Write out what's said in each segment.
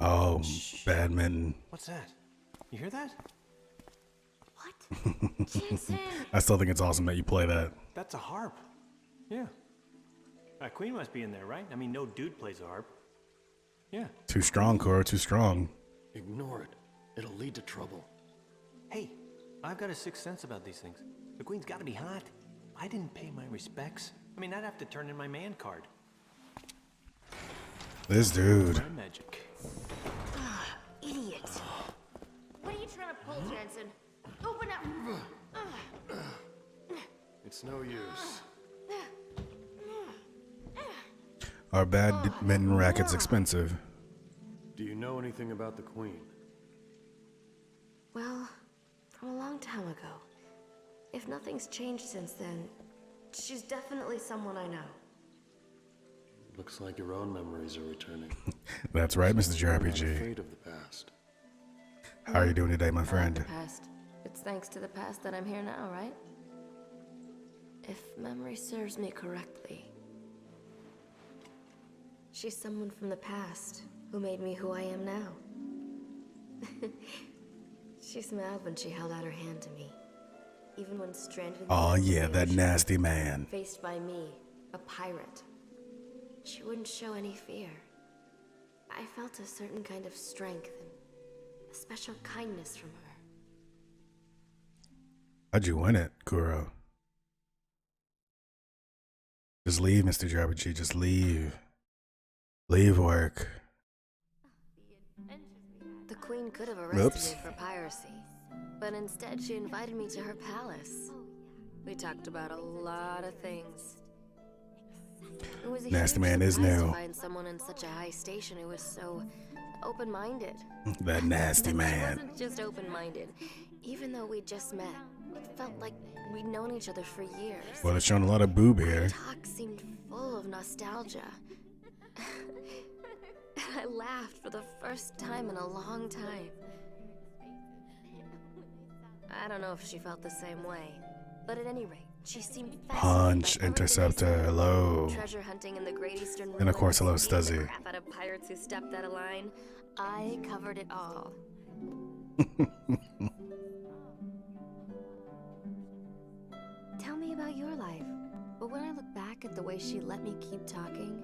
Oh, Shh. badminton. What's that? You hear that? What? Jensen! I still think it's awesome that you play that. That's a harp. Yeah. Queen must be in there, right? I mean, no dude plays a harp. Yeah. Too strong, Cora, too strong. Ignore it. It'll lead to trouble. Hey, I've got a sixth sense about these things. The Queen's got to be hot. I didn't pay my respects. I mean, I'd have to turn in my man card. This dude. My magic. Idiot! What are you trying to pull, Jensen? Open up! It's no use. Our badminton racket's expensive. Do you know anything about the Queen? Well, from a long time ago. If nothing's changed since then, she's definitely someone I know. Looks like your own memories are returning. That's right, Mr. The JRPG. fate of the past. How are you doing today, my I like friend? the past. It's thanks to the past that I'm here now, right? If memory serves me correctly. She's someone from the past who made me who I am now. She smiled when she held out her hand to me. Even when stranded in the Oh middle of yeah, the that ocean, nasty man. faced by me, a pirate. She wouldn't show any fear. I felt a certain kind of strength and a special kindness from her. How'd you win it, Kuro? Just leave, Mr. JRPG. Just leave. Leave work. The Queen could have arrested Oops. me for piracy, but instead she invited me to her palace. We talked about a lot of things. It was a Nasty huge man is surprise new. to find someone in such a high station who was so open-minded. That nasty She man. wasn't just open-minded. Even though we just met, it felt like we'd known each other for years. Well, it's showing a lot of boob here. Talk seemed full of nostalgia. I laughed for the first time in a long time. I don't know if she felt the same way, but at any rate, she seemed fascinated Punch, by everything I Interceptor, said. hello. Treasure hunting in the Great Eastern And of course, hello, Ruins, beating the Stuzzy. crap out of pirates who stepped out of line. I covered it all. Tell me about your life. But when I look back at the way she let me keep talking,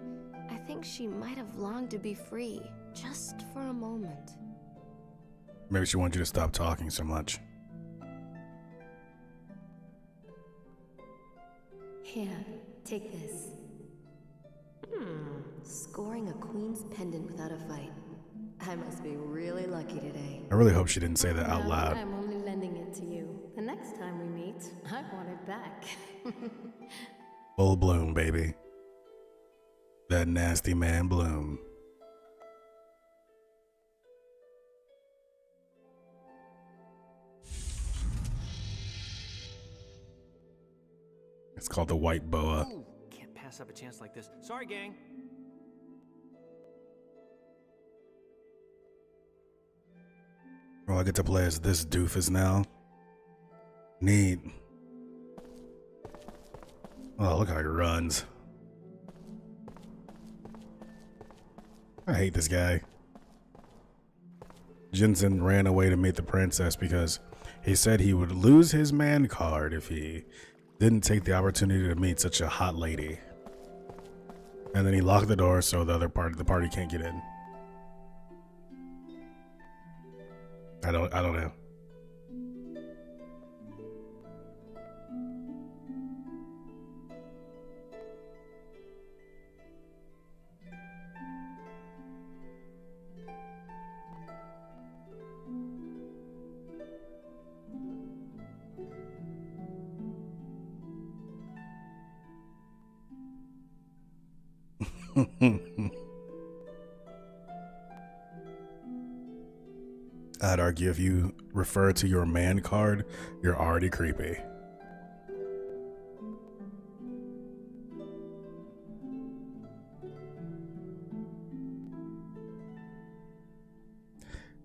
I think she might have longed to be free, just for a moment. Maybe she wanted you to stop talking so much. Here, take this. Scoring a queen's pendant without a fight. I must be really lucky today. I really hope she didn't say that out No, loud. I'm only lending it to you. The next time we meet, I want it back. Full bloom, baby. That nasty man bloom. It's called the white boa. Ooh, can't pass up a chance like this. Sorry, gang. Oh, I get to play as this doofus now. Neat. Oh, look how he runs. I hate this guy. Jensen ran away to meet the princess because he said he would lose his man card if he didn't take the opportunity to meet such a hot lady. And then he locked the door so the other part of the party can't get in. I don't know. I'd argue if you refer to your man card, you're already creepy.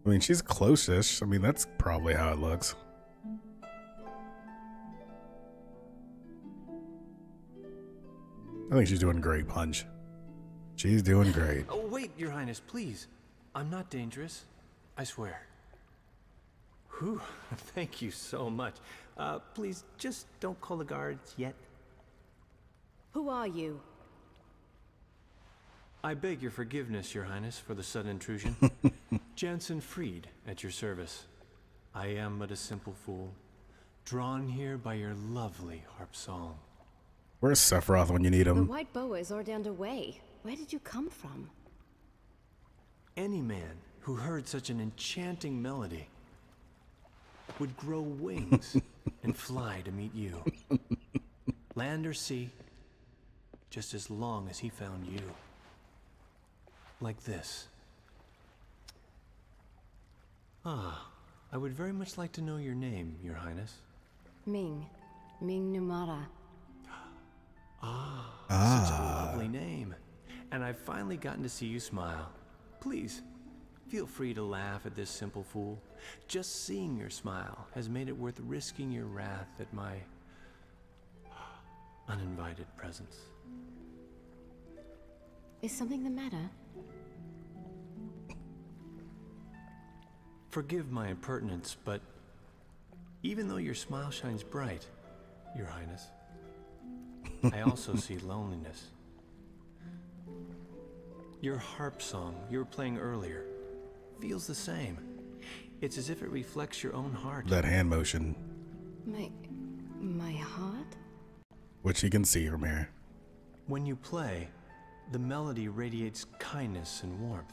I mean, she's close-ish. I mean, that's probably how it looks. I think she's doing great, Punch. She's doing great. Oh, wait, Your Highness, please. I'm not dangerous. I swear. Whew, thank you so much. Please, just don't call the guards yet. Who are you? I beg your forgiveness, Your Highness, for the sudden intrusion. Jansen Freed, at your service. I am but a simple fool, drawn here by your lovely harp song. Where's Sephiroth when you need The him? White Boa is ordained away. Where did you come from? Any man who heard such an enchanting melody would grow wings and fly to meet you. Land or sea, just as long as he found you. Like this. I would very much like to know your name, Your Highness. Ming Numara. Such a lovely name. And I've finally gotten to see you smile. Please, feel free to laugh at this simple fool. Just seeing your smile has made it worth risking your wrath at my uninvited presence. Is something the matter? Forgive my impertinence, but even though your smile shines bright, Your Highness, I also see loneliness. Your harp song you were playing earlier feels the same. It's as if it reflects your own heart. That hand motion, My heart? which he can see from here. When you play, the melody radiates kindness and warmth.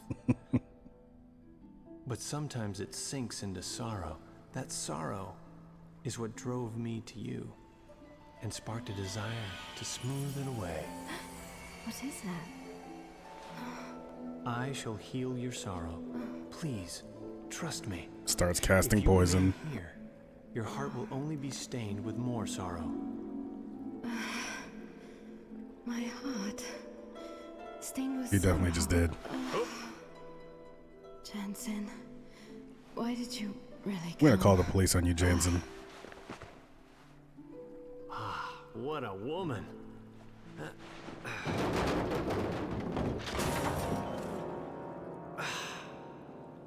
But sometimes it sinks into sorrow. That sorrow is what drove me to you and sparked a desire to smooth it away. What is that? I shall heal your sorrow. Please, trust me. Starts casting If you poison. remain here, your heart will only be stained with more sorrow. My heart. Stained with He definitely just did. Jansen, why did you really I'm come? gonna call the police on you, Jansen. What a woman.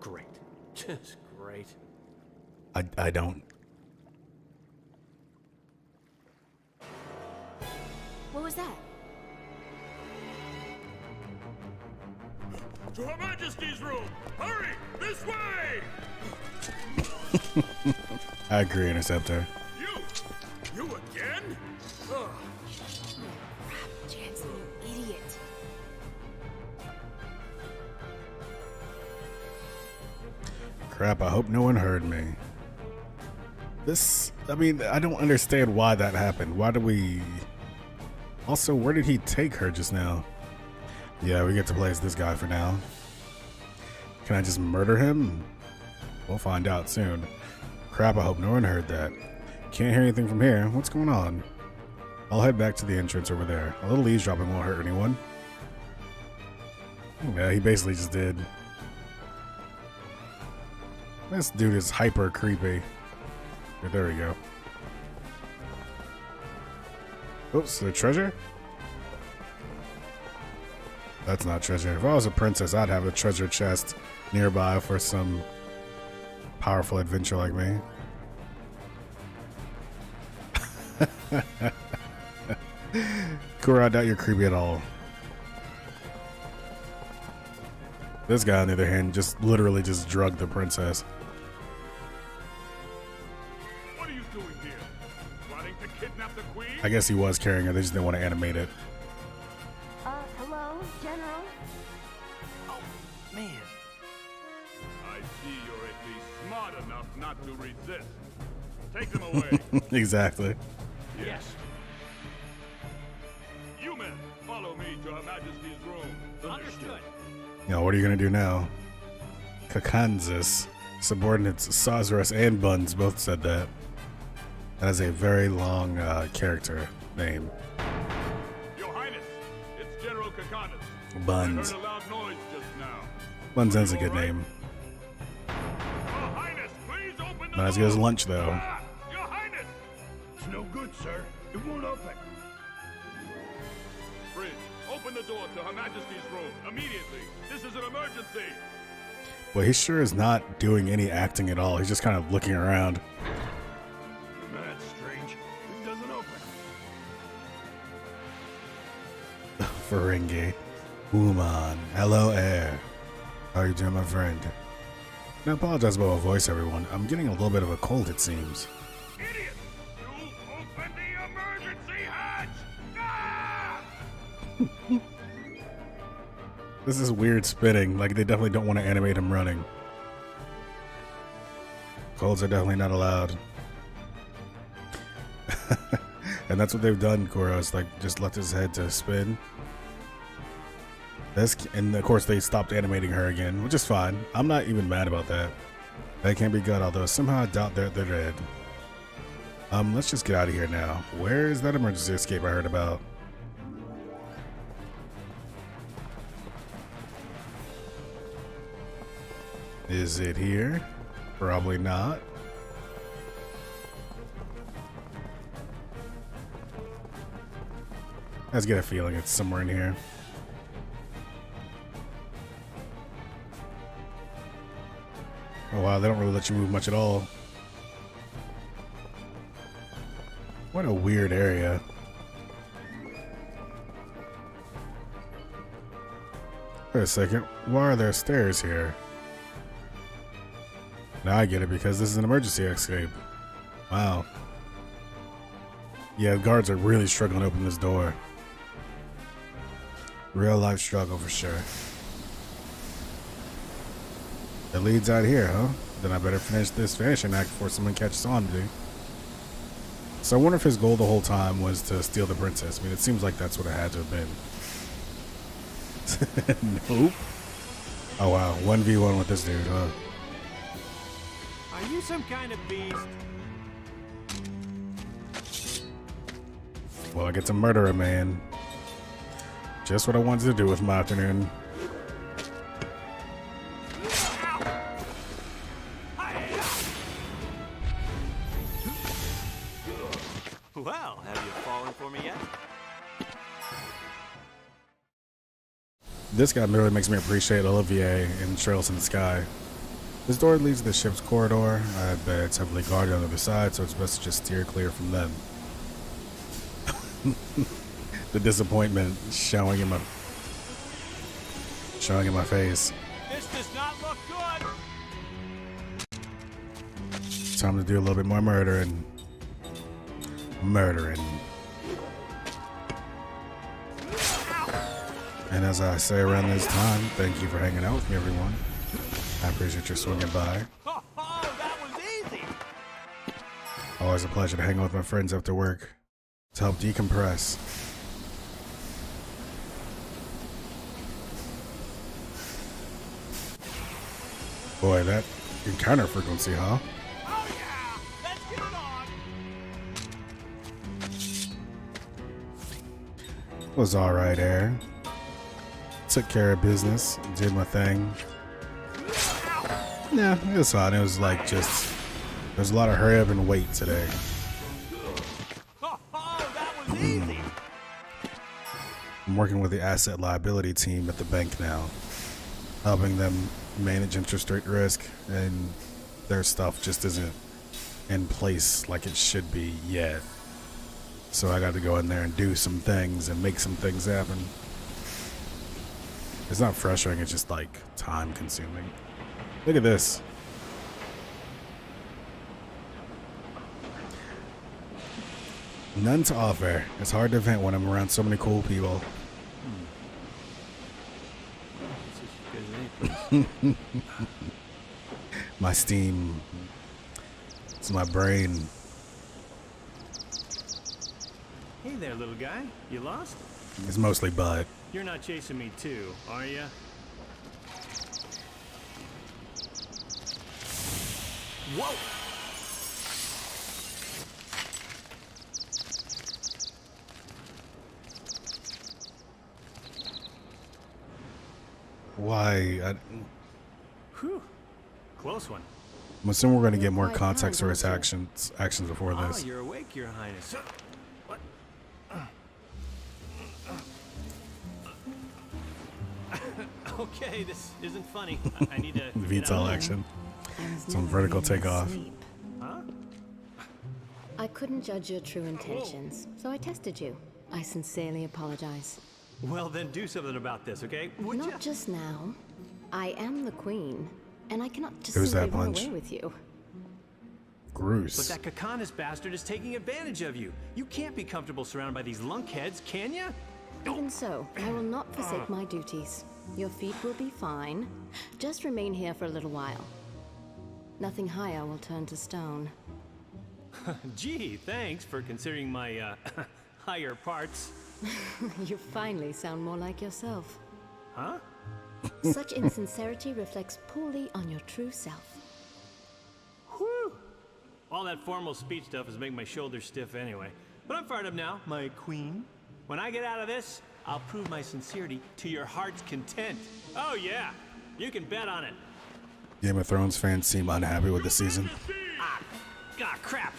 Great. Just great. I don't. What was that? To Her Majesty's room! Hurry! This way! I agree, Interceptor. You again? Ugh. Jansen, you idiot. Crap, I hope no one heard me. I mean, I don't understand why that happened. Why do we... Also, where did he take her just now? Yeah, we get to play as this guy for now. Can I just murder him? We'll find out soon. Crap, I hope no one heard that. Can't hear anything from here. What's going on? I'll head back to the entrance over there. A little eavesdropping won't hurt anyone. Yeah, he basically just did. This dude is hyper creepy. Yeah, there we go. Oops, the treasure? That's not treasure. If I was a princess, I'd have a treasure chest nearby for some powerful adventure like me. Kura, I doubt you're creepy at all. This guy, on the other hand, just literally just drugged the princess. What are you doing here? Plotting to kidnap the queen? I guess he was carrying her, they just didn't want to animate it. Hello, General? Oh, man. I see you're at least smart enough not to resist. Take them away. Exactly. Yes. You men, follow me to Her Majesty's room. Understood. Now, what are you going to do now? Kakanzas. Subordinates Sazras and Buns both said that. That is a very long character name. Your Highness, it's General Kakanas. Buns. I heard a loud noise just now. Buns is a You good all right? name. Your Highness, please open the Not as door. good as lunch, though. Your Highness! It's no good, sir. It won't open. Bridge, open the door to Her Majesty's room immediately. This is an emergency. Well, he sure is not doing any acting at all. He's just kind of looking around. That's strange. It doesn't open. Ferengi. Woman. Hello, air. How are you doing, my friend? I apologize about my voice, everyone. I'm getting a little bit of a cold, it seems. Idiot! You open the emergency hatch! Ah! This is weird spinning. Like, they definitely don't want to animate him running. Colds are definitely not allowed. And that's what they've done, Koros. Like, just left his head to spin. And of course, they stopped animating her again, which is fine. I'm not even mad about that. That can't be good, although somehow I doubt they're dead. Let's just get out of here now. Where is that emergency escape I heard about? Is it here? Probably not. I just get a feeling it's somewhere in here. Oh wow, they don't really let you move much at all. What a weird area. Wait a second, why are there stairs here? Now I get it, because this is an emergency escape. Wow. Yeah, guards are really struggling to open this door. Real life struggle for sure. It leads out here, huh? Then I better finish this vanishing act before someone catches on to me. So I wonder if his goal the whole time was to steal the princess. I mean, it seems like that's what it had to have been. Nope. Oh wow, 1v1 with this dude, huh? Are you some kind of beast? Well, I get to murder a man. Just what I wanted to do with my afternoon. Well, have you fallen for me yet? This guy really makes me appreciate Olivier and Trails in the Sky. This door leads to the ship's corridor. I bet it's heavily guarded on the other side, so it's best to just steer clear from them. The disappointment showing in my face. This does not look good. Time to do a little bit more murdering. And as I say around this time, thank you for hanging out with me, everyone. I appreciate your swinging by. Oh, that was easy. Always a pleasure to hang out with my friends after work to help decompress. Boy, that encounter frequency, huh? Oh yeah, let's get it on. Was alright, Air. Took care of business, did my thing. Yeah, it was fine. It was like just, there's a lot of hurry up and wait today. Oh, that was easy. I'm working with the asset liability team at the bank now, helping them manage interest rate risk, and their stuff just isn't in place like it should be yet. So I got to go in there and do some things and make some things happen. It's not frustrating, it's just like time consuming. Look at this. None to offer. It's hard to vent when I'm around so many cool people. My steam. It's my brain. Hey there, little guy. You lost? It's mostly Bud. You're not chasing me too, are ya? Whoa! Why? Whew. Close one. I'm assuming we're going to get more Quite context for hard, his aren't you? actions before Ah, this. you're awake, Your Highness. What? Okay, this isn't funny. I need to. VTOL action. I was Some never vertical really takeoff. asleep. I couldn't judge your true intentions, so I tested you. I sincerely apologize. Well, then do something about this, okay? Would Not ya? just now. I am the queen, and I cannot just Who's simply that run punch? away with you. But Bruce. that Kakanis bastard is taking advantage of you. You can't be comfortable surrounded by these lunkheads, can ya? Even so, I will not forsake my duties. Your feet will be fine. Just remain here for a little while. Nothing higher will turn to stone. Gee, thanks for considering my higher parts. You finally sound more like yourself. Huh? Such insincerity reflects poorly on your true self. Whew. All that formal speech stuff is making my shoulders stiff anyway. But I'm fired up now, my queen. When I get out of this, I'll prove my sincerity to your heart's content. Oh yeah, you can bet on it. Game of Thrones fans seem unhappy with the season. Ah, crap.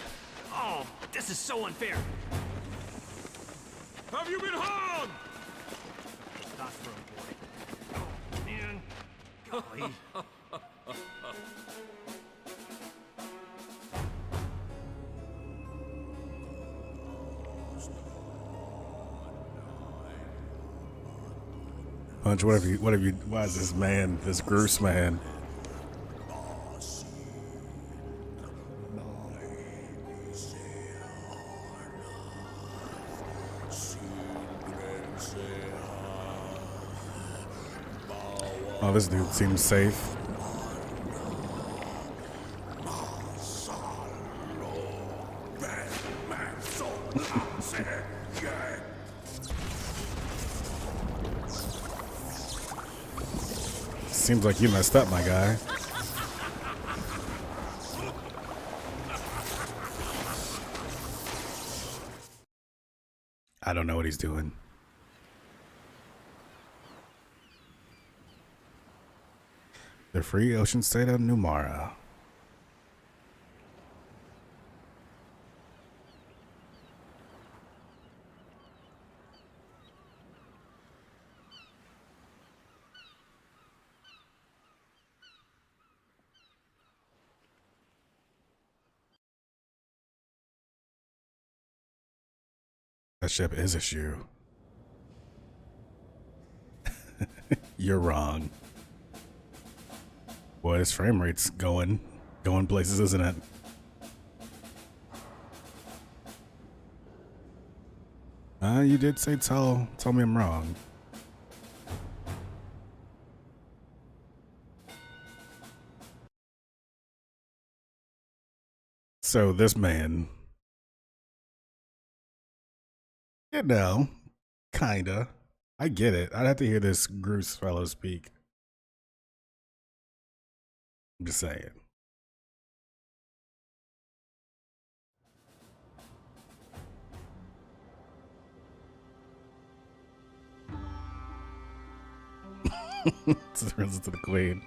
Oh, this is so unfair. Have you been hung? Testosterone boy. Oh, man. Golly. Punch, why is this man, this Bruce man? Oh, this dude seems safe. Seems like you messed up, my guy. I don't know what he's doing. The free ocean state of Numara. That ship is a shoe. You're wrong. Boy, this frame rate's going places, isn't it? You did say tell me I'm wrong. So this man, you know, kinda. I get it. I'd have to hear this Bruce fellow speak. I'm just saying. Turns to the queen.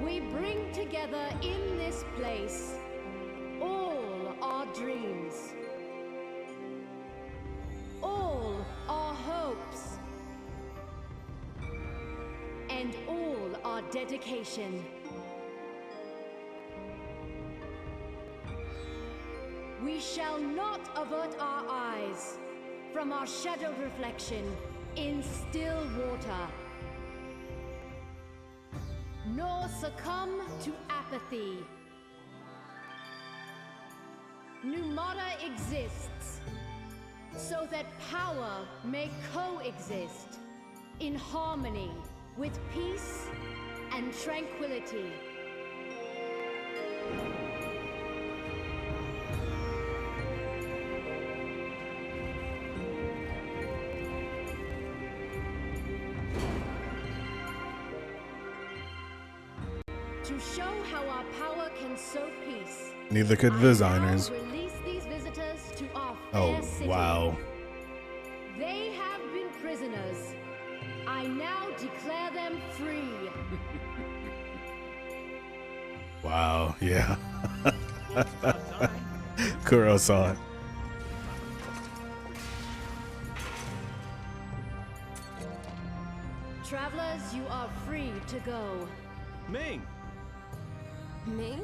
We bring together in this place all our dreams, all our hopes, and all our dedication. We shall not avert our eyes from our shadowed reflection in still water, nor succumb to apathy. Numara exists so that power may coexist in harmony with peace and tranquility. To show how our power can sow peace, Neither could the I designers. now release these visitors to our Oh, fair city. wow. They have been prisoners. I now declare them free. Wow, yeah. Kuro saw it. Travelers, you are free to go. Ming! Ming?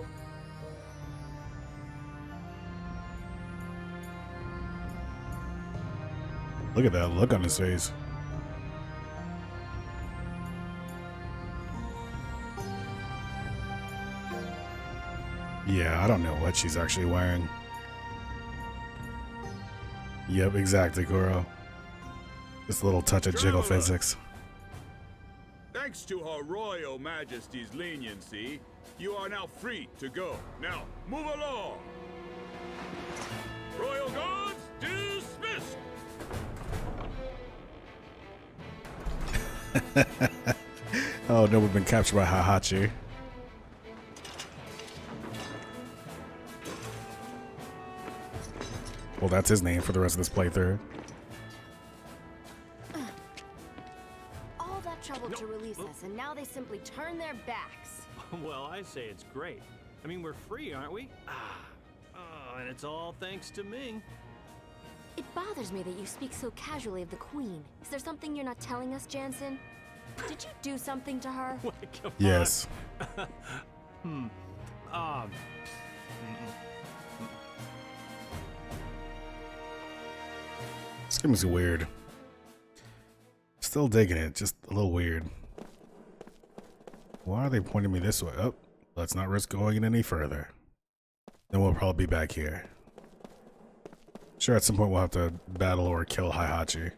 Look at that look on his face. Yeah, I don't know what she's actually wearing. Yep, exactly, Kuro. Just a little touch of jiggle Traveler. physics. Thanks to Her Royal Majesty's leniency, you are now free to go. Now, move along! Royal Guards, dismissed! Oh no, we've been captured by Hahachi. Well, that's his name for the rest of this playthrough. All that trouble to release us, and now they simply turn their backs. Well, I say it's great. I mean, we're free, aren't we? Oh, and it's all thanks to Ming. It bothers me that you speak so casually of the Queen. Is there something you're not telling us, Jansen? Did you do something to her? What? Come Yes. on. This game is weird. Still digging it, just a little weird. Why are they pointing me this way? Oh, let's not risk going any further. Then we'll probably be back here. Sure, at some point we'll have to battle or kill Heihachi.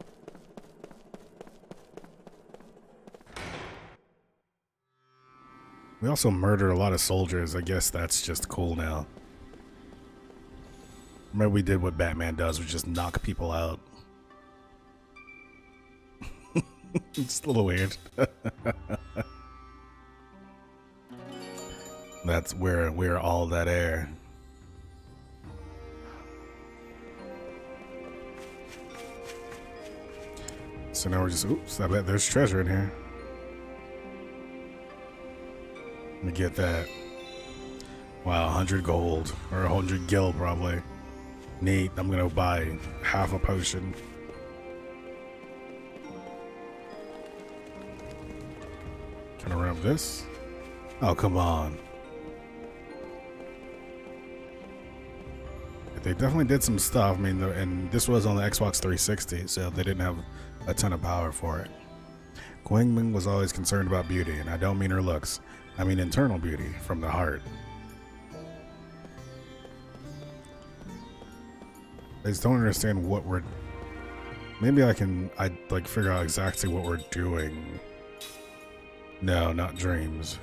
We also murdered a lot of soldiers. I guess that's just cool now. Remember we did what Batman does, we just knock people out. It's a little weird. That's where we're all that air. So now we're just, oops, I bet there's treasure in here. Let me get that. Wow, 100 gold, or 100 gil probably. Neat, I'm gonna buy half a potion. Can I run this? Oh, come on. They definitely did some stuff. I mean, and this was on the Xbox 360, so they didn't have a ton of power for it. Guangming was always concerned about beauty, and I don't mean her looks. I mean internal beauty, from the heart. I just don't understand what we're... Maybe I'd like figure out exactly what we're doing. No, not dreams.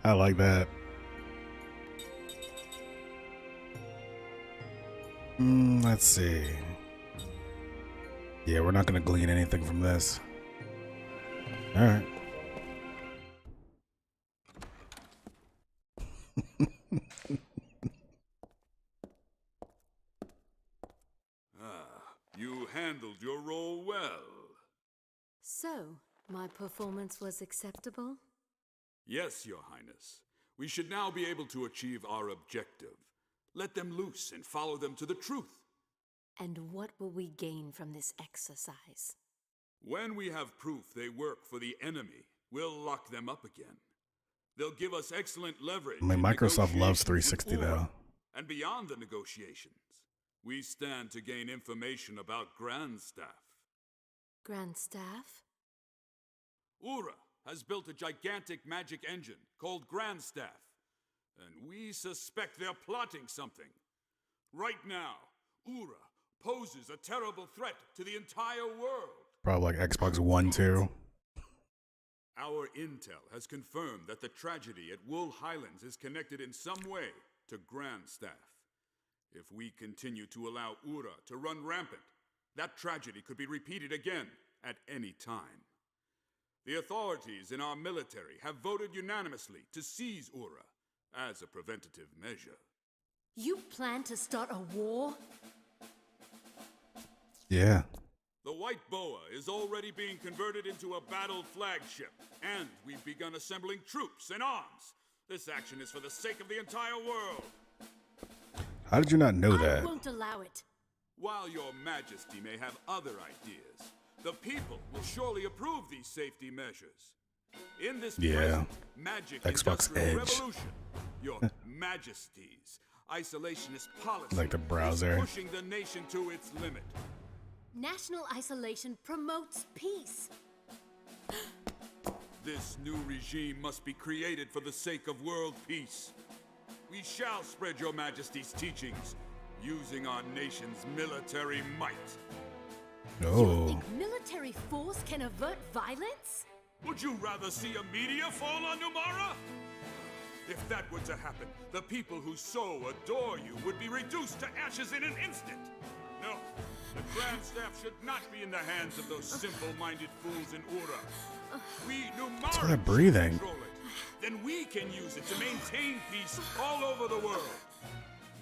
I like that. Let's see. Yeah, we're not going to glean anything from this. All right. You handled your role well. So, my performance was acceptable? Yes, Your Highness. We should now be able to achieve our objective. Let them loose and follow them to the truth. And what will we gain from this exercise? When we have proof they work for the enemy, we'll lock them up again. They'll give us excellent leverage. I mean, in Microsoft loves negotiations with 360 though. Aura. And beyond the negotiations, we stand to gain information about Grand Staff. Grand Staff? Ura has built a gigantic magic engine called Grand Staff, and we suspect they're plotting something. Right now, Ura poses a terrible threat to the entire world. Probably like Xbox One, too. Our intel has confirmed that the tragedy at Wool Highlands is connected in some way to Grand Staff. If we continue to allow Ura to run rampant, that tragedy could be repeated again at any time. The authorities in our military have voted unanimously to seize Ura as a preventative measure. You plan to start a war? Yeah. The White Boa is already being converted into a battle flagship, and we've begun assembling troops and arms. This action is for the sake of the entire world. How did you not know I that? won't allow it. While your majesty may have other ideas, the people will surely approve these safety measures. In this Yeah. present magic Xbox industrial Edge. revolution, your majesty's isolationist policy Like the browser. is pushing the nation to its limit. National isolation promotes peace. This new regime must be created for the sake of world peace. We shall spread your majesty's teachings using our nation's military might. You Oh. think military force can avert violence? Would you rather see a meteor fall on Numara? If that were to happen, the people who so adore you would be reduced to ashes in an instant. No, the Grand Staff should not be in the hands of those simple-minded fools in Ura. We Numara they're breathing. control it. Then we can use it to maintain peace all over the world.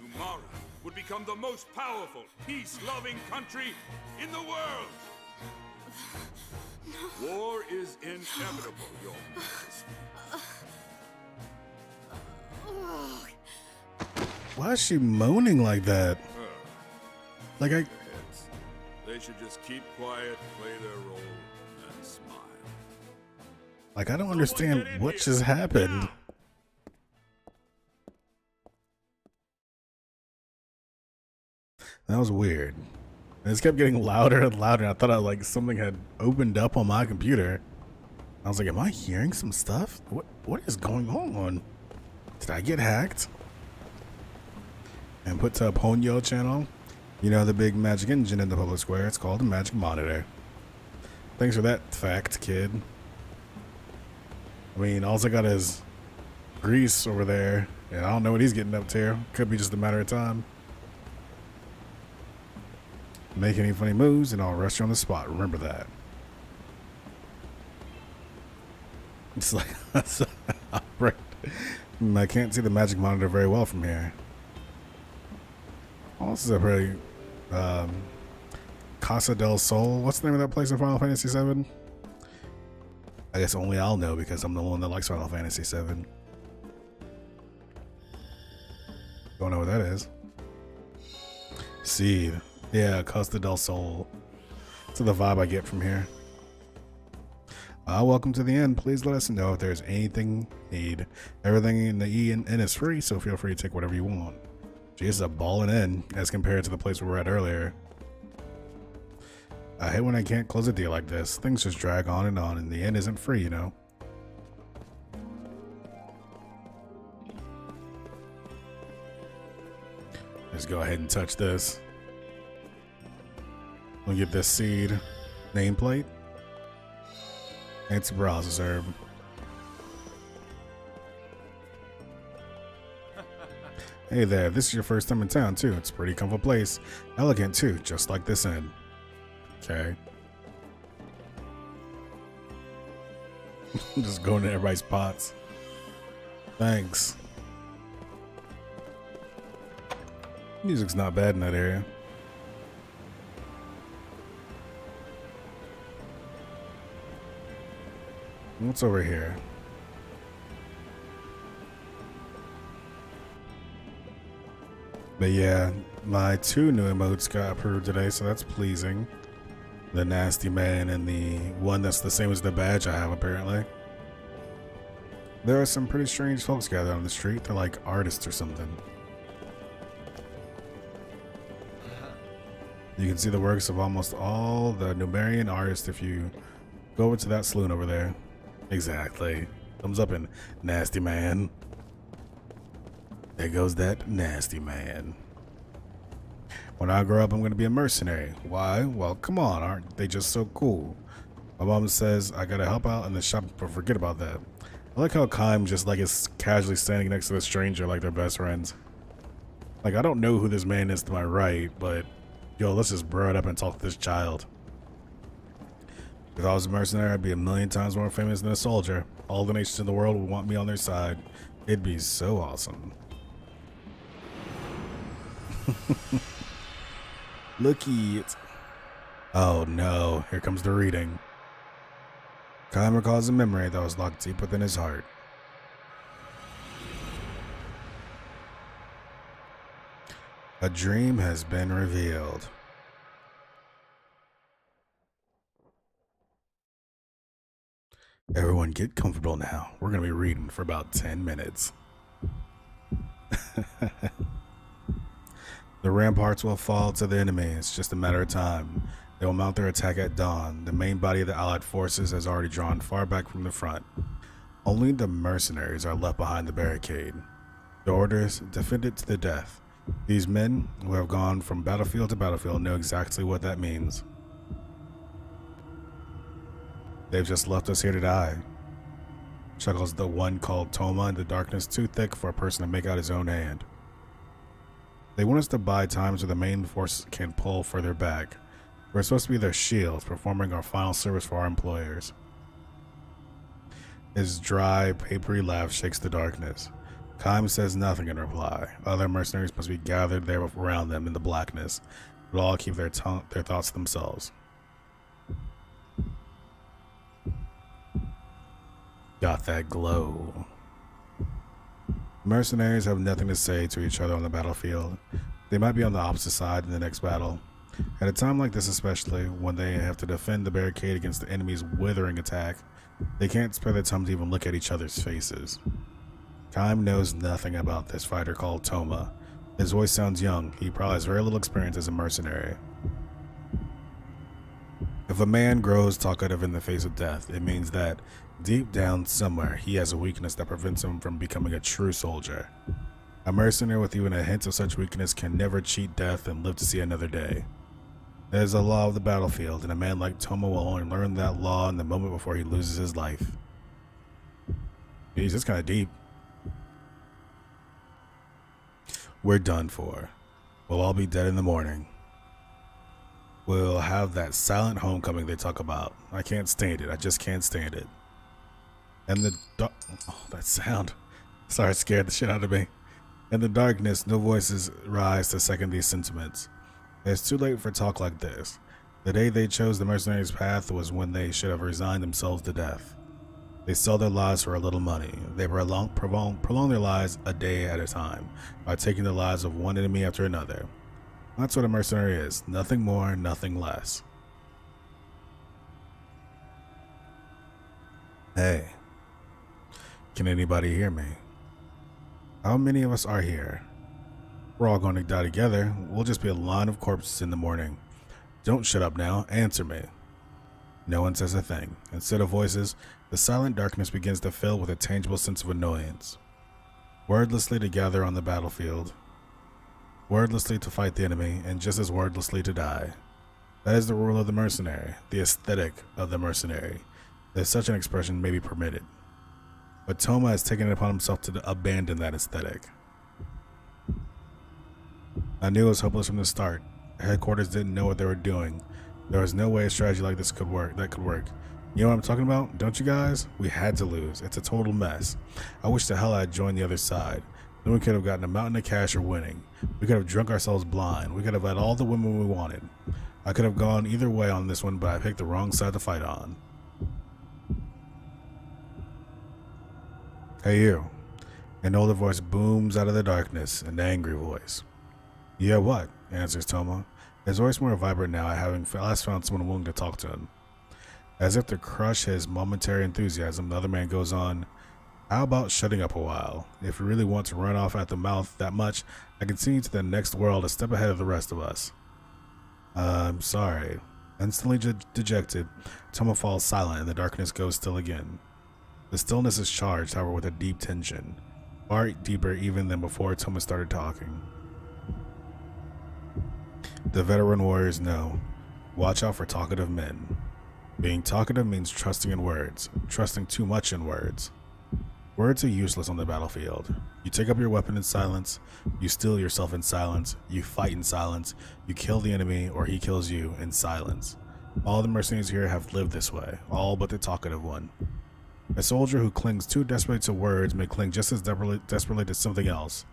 Numara would become the most powerful, peace-loving country in the world. War is inevitable, Your Majesty. Why is she moaning like that? Like I. Their heads. They should just keep quiet, play their role, and smile. Like I don't understand what just happened. That was weird. And it kept getting louder and louder. I thought like something had opened up on my computer. I was like, am I hearing some stuff? What is going on? Did I get hacked? And put to a Ponyo channel. You know, the big magic engine in the public square. It's called the Magic Monitor. Thanks for that fact, kid. I mean, all I got is Grease over there. And I don't know what he's getting up to. Could be just a matter of time. Make any funny moves and I'll arrest you on the spot. Remember that. It's like I can't see the magic monitor very well from here. Oh, this is a pretty Casa del Sol. What's the name of that place in Final Fantasy VII? I guess only I'll know because I'm the one that likes Final Fantasy VII. Don't know what that is. Seed. Yeah, Costa del Sol. That's the vibe I get from here. Welcome to the end. Please let us know if there's anything you need. Everything in the E and N is free, so feel free to take whatever you want. Geez, it's a ballin' in as compared to the place we were at earlier. I hate when I can't close a deal like this. Things just drag on, and the end isn't free, you know? Let's go ahead and touch this. We'll get this seed nameplate. Anti-browse herb. Hey there, this is your first time in town too. It's a pretty comfortable place. Elegant too, just like this inn. Okay. Just going to everybody's pots. Thanks. Music's not bad in that area. What's over here? But yeah, my 2 new emotes got approved today, so that's pleasing. The Nasty Man and the one that's the same as the badge I have, apparently. There are some pretty strange folks gathered on the street. They're like artists or something. You can see the works of almost all the Numerian artists if you go over to that saloon over there. Exactly. Thumbs up in Nasty Man. There goes that Nasty Man. When I grow up, I'm going to be a mercenary. Why? Well, come on, aren't they just so cool? My mom says I gotta help out in the shop, but forget about that. I like how Kaim just like is casually standing next to the stranger like they're best friends. Like, I don't know who this man is to my right, but yo, let's just bro it up and talk to this child. If I was a mercenary, I'd be a million times more famous than a soldier. All the nations in the world would want me on their side. It'd be so awesome. Looky it. Oh no, here comes the reading. Kyle recalls a memory that was locked deep within his heart. A dream has been revealed. Everyone get comfortable now. We're going to be reading for about 10 minutes. The ramparts will fall to the enemy. It's just a matter of time. They will mount their attack at dawn. The main body of the Allied forces has already drawn far back from the front. Only the mercenaries are left behind the barricade. The orders, defend it to the death. These men, who have gone from battlefield to battlefield, know exactly what that means. They've just left us here to die, chuckles the one called Toma in the darkness too thick for a person to make out his own hand. They want us to buy time so the main force can pull further back. We're supposed to be their shields, performing our final service for our employers. His dry, papery laugh shakes the darkness. Kime says nothing in reply. Other mercenaries must be gathered there around them in the blackness, but all keep their thoughts to themselves. Got that glow. Mercenaries have nothing to say to each other on the battlefield. They might be on the opposite side in the next battle. At a time like this especially, when they have to defend the barricade against the enemy's withering attack, they can't spare the time to even look at each other's faces. Kime knows nothing about this fighter called Toma. His voice sounds young. He probably has very little experience as a mercenary. If a man grows talkative in the face of death, it means that deep down somewhere he has a weakness that prevents him from becoming a true soldier. A mercenary with even a hint of such weakness can never cheat death and live to see another day. That is a law of the battlefield, and a man like Toma will only learn that law in the moment before he loses his life. Jeez, that's kind of deep. We're done for. We'll all be dead in the morning. We'll have that silent homecoming they talk about. I can't stand it. I just can't stand it. And oh, that sound. Sorry, it scared the shit out of me. In the darkness, no voices rise to second these sentiments. It's too late for talk like this. The day they chose the mercenaries' path was when they should have resigned themselves to death. They sell their lives for a little money. They prolong their lives a day at a time by taking the lives of one enemy after another. That's what a mercenary is. Nothing more, nothing less. Hey, can anybody hear me? How many of us are here? We're all going to die together. We'll just be a line of corpses in the morning. Don't shut up now. Answer me. No one says a thing. Instead of voices, the silent darkness begins to fill with a tangible sense of annoyance. Wordlessly to gather on the battlefield. Wordlessly to fight the enemy, and just as wordlessly to die. That is the rule of the mercenary, the aesthetic of the mercenary, that such an expression may be permitted. But Toma has taken it upon himself to abandon that aesthetic. I knew it was hopeless from the start. Headquarters didn't know what they were doing. There was no way a strategy like this could work. You know what I'm talking about? Don't you guys? We had to lose. It's a total mess. I wish the hell I had joined the other side. Then we could have gotten a mountain of cash or winning. We could have drunk ourselves blind. We could have had all the women we wanted. I could have gone either way on this one, but I picked the wrong side to fight on. Hey you. An older voice booms out of the darkness, an angry voice. Yeah, what? Answers Toma. His voice more vibrant now, having last found someone willing to talk to him. As if to crush his momentary enthusiasm, the other man goes on, how about shutting up a while? If you really want to run off at the mouth that much, I can see you to the next world a step ahead of the rest of us. I'm sorry. Instantly dejected, Toma falls silent and the darkness goes still again. The stillness is charged, however, with a deep tension, far deeper even than before Toma started talking. The veteran warriors know. Watch out for talkative men. Being talkative means trusting in words, trusting too much in words. Words are useless on the battlefield. You take up your weapon in silence, you steel yourself in silence, you fight in silence, you kill the enemy or he kills you in silence. All the mercenaries here have lived this way, all but the talkative one. A soldier who clings too desperately to words may cling just as desperately to something else,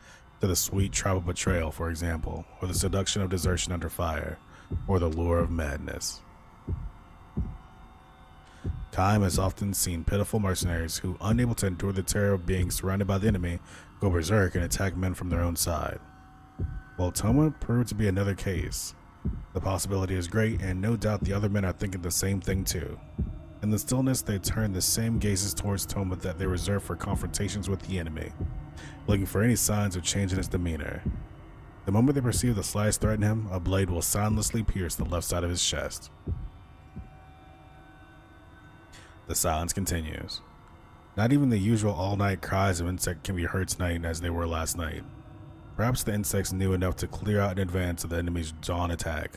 to the sweet tribal betrayal, for example, or the seduction of desertion under fire, or the lure of madness. Kaim has often seen pitiful mercenaries who, unable to endure the terror of being surrounded by the enemy, go berserk and attack men from their own side. Well, Toma proved to be another case. The possibility is great, and no doubt the other men are thinking the same thing too. In the stillness, they turn the same gazes towards Toma that they reserve for confrontations with the enemy, looking for any signs of change in his demeanor. The moment they perceive the slightest threat in him, a blade will soundlessly pierce the left side of his chest. The silence continues. Not even the usual all-night cries of insect can be heard tonight as they were last night. Perhaps the insects knew enough to clear out in advance of the enemy's dawn attack.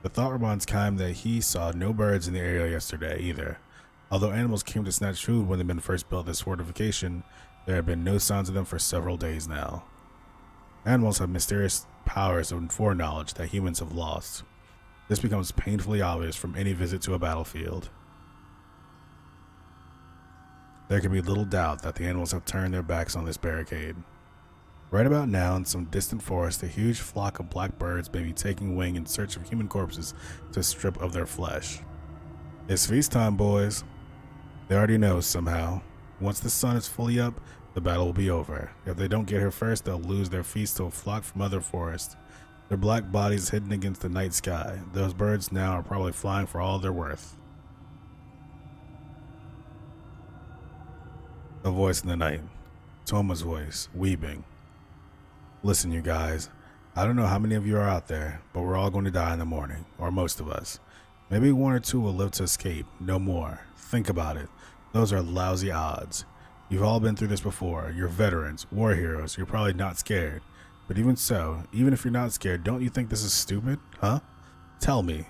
The thought reminds Kaim that he saw no birds in the area yesterday either. Although animals came to snatch food when the men first built this fortification, there have been no signs of them for several days now. Animals have mysterious powers of foreknowledge that humans have lost. This becomes painfully obvious from any visit to a battlefield. There can be little doubt that the animals have turned their backs on this barricade. Right about now, in some distant forest, a huge flock of black birds may be taking wing in search of human corpses to strip of their flesh. It's feast time, boys. They already know somehow. Once the sun is fully up, the battle will be over. If they don't get here first, they'll lose their feast to a flock from other forests. Their black bodies hidden against the night sky. Those birds now are probably flying for all they're worth. A voice in the night. Toma's voice, weeping. Listen, you guys. I don't know how many of you are out there, but we're all going to die in the morning, or most of us. Maybe one or two will live to escape, no more. Think about it. Those are lousy odds. You've all been through this before. You're veterans, war heroes. You're probably not scared. But even so, even if you're not scared, don't you think this is stupid? Huh? Tell me.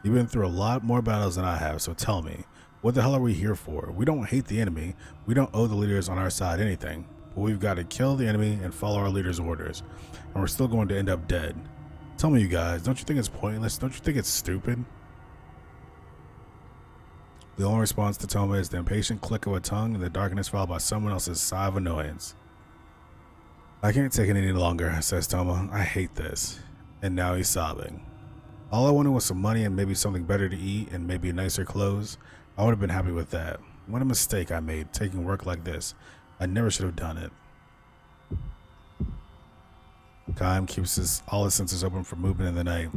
You've been through a lot more battles than I have, so tell me. What the hell are we here for? We don't hate the enemy. We don't owe the leaders on our side anything. But we've got to kill the enemy and follow our leaders' orders. And we're still going to end up dead. Tell me, you guys, don't you think it's pointless? Don't you think it's stupid? The only response to Toma is the impatient click of a tongue in the darkness, followed by someone else's sigh of annoyance. I can't take it any longer, says Toma. I hate this. And now he's sobbing. All I wanted was some money and maybe something better to eat and maybe nicer clothes. I would have been happy with that. What a mistake I made, taking work like this. I never should have done it. Kaim keeps all his senses open for movement in the night.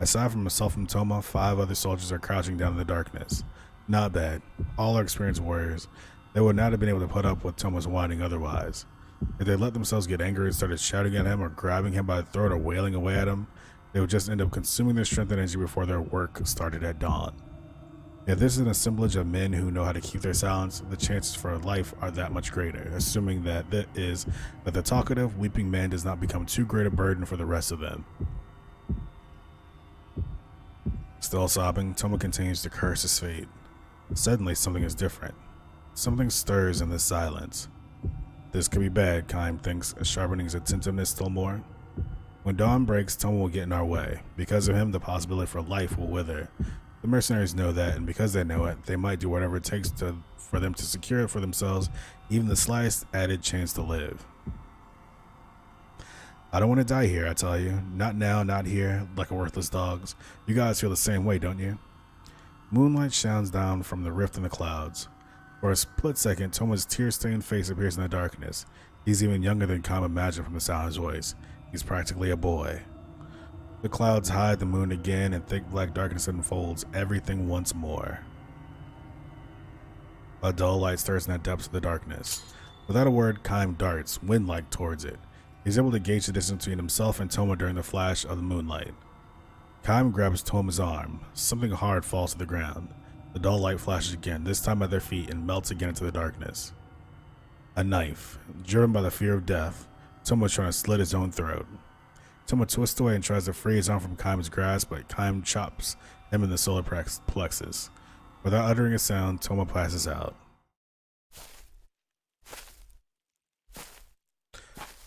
Aside from himself and Toma, 5 other soldiers are crouching down in the darkness. Not bad. All are experienced warriors. They would not have been able to put up with Toma's whining otherwise. If they let themselves get angry and started shouting at him or grabbing him by the throat or wailing away at him, they would just end up consuming their strength and energy before their work started at dawn. If this is an assemblage of men who know how to keep their silence, the chances for life are that much greater, assuming that the talkative, weeping man does not become too great a burden for the rest of them. Still sobbing, Toma continues to curse his fate. Suddenly, something is different. Something stirs in this silence. This could be bad, Kaim thinks, sharpening his attentiveness still more. When dawn breaks, Toma will get in our way. Because of him, the possibility for life will wither. The mercenaries know that, and because they know it, they might do whatever it takes for them to secure it for themselves, even the slightest added chance to live. I don't want to die here, I tell you. Not now, not here, like a worthless dogs. You guys feel the same way, don't you? Moonlight shines down from the rift in the clouds. For a split second, Toma's tear-stained face appears in the darkness. He's even younger than Kaim imagined from the sound of his voice. He's practically a boy. The clouds hide the moon again, and thick black darkness unfolds everything once more. A dull light stirs in the depths of the darkness. Without a word, Kaim darts, wind-like, towards it. He's able to gauge the distance between himself and Toma during the flash of the moonlight. Kaim grabs Toma's arm. Something hard falls to the ground. The dull light flashes again, this time at their feet, and melts again into the darkness. A knife. Driven by the fear of death, Toma is trying to slit his own throat. Toma twists away and tries to free his arm from Kaim's grasp, but Kaim chops him in the solar plexus. Without uttering a sound, Toma passes out.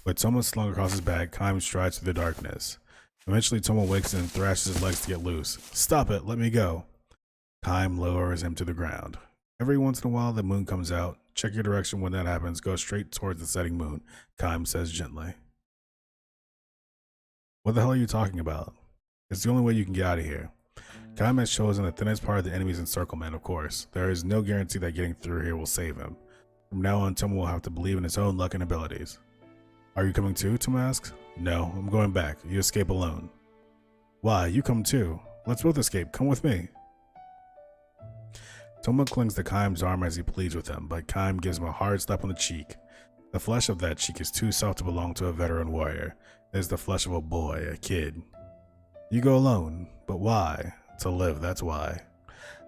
With Toma slung across his back, Kaim strides through the darkness. Eventually, Toma wakes and thrashes his legs to get loose. Stop it! Let me go! Kaim lowers him to the ground. Every once in a while, the moon comes out. Check your direction when that happens. Go straight towards the setting moon, Kaim says gently. What the hell are you talking about? It's the only way you can get out of here. Kaim has chosen the thinnest part of the enemy's encirclement, of course. There is no guarantee that getting through here will save him. From now on, Toma will have to believe in his own luck and abilities. Are you coming too? Toma asks. No, I'm going back. You escape alone. Why? You come too. Let's both escape. Come with me. Toma clings to Kaim's arm as he pleads with him, but Kaim gives him a hard slap on the cheek. The flesh of that cheek is too soft to belong to a veteran warrior. It is the flesh of a boy, a kid. You go alone, but why? To live, that's why.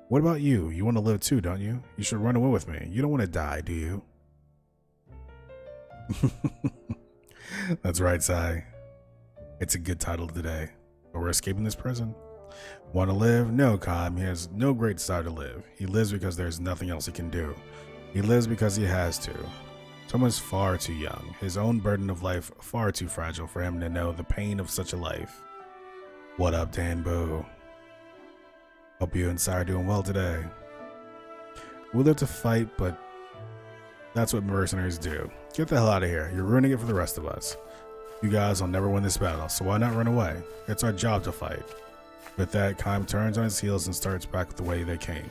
What about you? You want to live too, don't you? You should run away with me. You don't want to die, do you? That's right, Sai. It's a good title today. But we're escaping this prison. Want to live? No, Kaim. He has no great desire to live. He lives because there's nothing else he can do. He lives because he has to. Toma's far too young. His own burden of life far too fragile for him to know the pain of such a life. What up, Dan Boo? Hope you and Sai are doing well today. We live to fight, but that's what mercenaries do. Get the hell out of here. You're ruining it for the rest of us. You guys will never win this battle, so why not run away? It's our job to fight. With that, Kaim turns on his heels and starts back the way they came.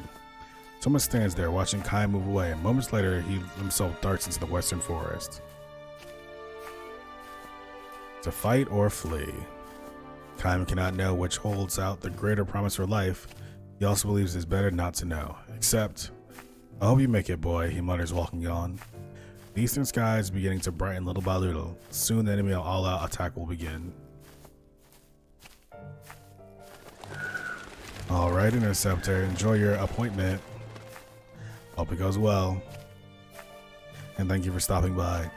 Toma stands there watching Kaim move away, and moments later he himself darts into the western forest. To fight or flee. Kaim cannot know which holds out the greater promise for life. He also believes it's better not to know. Except, I hope you make it, boy, he mutters, walking on. The eastern sky is beginning to brighten little by little. Soon the enemy all-out attack will begin. Alright, Interceptor, enjoy your appointment. Hope it goes well. And thank you for stopping by.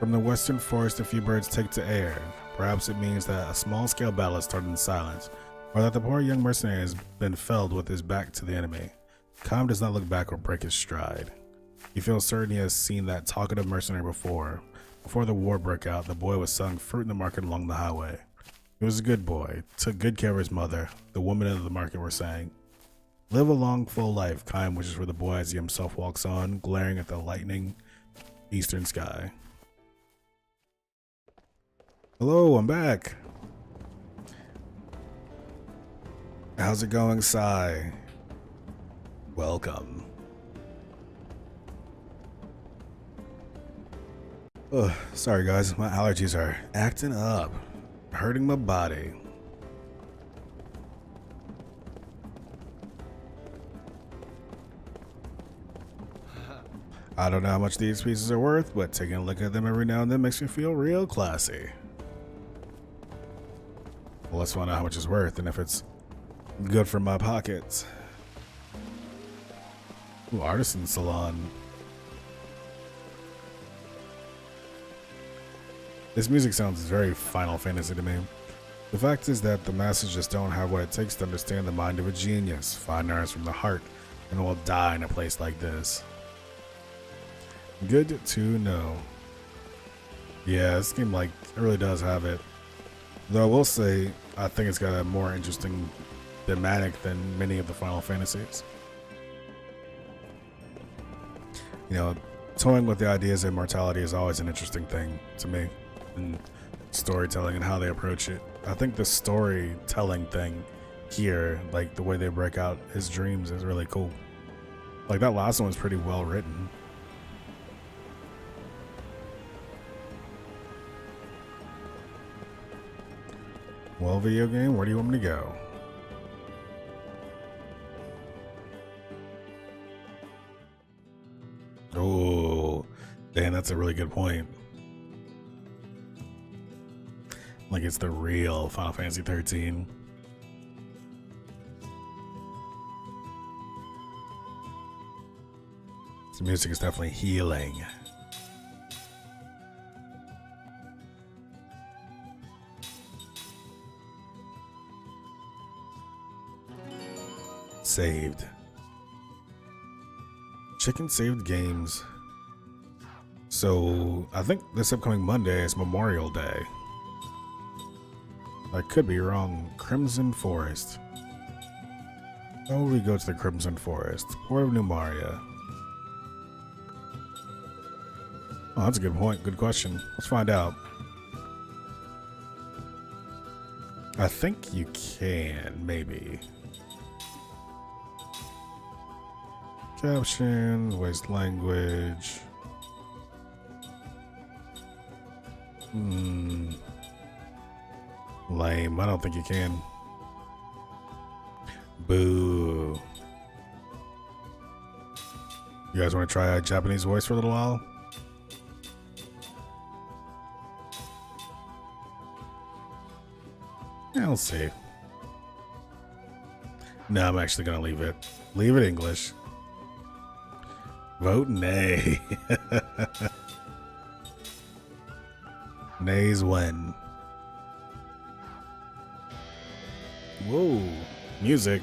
From the western forest, a few birds take to air. Perhaps it means that a small-scale battle has started in silence, or that the poor young mercenary has been felled with his back to the enemy. Kaim does not look back or break his stride. He feels certain he has seen that talkative mercenary before. Before the war broke out, the boy was selling fruit in the market along the highway. He was a good boy, took good care of his mother, the women of the market were saying. Live a long, full life, Kaim wishes for the boy as he himself walks on, glaring at the lightning eastern sky. Hello, I'm back. How's it going, Sai? Welcome. Ugh, sorry guys, my allergies are acting up, hurting my body. I don't know how much these pieces are worth, but taking a look at them every now and then makes me feel real classy. Well, let's find out how much it's worth and if it's good for my pockets. Ooh, artisan salon. This music sounds very Final Fantasy to me. The fact is that the masses just don't have what it takes to understand the mind of a genius, fine arts from the heart, and will die in a place like this. Good to know. Yeah, this game it really does have it. Though I will say, I think it's got a more interesting thematic than many of the Final Fantasies. You know, toying with the ideas of immortality is always an interesting thing to me, and storytelling and how they approach it. I think the storytelling thing here, the way they break out his dreams, is really cool. That last one was pretty well written. Well, video game, where do you want me to go? Oh, damn, that's a really good point. It's the real Final Fantasy 13. The music is definitely healing. Saved. Chicken saved games. So I think this upcoming Monday is Memorial Day. I could be wrong. Crimson Forest. Why would we go to the Crimson Forest? Port of Numaria. Oh, that's a good point. Good question. Let's find out. I think you can, maybe. Caption, waste language. Lame. I don't think you can. Boo. You guys want to try a Japanese voice for a little while? Yeah, we'll see. No, I'm actually going to leave it. Leave it English. Vote nay. Nays win. Whoa. Music.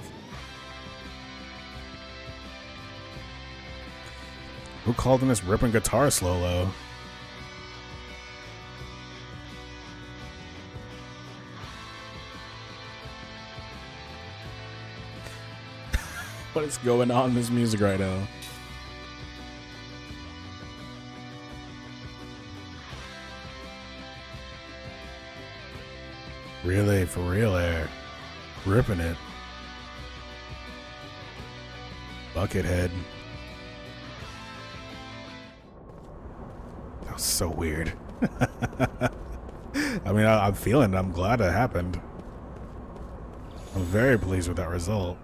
Who called in this ripping guitar solo? What is going on in this music right now? Really, for real there. Ripping it. Buckethead. That was so weird. I mean, I'm feeling it. I'm glad it happened. I'm very pleased with that result.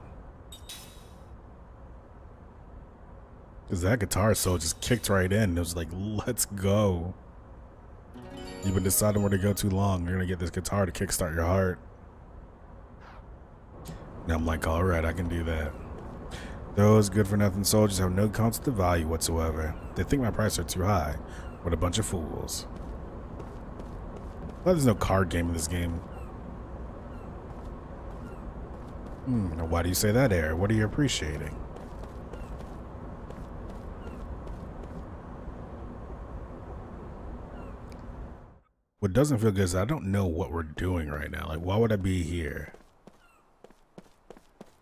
Because that guitar solo just kicked right in. It was like, let's go. You've been deciding where to go too long. You're going to get this guitar to kickstart your heart. And I'm like, all right, I can do that. Those good-for-nothing soldiers have no concept of value whatsoever. They think my prices are too high. What a bunch of fools. Well, there's no card game in this game. Why do you say that, Air? What are you appreciating? What doesn't feel good is I don't know what we're doing right now. Like, why would I be here?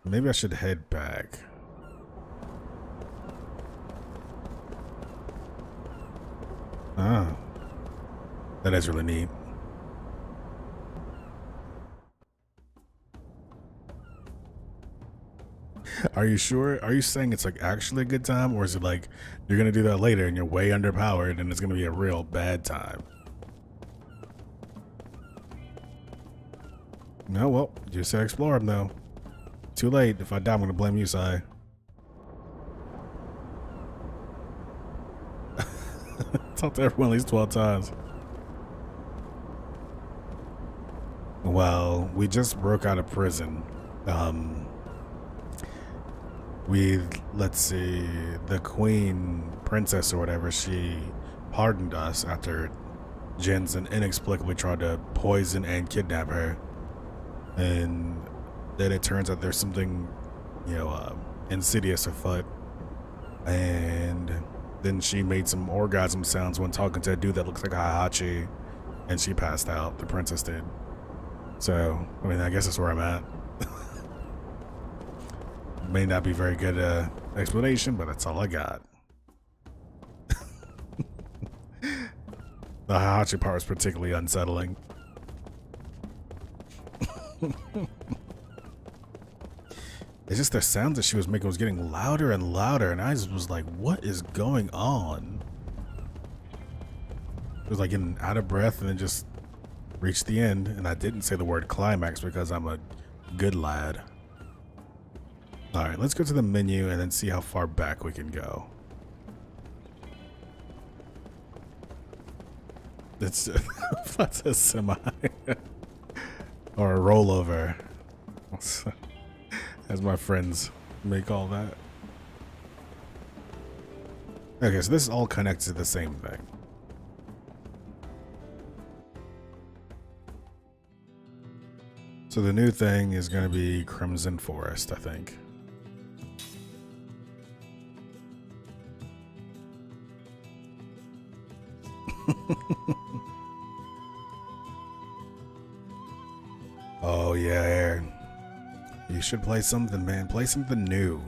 Maybe I should head back. Ah. That is really neat. Are you sure? Are you saying it's like actually a good time? Or is it like you're going to do that later and you're way underpowered and it's going to be a real bad time? No, well, you said explore them though. Too late. If I die, I'm going to blame you, Sai. Talk to everyone at least 12 times. Well, we just broke out of prison. Let's see, the queen, princess or whatever, she pardoned us after Jinzen inexplicably tried to poison and kidnap her. And then it turns out there's something, insidious afoot. And then she made some orgasm sounds when talking to a dude that looks like a Hachi, and she passed out. The princess did. So, I mean, I guess that's where I'm at. May not be very good explanation, but that's all I got. The Hachi part was particularly unsettling. It's just the sound that she was making was getting louder and louder, and I just was like, what is going on? It was like getting out of breath and then just reached the end, and I didn't say the word climax because I'm a good lad. Alright, let's go to the menu and then see how far back we can go. It's that's a semi or a rollover, as my friends may call that. Okay, so this is all connected to the same thing. So the new thing is going to be Crimson Forest, I think. Oh yeah, Aaron. You should play something, man. Play something new.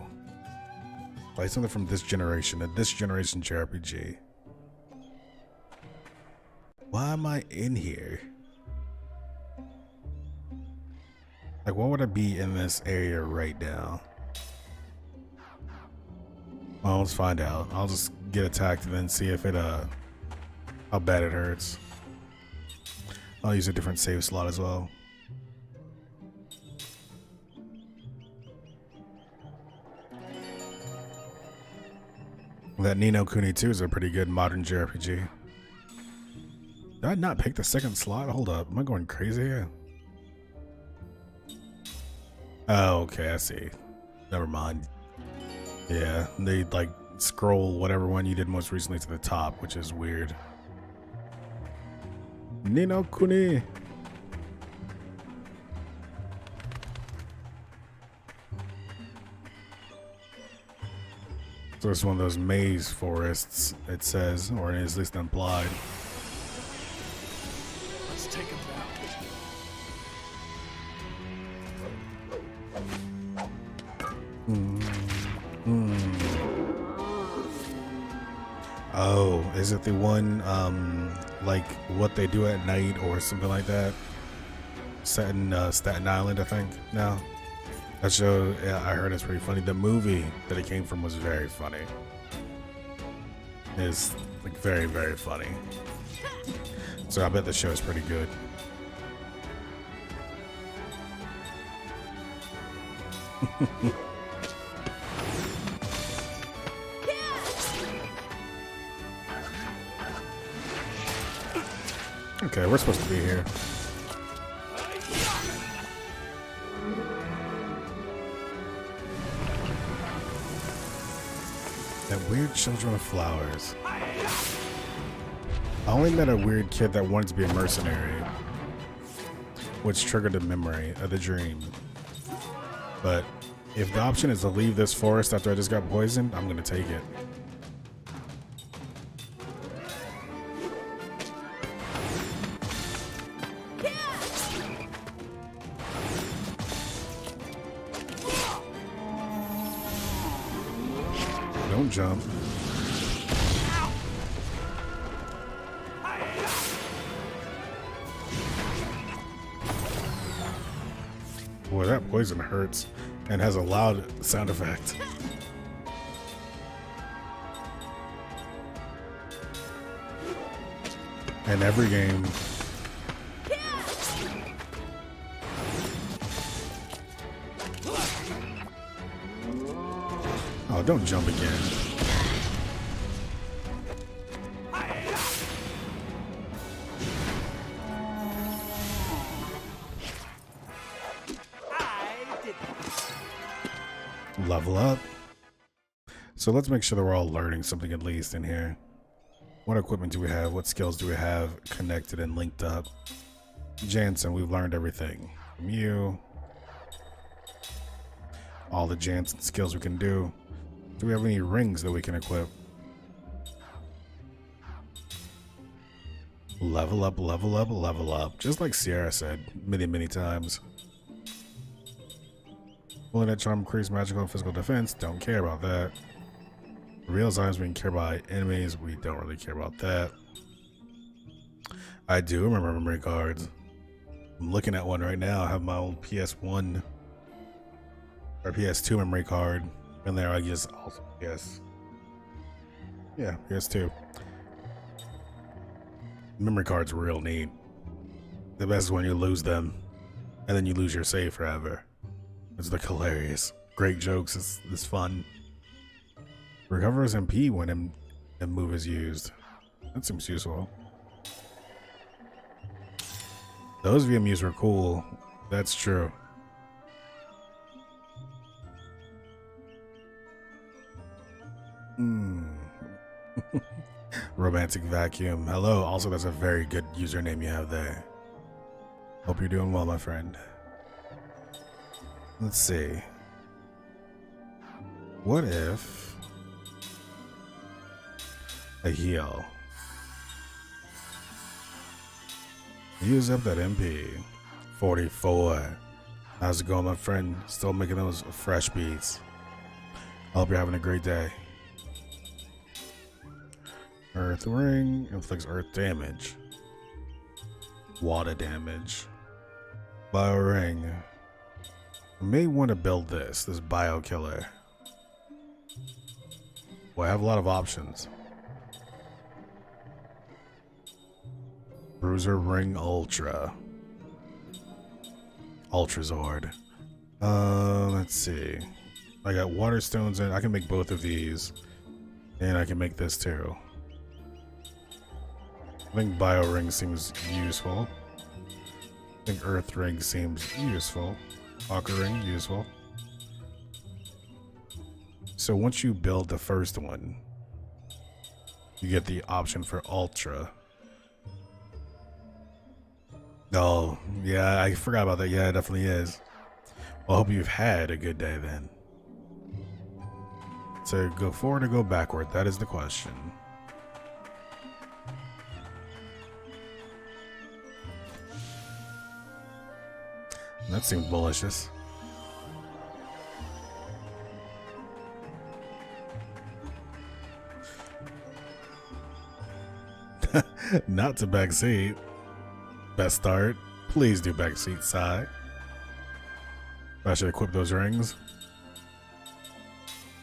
Play something from this generation, a this generation JRPG. Why am I in here? Like, what would I be in this area right now? Well, let's find out. I'll just get attacked and then see if it, how bad it hurts. I'll use a different save slot as well. That Ni no Kuni 2 is a pretty good modern JRPG. Did I not pick the second slot? Hold up. Am I going crazy here? Oh, okay. I see. Never mind. Yeah, they like scroll whatever one you did most recently to the top, which is weird. Ni no Kuni. So it's one of those maze forests, it says, or it is at least implied. Let's take him down. Oh, is it the one, like What They Do at Night or something like that? Set in Staten Island, I think. No, that show, yeah, I heard it's pretty funny. The movie that it came from was very funny. It's like very, very funny. So I bet the show is pretty good. Okay, we're supposed to be here. That weird Children of Flowers. I only met a weird kid that wanted to be a mercenary, which triggered a memory of the dream. But if the option is to leave this forest after I just got poisoned, I'm gonna take it. Don't jump. Boy, that poison hurts and has a loud sound effect. In every game. Oh, don't jump again. Level up. So let's make sure that we're all learning something at least in here. What equipment do we have? What skills do we have connected and linked up? Jansen, we've learned everything from you. All the Jansen skills we can do. Do we have any rings that we can equip? Level up, level up, level up. Just like Sierra said many, many times. Will that charm increase magical and physical defense? Don't care about that. Real signs we can care about enemies. We don't really care about that. I do remember memory cards. I'm looking at one right now. I have my old PS1 or PS2 memory card. And there I guess also PS. Yeah, PS2. Memory cards are real neat. The best is when you lose them and then you lose your save forever. It's like hilarious. Great jokes. It's fun. Recovers MP when a move is used. That seems useful. Those VMUs were cool. That's true. Romantic Vacuum. Hello. Also, that's a very good username you have there. Hope you're doing well, my friend. Let's see. What if a heal? Use up that MP. 44. How's it going, my friend? Still making those fresh beats. I hope you're having a great day. Earth ring inflicts earth damage. Water damage. Bio ring. I may want to build this bio killer. Well, I have a lot of options. Bruiser ring ultra. Ultrazord. Let's see. I got water stones in. I can make both of these. And I can make this too. I think bio ring seems useful. I think earth ring seems useful. Aqua ring, useful. So once you build the first one, you get the option for ultra. Oh, yeah, I forgot about that. Yeah, it definitely is. Well, I hope you've had a good day then. So go forward or go backward? That is the question. That seems malicious. Not to backseat. Best start. Please do backseat side. I should equip those rings.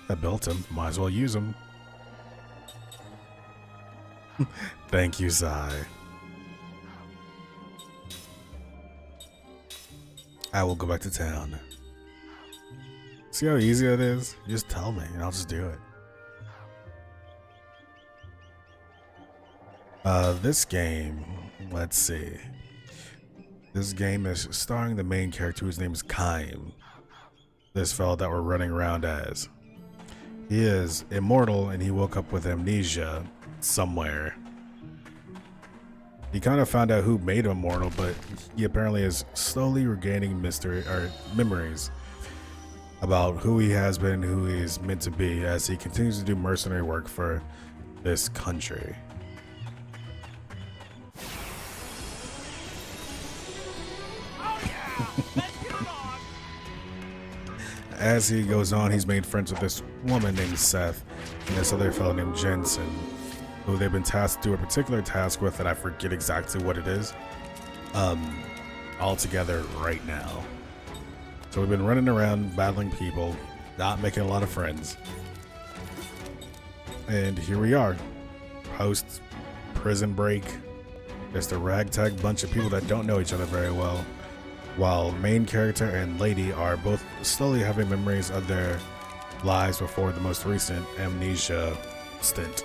I built them. Might as well use them. Thank you, Sai. I will go back to town. See how easy it is? Just tell me and I'll just do it. This game, let's see. This game is starring the main character whose name is Kaim. This fellow that we're running around as. He is immortal and he woke up with amnesia somewhere. He kind of found out who made him immortal, but he apparently is slowly regaining memories about who he has been and who he is meant to be as he continues to do mercenary work for this country. As he goes on, he's made friends with this woman named Seth and this other fellow named Jensen, who they've been tasked to do a particular task with, and I forget exactly what it is, all together right now. So we've been running around battling people, not making a lot of friends. And here we are, post prison break, just a ragtag bunch of people that don't know each other very well, while main character and lady are both slowly having memories of their lives before the most recent amnesia stint.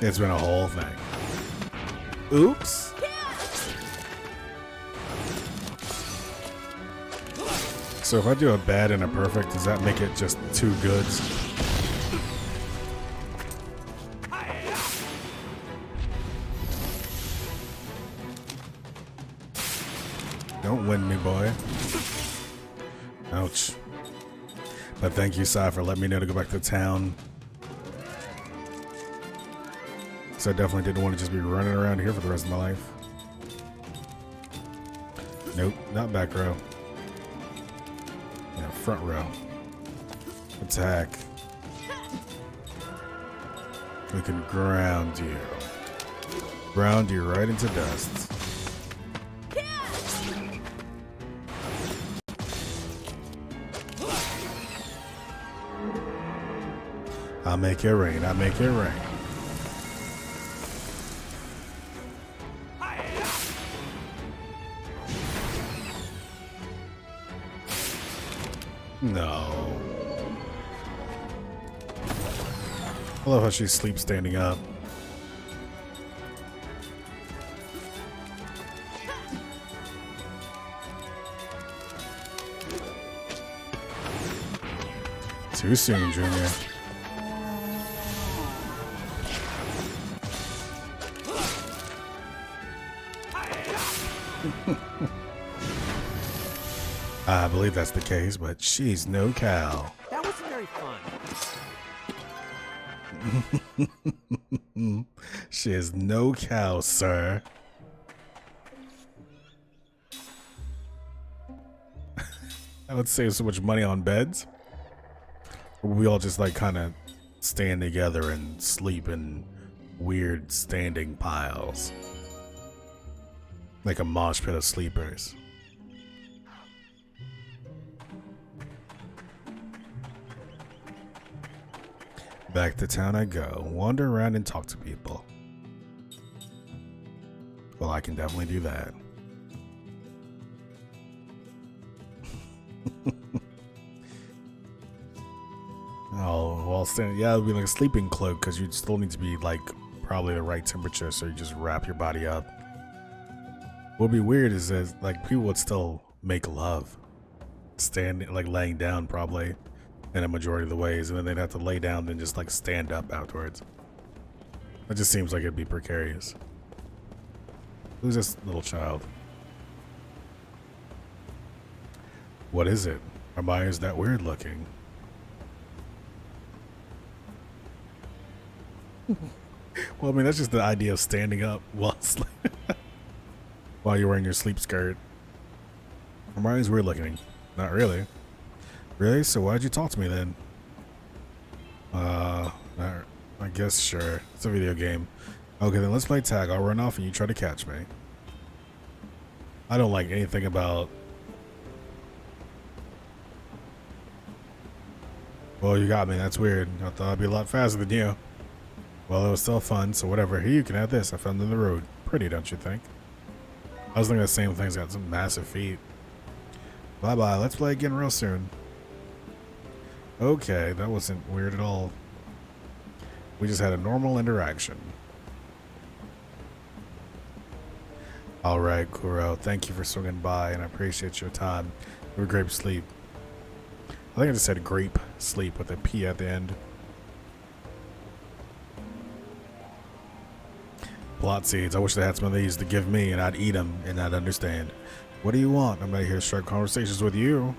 It's been a whole thing. Oops. So if I do a bad and a perfect, does that make it just two goods? Don't win me, boy. Ouch. But thank you, Sai, for letting me know to go back to town. So I definitely didn't want to just be running around here for the rest of my life. Nope, not back row. Yeah, front row. Attack. We can ground you. Ground you right into dust. I'll make it rain, I'll make it rain. No. I love how she sleeps standing up. Too soon, Junior. I believe that's the case, but she's no cow. That wasn't very fun. She is no cow, sir. That would save so much money on beds. Or we all just like kind of stand together and sleep in weird standing piles. Like a mosh pit of sleepers. Back to town I go. Wander around and talk to people. Well, I can definitely do that. Oh, well, yeah, it would be like a sleeping cloak because you'd still need to be like probably the right temperature, so you just wrap your body up. What would be weird is that like people would still make love, standing like laying down probably in a majority of the ways, and then they'd have to lay down then just like stand up afterwards. That just seems like it'd be precarious. Who's this little child? What is it? Why is that weird looking? Well, I mean, that's just the idea of standing up while while you're wearing your sleep skirt. Hermione's weird looking. Not really. Really? So why'd you talk to me then? I guess sure. It's a video game. Okay, then let's play tag. I'll run off and you try to catch me. I don't like anything about... Well, you got me. That's weird. I thought I'd be a lot faster than you. Well, it was still fun, so whatever. Here, you can have this. I found it in the road. Pretty, don't you think? I was thinking the same thing's got some massive feet. Bye-bye. Let's play again real soon. Okay, that wasn't weird at all. We just had a normal interaction. Alright, Kuro. Thank you for swinging by, and I appreciate your time. You were great sleep. I think I just said grape sleep with a P at the end. Plot seeds. I wish they had some of these to give me, and I'd eat them, and I'd understand. What do you want? I'm not here to start conversations with you.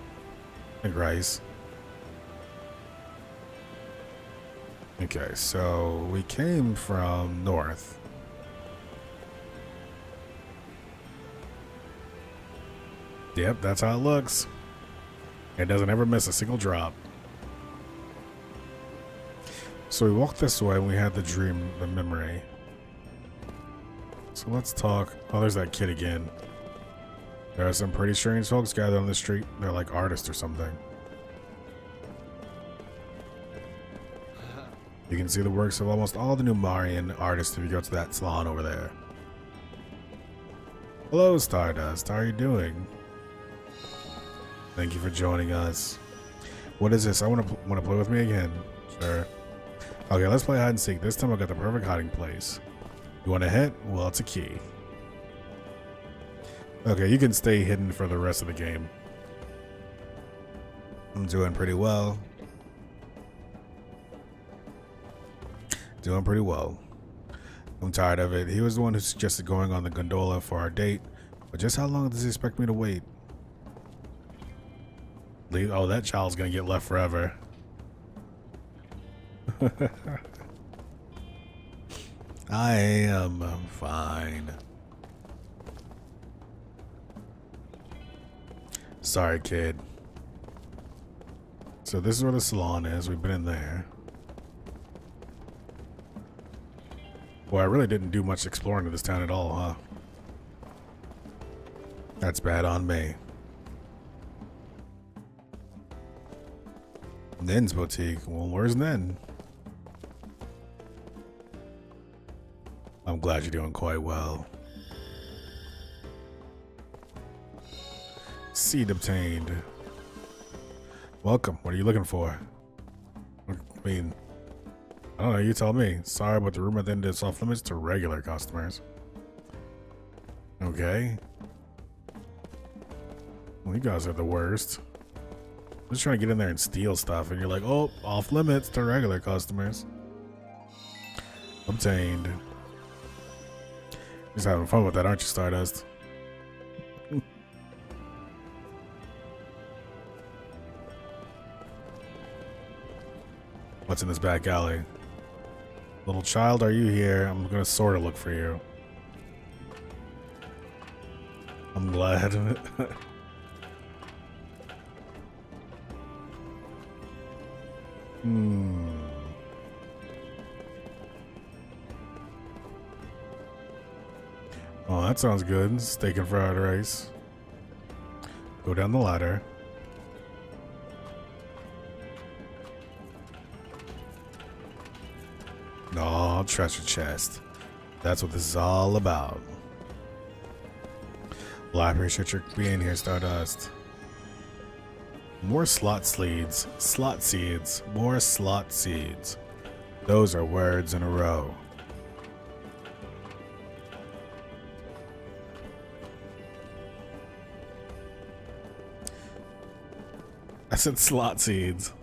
And Grace. Okay, so we came from north. Yep, that's how it looks. It doesn't ever miss a single drop. So we walked this way and we had the dream, the memory. So let's talk. Oh, there's that kid again. There are some pretty strange folks gathered on the street. They're like artists or something. You can see the works of almost all the Numarian artists if you go to that salon over there. Hello, Stardust. How are you doing? Thank you for joining us. What is this? I want to play with me again. Sure. Okay, let's play hide and seek. This time I got the perfect hiding place. You want a hint? Well, it's a key. Okay, you can stay hidden for the rest of the game. I'm doing pretty well. Doing pretty well. I'm tired of it. He was the one who suggested going on the gondola for our date. But just how long does he expect me to wait? Oh, that child's gonna get left forever. I am fine. Sorry, kid. So this is where the salon is. We've been in there. Boy, I really didn't do much exploring of this town at all, huh? That's bad on me. Nin's boutique. Well, where's Nin? I'm glad you're doing quite well. Seed obtained. Welcome. What are you looking for? I mean, I don't know. You tell me. Sorry, but the room at the end is off limits to regular customers. Okay. Well, you guys are the worst. I'm just trying to get in there and steal stuff, and you're like, oh, off limits to regular customers. Obtained. Just having fun with that, aren't you, Stardust? What's in this back alley? Little child, are you here? I'm gonna sort of look for you. I'm glad. Oh, that sounds good. Steak and fried rice. Go down the ladder. No, treasure chest. That's what this is all about. Well, I appreciate your being here, Stardust. More slot seeds. Slot seeds. More slot seeds. Those are words in a row. I said slot seeds.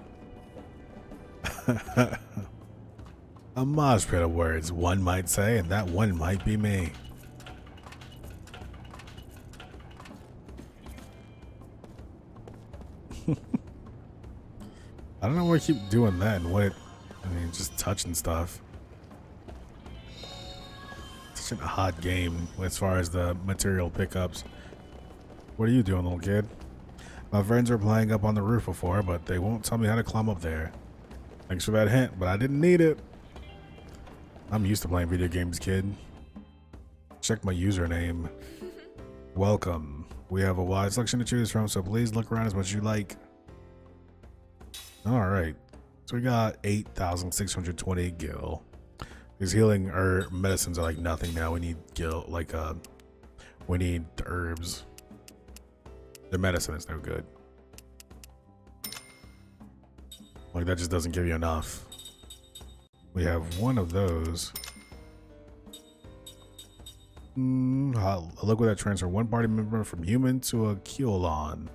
A mosh pit of words, one might say, and that one might be me. I don't know why I keep doing that and what. I mean, just touching stuff. Such a hot game as far as the material pickups. What are you doing, little kid? My friends were playing up on the roof before, but they won't tell me how to climb up there. Thanks for that hint, but I didn't need it. I'm used to playing video games, kid. Check my username. Welcome. We have a wide selection to choose from, so please look around as much as you like. Alright. So we got 8,620 gil. These healing medicines are like nothing now. We need gil, we need the herbs. The medicine is no good. Like, that just doesn't give you enough. We have one of those. Look at that transfer. One party member from human to a Keolon.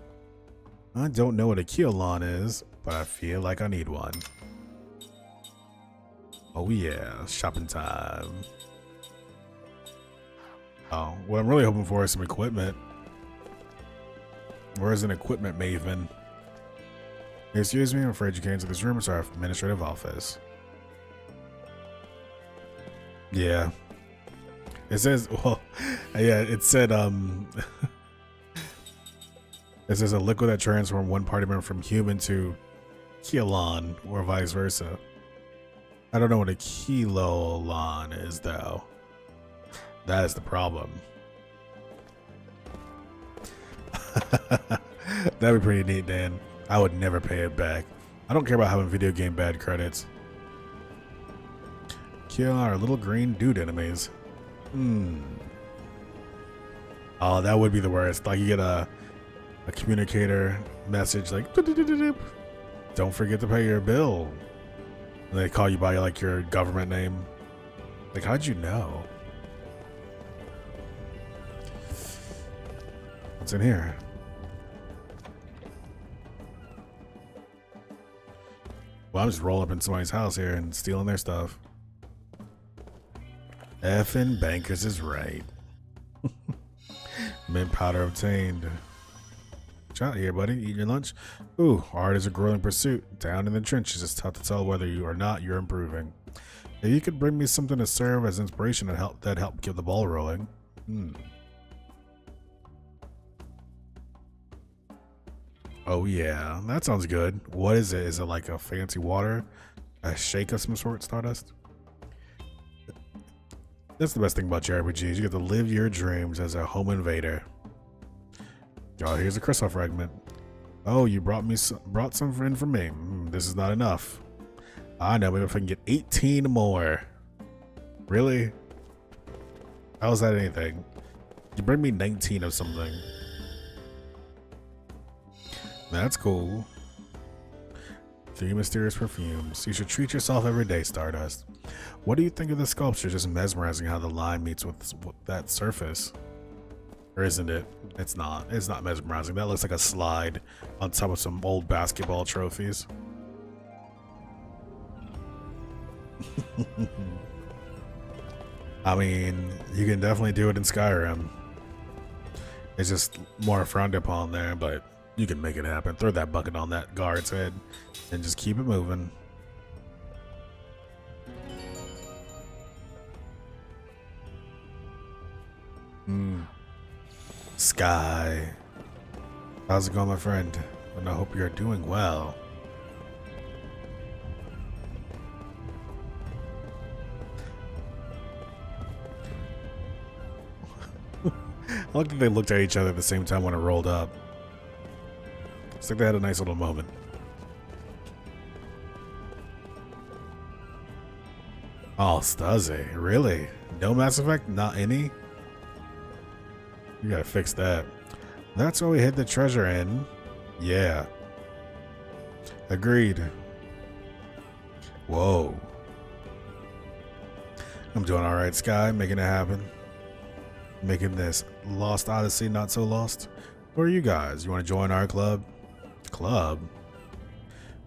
I don't know what a Keolon is, but I feel like I need one. Oh yeah, shopping time. Oh, what I'm really hoping for is some equipment. Where's an equipment maven? Excuse me, I'm afraid you can't enter this room. It's our administrative office. Yeah. It says, well, yeah, it said, it says a liquid that transforms one party member from human to Keolon, or vice versa. I don't know what a Keolon is, though. That is the problem. That'd be pretty neat, Dan. I would never pay it back. I don't care about having video game bad credits. Kill our little green dude enemies. Oh, that would be the worst. Like, you get a communicator message like, don't forget to pay your bill. And they call you by like your government name. Like, how'd you know? What's in here? Well, I'm just rolling up in somebody's house here and stealing their stuff. Effing bankers is right. Mint powder obtained. Out here, buddy. Eat your lunch. Ooh, art is a growing pursuit. Down in the trenches, it's tough to tell whether you or not you're improving. If you could bring me something to serve as inspiration that'd help get the ball rolling. Oh yeah, that sounds good. What is it? Is it like a fancy water? A shake of some sort, Stardust? That's the best thing about JRPGs. You get to live your dreams as a home invader. Oh, here's a crystal fragment. Oh, you brought some in for me. This is not enough. I know, maybe if I can get 18 more. Really? How is that anything? You bring me 19 of something. That's cool. 3 mysterious perfumes. You should treat yourself every day, Stardust. What do you think of the sculpture? Just mesmerizing how the line meets with that surface. Or isn't it? It's not. It's not mesmerizing. That looks like a slide on top of some old basketball trophies. I mean, you can definitely do it in Skyrim. It's just more frowned upon there, but you can make it happen. Throw that bucket on that guard's head and just keep it moving. Sky. How's it going, my friend? And I hope you're doing well. I like that they looked at each other at the same time when it rolled up. It's like they had a nice little moment. Oh, Stuzzy. Really? No Mass Effect? Not any? You gotta fix that. That's where we hid the treasure in. Yeah. Agreed. Whoa. I'm doing alright, Sky. Making it happen. Making this Lost Odyssey not so lost. Who are you guys? You want to join our club? Club?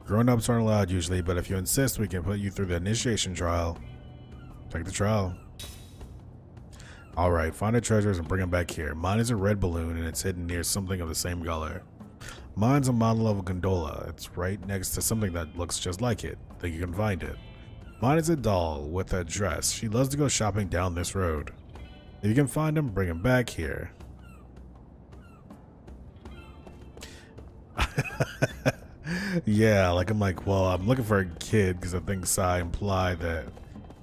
Grown-ups aren't allowed usually, but if you insist, we can put you through the initiation trial. Take the trial. Alright, find the treasures and bring them back here. Mine is a red balloon and it's hidden near something of the same color. Mine's a model of a gondola. It's right next to something that looks just like it. Think you can find it. Mine is a doll with a dress. She loves to go shopping down this road. If you can find him, bring him back here. Yeah, like I'm like, well, I'm looking for a kid because I think Psy implied that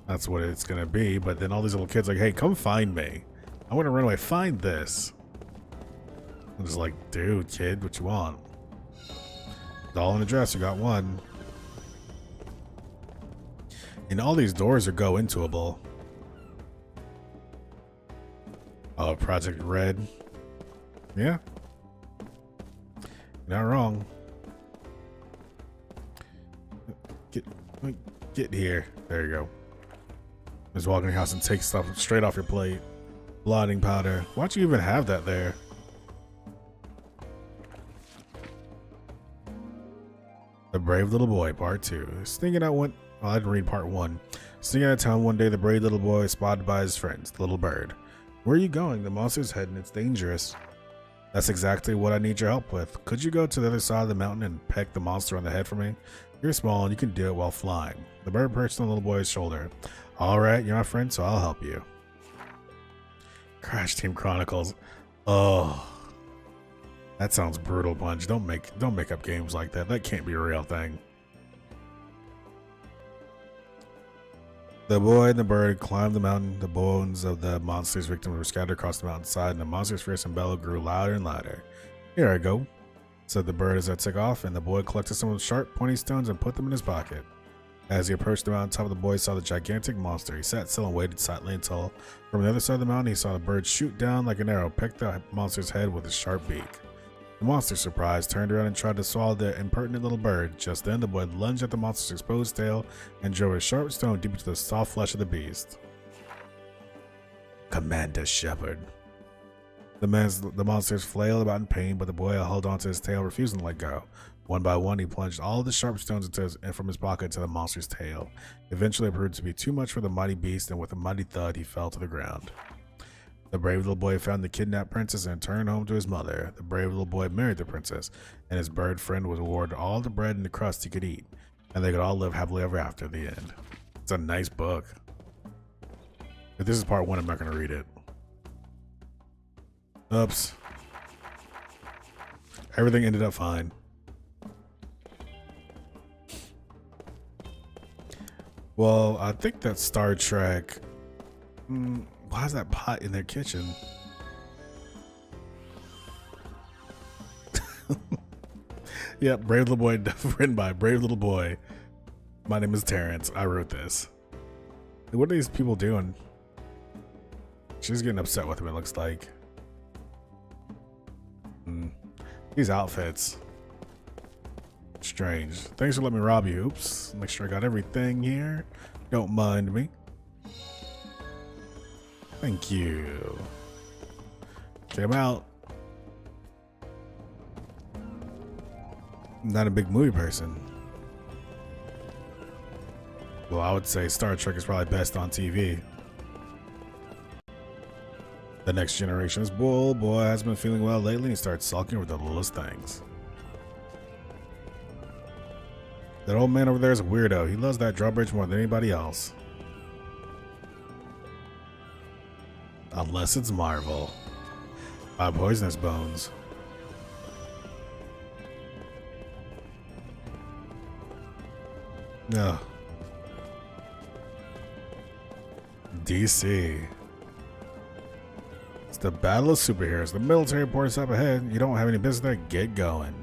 that's what it's gonna be. But then all these little kids like, hey, come find me. I want to run away. Find this. I'm just like, dude, kid, what you want? Doll in a dress. You got one. And all these doors are go intoable. Oh, Project Red. Yeah. Not wrong. Get here. There you go. Just walk in your house and take stuff straight off your plate. Blotting powder. Why'd you even have that there? The Brave Little Boy, Part 2. Sneaking out one. Oh, I didn't read Part 1. Sneaking out of town one day, the brave little boy is spotted by his friends, the little bird. Where are you going? The monster's heading. It's dangerous. That's exactly what I need your help with. Could you go to the other side of the mountain and peck the monster on the head for me? You're small and you can do it while flying. The bird perched on the little boy's shoulder. Alright, you're my friend, so I'll help you. Crash Team Chronicles. Oh. That sounds brutal, Bunch. Don't make up games like that. That can't be a real thing. The boy and the bird climbed the mountain. The bones of the monster's victims were scattered across the mountainside, and the monster's fierce and bellow grew louder and louder. Here I go, said the bird as I took off, and the boy collected some of the sharp, pointy stones and put them in his pocket. As he approached the mountain top, the boy saw the gigantic monster. He sat still and waited silently until, from the other side of the mountain, he saw the bird shoot down like an arrow, peck the monster's head with its sharp beak. The monster, surprised, turned around and tried to swallow the impertinent little bird. Just then, the boy lunged at the monster's exposed tail and drove a sharp stone deep into the soft flesh of the beast. Commander Shepard. The monsters flailed about in pain, but the boy held onto his tail, refusing to let go. One by one, he plunged all of the sharp stones from his pocket to the monster's tail. Eventually, it proved to be too much for the mighty beast, and with a mighty thud, he fell to the ground. The brave little boy found the kidnapped princess and returned home to his mother. The brave little boy married the princess, and his bird friend was awarded all the bread and the crust he could eat, and they could all live happily ever after. The end. It's a nice book. If this is part 1, I'm not going to read it. Oops. Everything ended up fine. Well, I think that's Star Trek. Why is that pot in their kitchen? Yeah, Brave Little Boy, written by Brave Little Boy. My name is Terrence. I wrote this. What are these people doing? She's getting upset with him, it looks like. These outfits. Strange. Thanks for letting me rob you. Oops. Make sure I got everything here. Don't mind me. Thank you. Okay, I'm out. I'm not a big movie person. Well, I would say Star Trek is probably best on TV. The Next Generation. This boy has been feeling well lately and starts sulking over the littlest things. That old man over there is a weirdo. He loves that drawbridge more than anybody else. Unless it's Marvel. By Poisonous Bones. No. DC. the battle of superheroes. The military port's up ahead. You don't have any business there. Get going.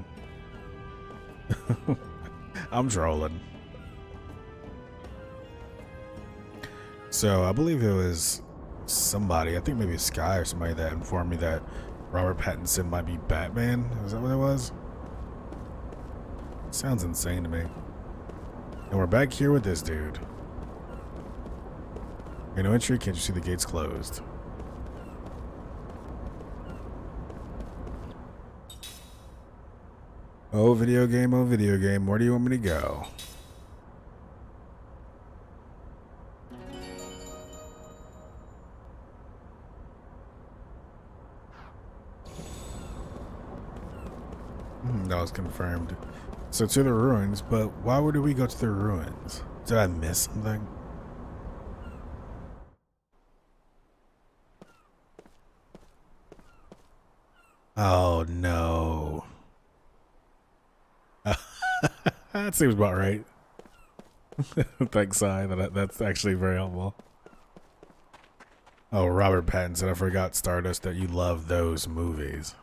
I'm trolling. So I believe it was somebody, I think maybe Sky or somebody, that informed me that Robert Pattinson might be Batman. Is that what it was? Sounds insane to me. And we're back here with this dude. No entry. Can't you see the gates closed? Oh, video game. Oh, video game. Where do you want me to go? That was confirmed. So to the ruins, but why would we go to the ruins? Did I miss something? Oh no. That seems about right. Thanks, Si. That's actually very helpful. Oh, Robert Pattinson, I forgot, Stardust, that you love those movies.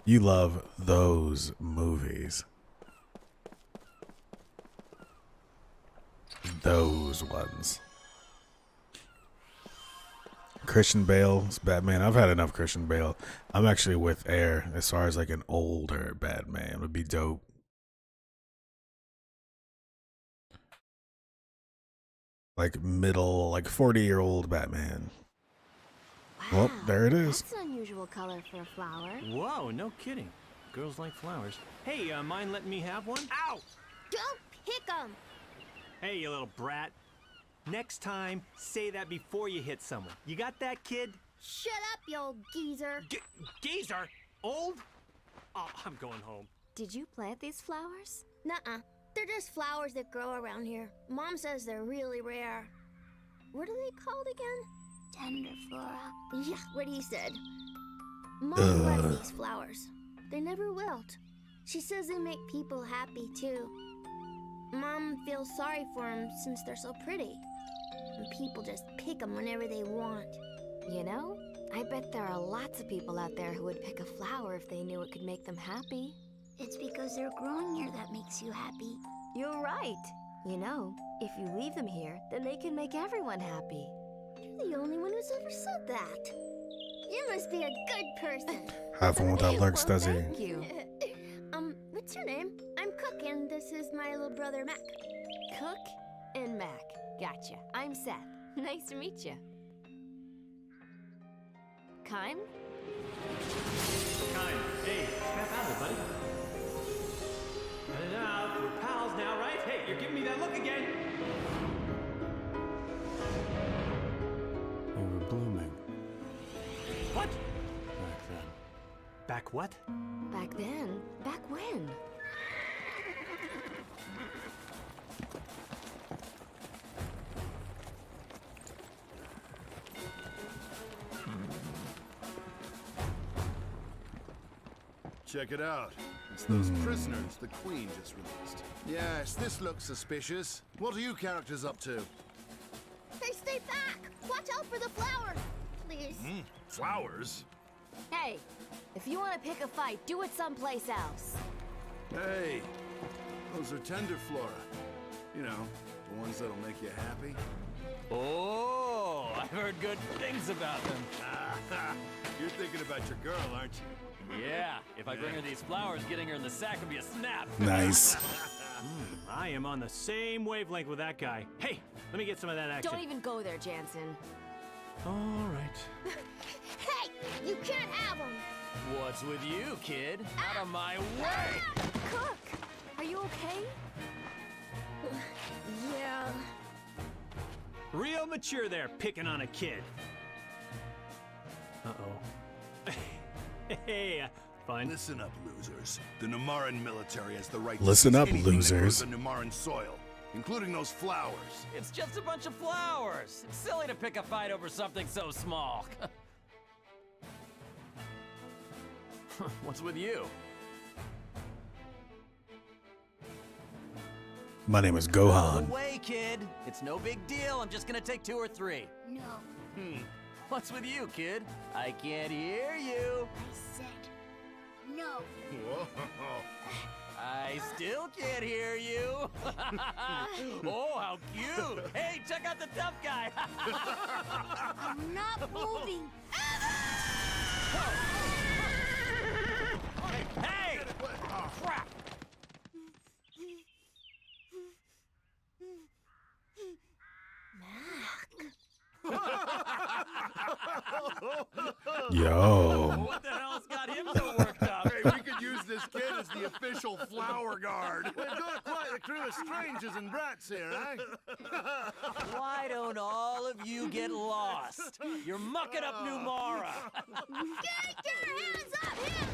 You love those movies. Those ones. Christian Bale's Batman. I've had enough Christian Bale. I'm actually with Air as far as like an older Batman would be dope. Like middle, like 40-year-old Batman. Wow, Well, there it is. That's an unusual color for a flower. Whoa, no kidding. Girls like flowers. Hey, mind letting me have one? Ow! Don't pick 'em! Hey, you little brat. Next time, say that before you hit someone. You got that, kid? Shut up, you old geezer. Geezer? Old? Oh, I'm going home. Did you plant these flowers? Nuh-uh. They're just flowers that grow around here. Mom says they're really rare. What are they called again? Tender flora. Yeah, what he said. Mom loves these flowers. They never wilt. She says they make people happy, too. Mom feels sorry for them since they're so pretty. And people just pick them whenever they want. You know, I bet there are lots of people out there who would pick a flower if they knew it could make them happy. It's because they're growing here that makes you happy. You're right. You know, if you leave them here, then they can make everyone happy. You're the only one who's ever said that. You must be a good person. Have fun with that lurks, Well, does he? thank you. What's your name? I'm Cook, and this is my little brother, Mac. Cook and Mac. Gotcha. I'm Seth. Nice to meet you. Kime? Kime, hey, snap out of it, buddy. Cut it out. We're pals now, right? Hey, you're giving me that look again. They were blooming What? back then. Back what? Back then? Back when? Check it out. It's those prisoners the Queen just released. Yes, this looks suspicious. What are you characters up to? Hey, stay back! Watch out for the flowers! Please. Flowers? Hey, if you want to pick a fight, do it someplace else. Hey, those are tender flora. You know, the ones that'll make you happy. Oh, I've heard good things about them. You're thinking about your girl, aren't you? Yeah, if I bring her these flowers, getting her in the sack would be a snap. Nice. I am on the same wavelength with that guy. Hey, let me get some of that action. Don't even go there, Jansen. All right. Hey! You can't have them! What's with you, kid? Out of my way! Cook! Are you okay? Yeah. Real mature there, picking on a kid. Uh-oh. Hey, fine. Listen up, losers. The Namaran military has the right Listen to up, anything that losers. grows on Namaran soil, including those flowers. It's just a bunch of flowers. It's silly to pick a fight over something so small. What's with you? My name is No Gohan. way, kid. It's no big deal. I'm just gonna take 2 or 3. No. What's with you, kid? I can't hear you. I said no. Whoa. I still can't hear you. Oh, how cute. Hey, check out the tough guy. I'm not moving. Hey! Crap! Yo. What the hell's got him so worked up? Hey, we could use this kid as the official flower guard. We've got quite a crew of strangers and brats here, eh? Why don't all of you get lost? You're mucking up New Mara. Get your hands up here!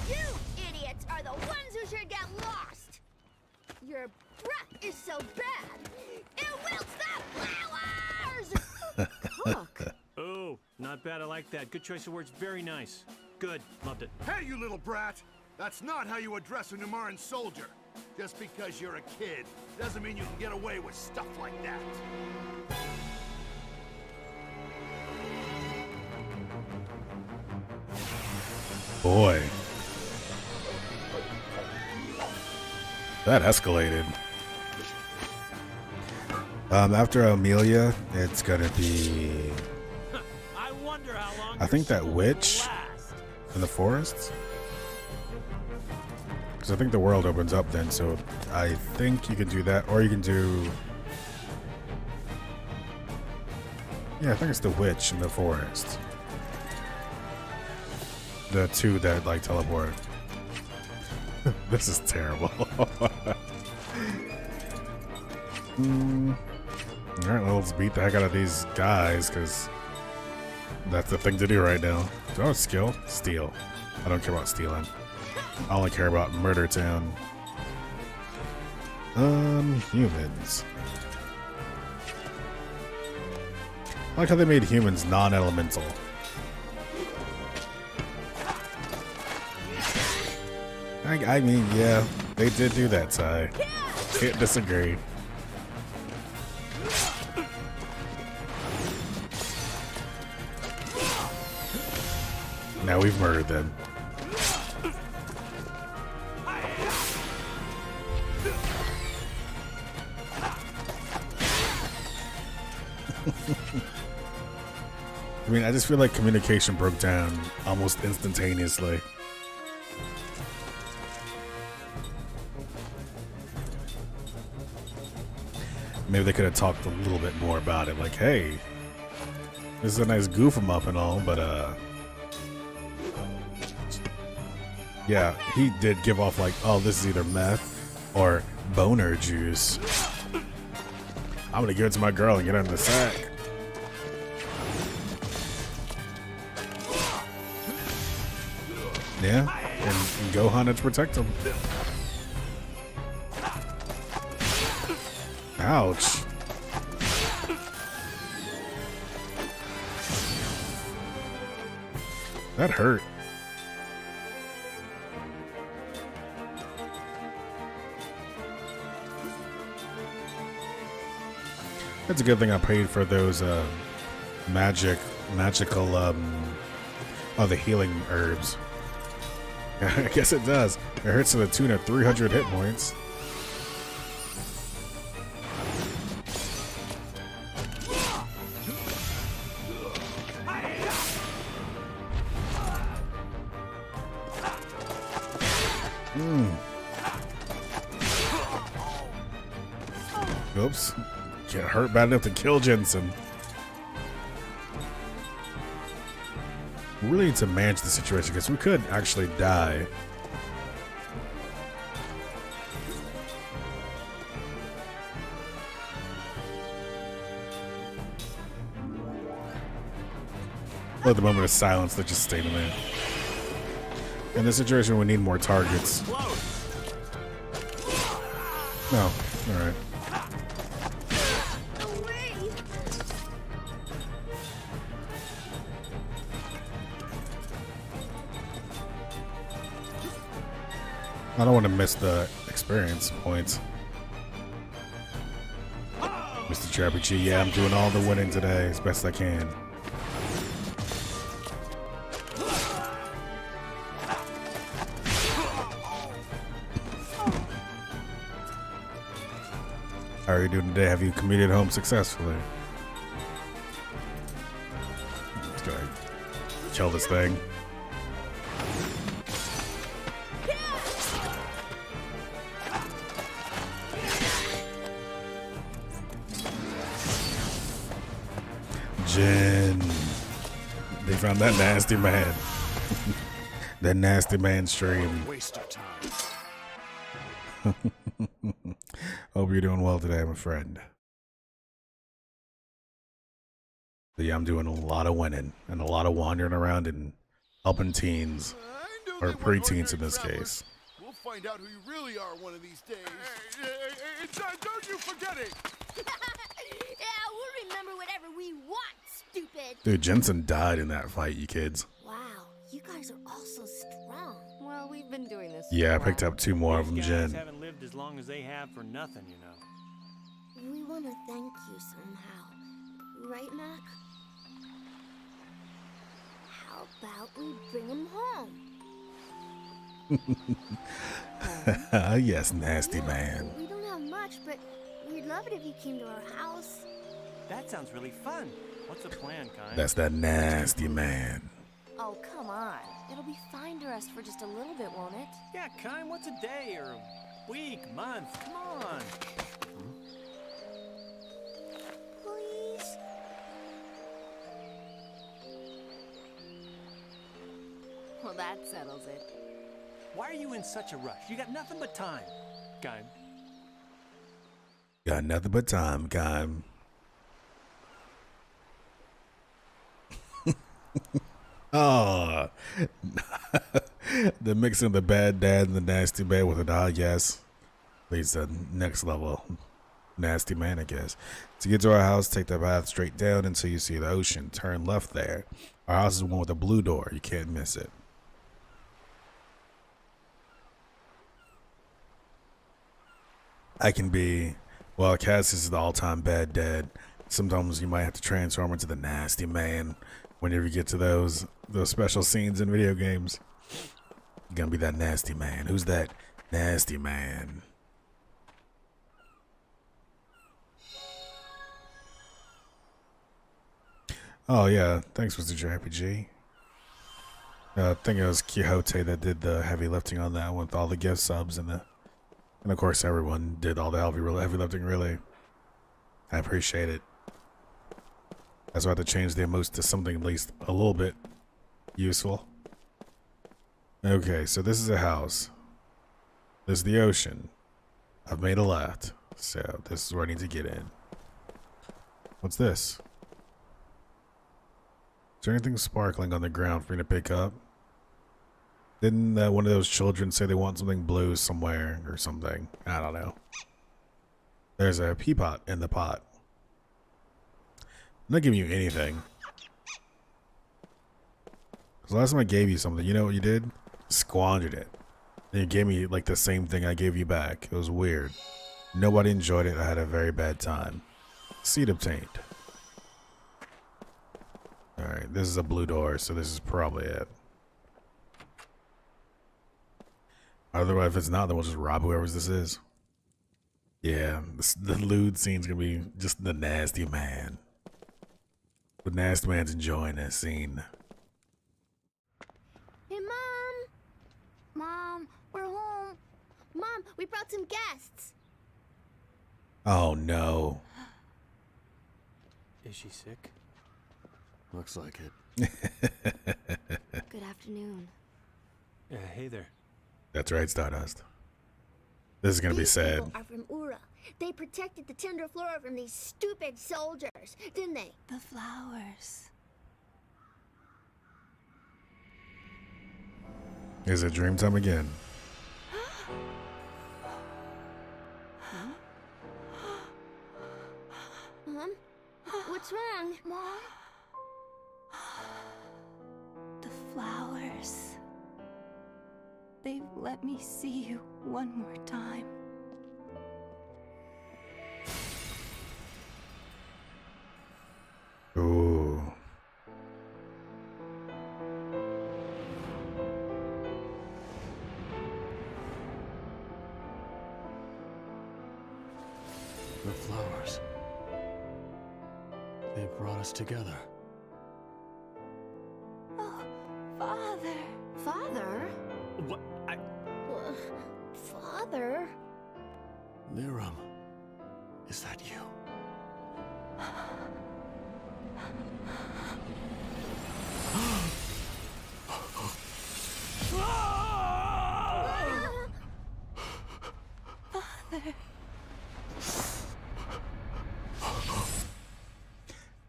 You idiots are the ones who should get lost. Your breath is so bad, it wilts the flowers! Cook. Oh, not bad. I like that. Good choice of words. Very nice. Good. Loved it. Hey, you little brat! That's not how you address a Numaran soldier. Just because you're a kid doesn't mean you can get away with stuff like that. Boy. That escalated. After Amelia, it's gonna be... I wonder how long I think that your witch soul will last. in the forests. Because I think the world opens up then, so I think you can do that, or you can do... Yeah, I think it's the witch in the forest. The two that, like, teleport. This is terrible. Alright, well, let's beat the heck out of these guys, because that's the thing to do right now. Oh, skill? Steal. I don't care about stealing. I only care about Murder Town. Humans. I like how they made humans non-elemental. I mean, yeah, they did do that, Ty. Can't disagree. Now we've murdered them. I mean, I just feel like communication broke down almost instantaneously. Maybe they could have talked a little bit more about it. Like, hey, this is a nice goof 'em up and all, but yeah, he did give off like, oh, this is either meth or boner juice. I'm gonna give it to my girl and get her in the sack. Yeah, and Gohan had to protect him. Ouch. That hurt. It's a good thing I paid for those magical the healing herbs. I guess it does. It hurts to the tune of 300 hit points. Oops. Get hurt bad enough to kill Jensen. We really need to manage the situation because we could actually die. Let the moment of silence that just stayed in there. In this situation, we need more targets. No. Alright. I don't want to miss the experience points. Mr. Trappy, yeah, I'm doing all the winning today as best I can. How are you doing today? Have you commuted home successfully? Let's go ahead. Kill this thing. Jen. They found that nasty man. That nasty man stream. Waste of time. Hope you're doing well today, my friend. But yeah, I'm doing a lot of winning and a lot of wandering around and helping teens, or preteens in this case. We'll find out who you really are one of these days. Don't you forget it! Yeah, we'll remember whatever we want, stupid. Dude, Jensen died in that fight, you kids. Wow, you guys are all so strong. Well, we've been doing this. Yeah, I picked up 2 more of them, These Jen. guys haven't lived as long as they have for nothing, you know. We want to thank you somehow. Right, Mac? How about we bring him home? Yes, nasty man. We don't have much, but we'd love it if you came to our house. That sounds really fun. What's the plan, Kai? That's that nasty man. Oh, come on. It'll be fine to rest for just a little bit, won't it? Yeah, Kai, what's a day or a week, month? Come on. Please? Well, that settles it. Why are you in such a rush? You got nothing but time. Kai, Got nothing but time, Kime. Oh, the mixing of the bad dad and the nasty man with an yes. Leads to next level nasty man, I guess. To get to our house, take the path straight down until you see the ocean. Turn left there. Our house is the one with a blue door. You can't miss it. I can be, well, Cass is the all-time bad dad. Sometimes you might have to transform into the nasty man whenever you get to those special scenes in video games. You're gonna be that nasty man. Who's that nasty man? Oh yeah, thanks, Mr. JRPG. I think it was Quixote that did the heavy lifting on that with all the gift subs and of course everyone did all the heavy lifting. Really, I appreciate it. That's why I have to change the emotes to something at least a little bit useful. Okay, so this is a house. This is the ocean. I've made a left, so this is where I need to get in. What's this? Is there anything sparkling on the ground for me to pick up? Didn't one of those children say they want something blue somewhere or something? I don't know. There's a pea pot in the pot. I'm not giving you anything. Because last time I gave you something, you know what you did? Squandered it. And you gave me like the same thing I gave you back. It was weird. Nobody enjoyed it. I had a very bad time. Seed obtained. Alright, this is a blue door, so this is probably it. Otherwise, if it's not, then we'll just rob whoever this is. Yeah, the lewd scene's gonna be just the nasty man. The nasty man's enjoying that scene. Hey, Mom! Mom, we're home. Mom, we brought some guests. Oh no. is she sick? Looks like it. Good afternoon. Hey there. That's right, Stardust. This is gonna be These sad. people are from Ura. They protected the Tender Flora from these stupid soldiers, didn't they? The flowers. Is it dream time again? Mom? What's wrong? Mom? The flowers. They've let me see you one more time. The flowers. They brought us together. Oh, Father. Father? What? Father? Liram, is that you?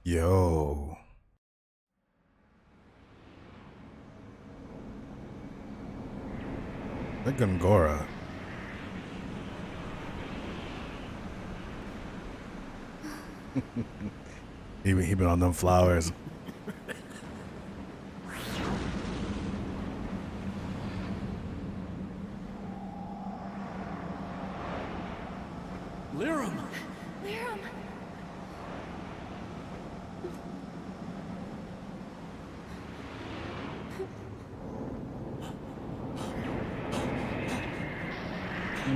Yo. That Gongora. he been on them flowers. Liram! Liram.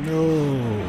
No.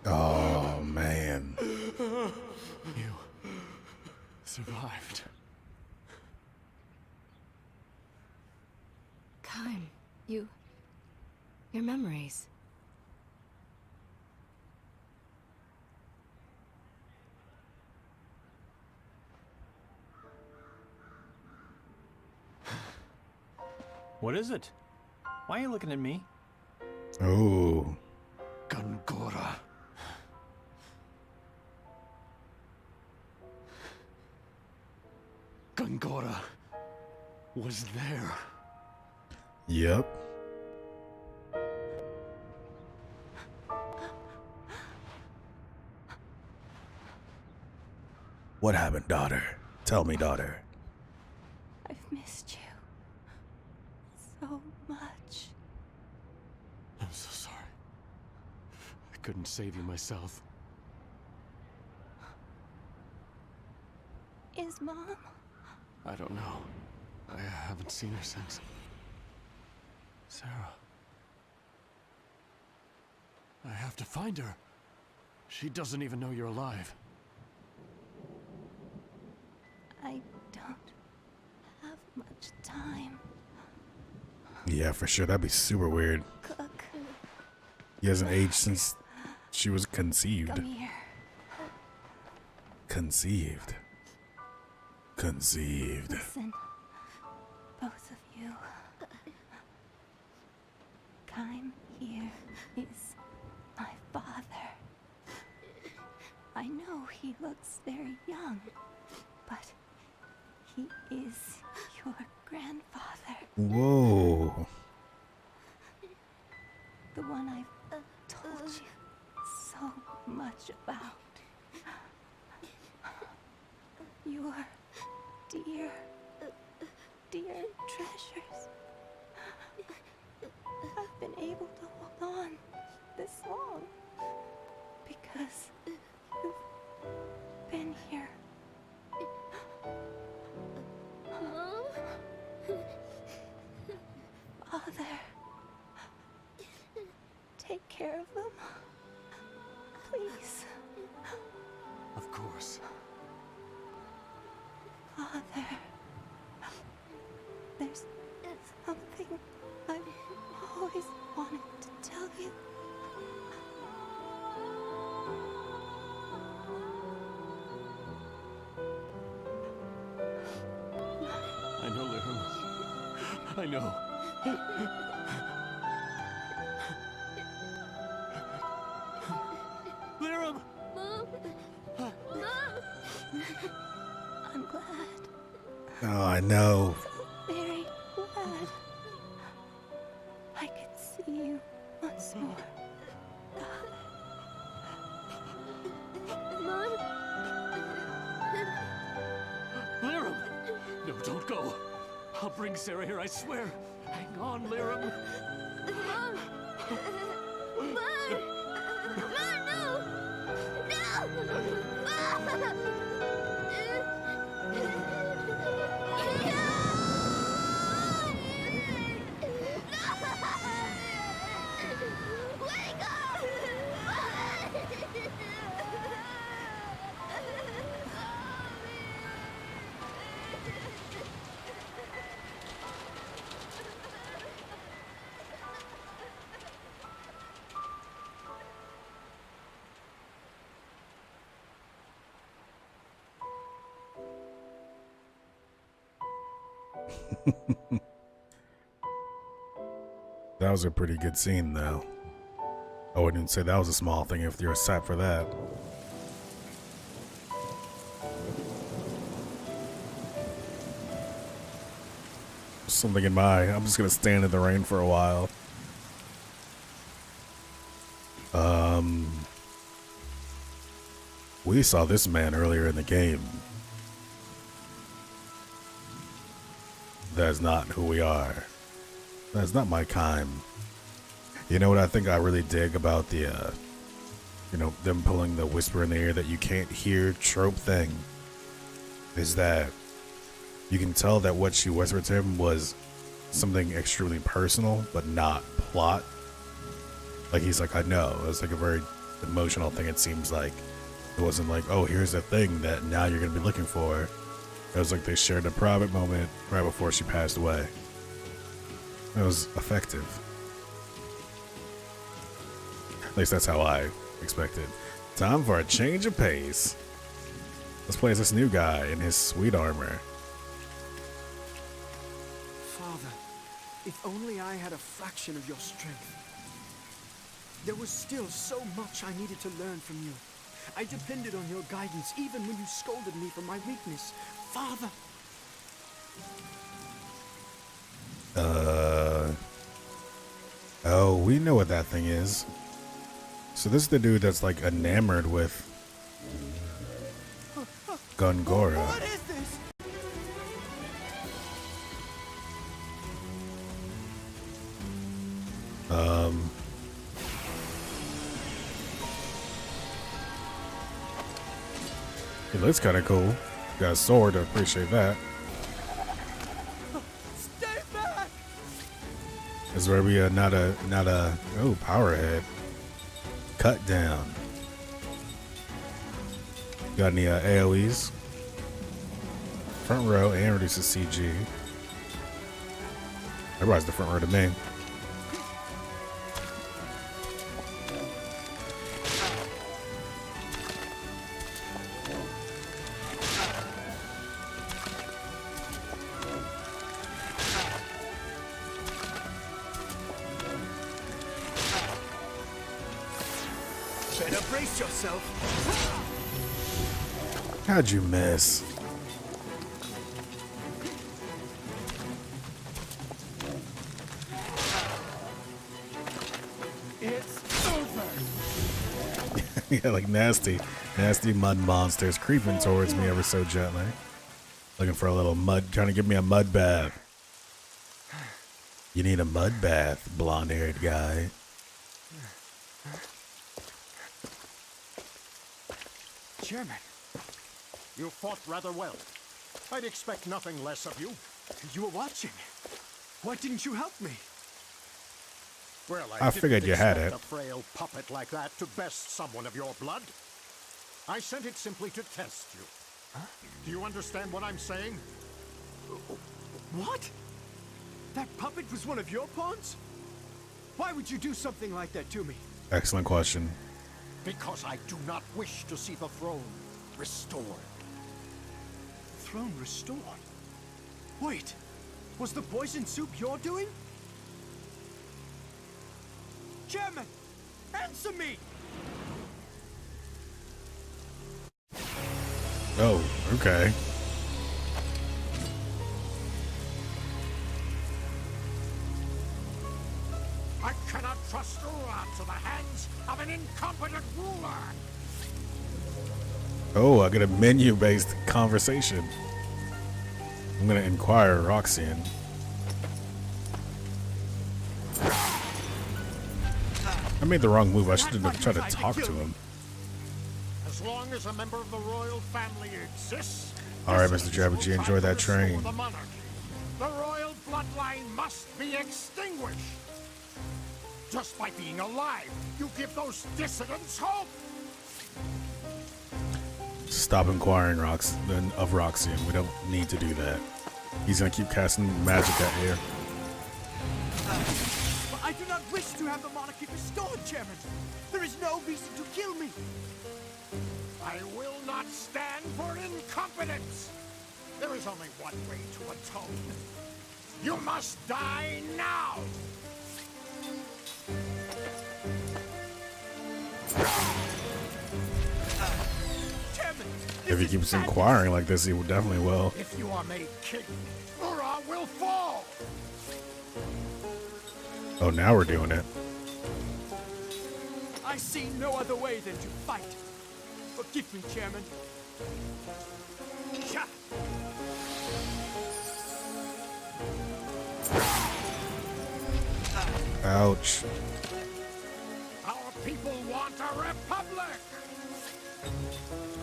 Oh, man. You survived. Kime, your memories. What is it? Why are you looking at me? Oh. Gongora. Gongora was there. Yep. What happened, daughter? Tell me, daughter. I've missed you so much. I'm so sorry. I couldn't save you myself. Is Mom? I don't know. I haven't seen her since. Sarah. I have to find her. She doesn't even know you're alive. I don't have much time. Yeah, for sure. That'd be super weird. Cook, He hasn't aged since she was conceived. come here. Conceived. Conceived. Listen, both of you. Kime here is my father. I know he looks very young, but he is your grandfather. Whoa. The one I've told you so much about. Your dear, dear treasures. I've been able to hold on this long because you've been here. Mom? Father, take care of them. Please. Of course. Father, there's something I've always wanted to tell you. I know, Liram. I know. Liram! Mom? Mom? I'm glad. Oh, I know. Very glad. I could see you once more. bring Sarah here, I swear. Hang on, Liram. Mom! Mom! Mom, no! No! Wake up! That was a pretty good scene, though. I wouldn't even say that was a small thing if you're sat for that. Something in my eye. I'm just gonna stand in the rain for a while. We saw this man earlier in the game. That's not who we are. That's not my kind. You know what I think I really dig about the, them pulling the whisper in the ear that you can't hear trope thing, is that you can tell that what she whispered to him was something extremely personal, but not plot. Like, he's like, I know. It was like a very emotional thing, it seems like. It wasn't like, oh, here's the thing that now you're going to be looking for. It was like they shared a private moment right before she passed away. It was effective. At least that's how I expected. Time for a change of pace. Let's play as this new guy in his sweet armor. Father, if only I had a fraction of your strength. There was still so much I needed to learn from you. I depended on your guidance even when you scolded me for my weakness. Father! Oh, we know what that thing is. So this is the dude that's like enamored with Gungora. What is this? He looks kind of cool. Got a sword, I appreciate that. Stay back! This is where we not a oh, power head. Cut down. Got any AoEs? Front row and reduces CG. Everybody's the front row to me. Better brace yourself. How'd you miss? It's over. Yeah, like nasty mud monsters creeping towards me ever so gently. Looking for a little mud, trying to give me a mud bath. You need a mud bath, blonde-haired guy. Chairman, you fought rather well. I'd expect nothing less of you. You were watching. Why didn't you help me? Well, I figured you had it. A frail puppet like that to best someone of your blood. I sent it simply to test you. Huh? Do you understand what I'm saying? What? That puppet was one of your pawns? Why would you do something like that to me? Excellent question. Because I do not wish to see the throne restored. Throne restored? Wait, was the poison soup your doing? Chairman, answer me! Oh, okay. I cannot trust Ura to the hands of an incompetent ruler. Oh, I got a menu-based conversation. I'm gonna inquire Roxanne. I made the wrong move. I should have tried to talk to him. As long as a member of the royal family exists. All right, Mr. Jabberjee, enjoy that train. The royal bloodline must be extinguished. Just by being alive, you give those dissidents hope. Stop inquiring of Roxanne. We don't need to do that. He's gonna keep casting magic at here. But I do not wish to have the monarchy restored, Chairman. There is no reason to kill me. I will not stand for incompetence. There is only one way to atone. You must die now. Chairman, If he keeps inquiring like this, he will definitely will. If you are made king, Ura will fall. Oh, now we're doing it. I see no other way than to fight. Forgive me, Chairman. Cha! Ouch. Our people want a republic.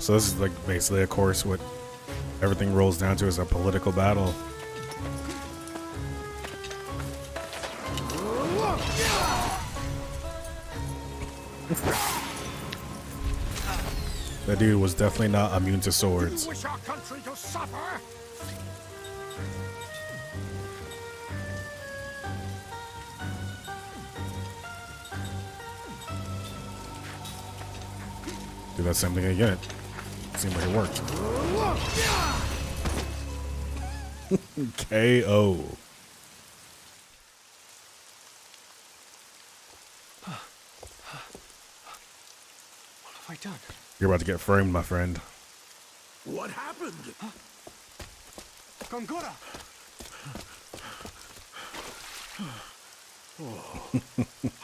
So this is like basically, of course, what everything rolls down to is a political battle. That dude was definitely not immune to swords. You wish our country to suffer? Do that same thing again. Seemed like it worked. KO. What have I done? You're about to get framed, my friend. What happened? Gongora!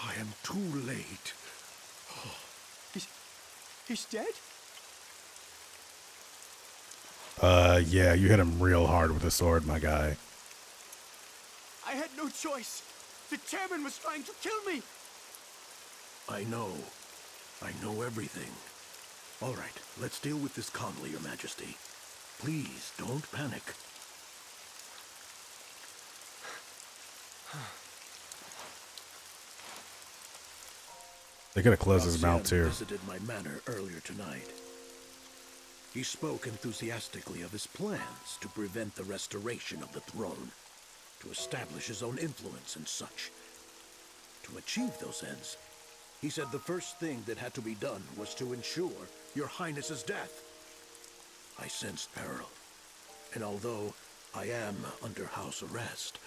I am too late. He's dead? Yeah, you hit him real hard with a sword, my guy. I had no choice. The chairman was trying to kill me. I know. I know everything. All right, let's deal with this calmly, Your Majesty. Please, don't panic. They could have closed his Roxanne mouth too. Visited my manor earlier tonight. He spoke enthusiastically of his plans to prevent the restoration of the throne, to establish his own influence and such. To achieve those ends, he said the first thing that had to be done was to ensure Your Highness's death. I sensed peril, and although I am under house arrest,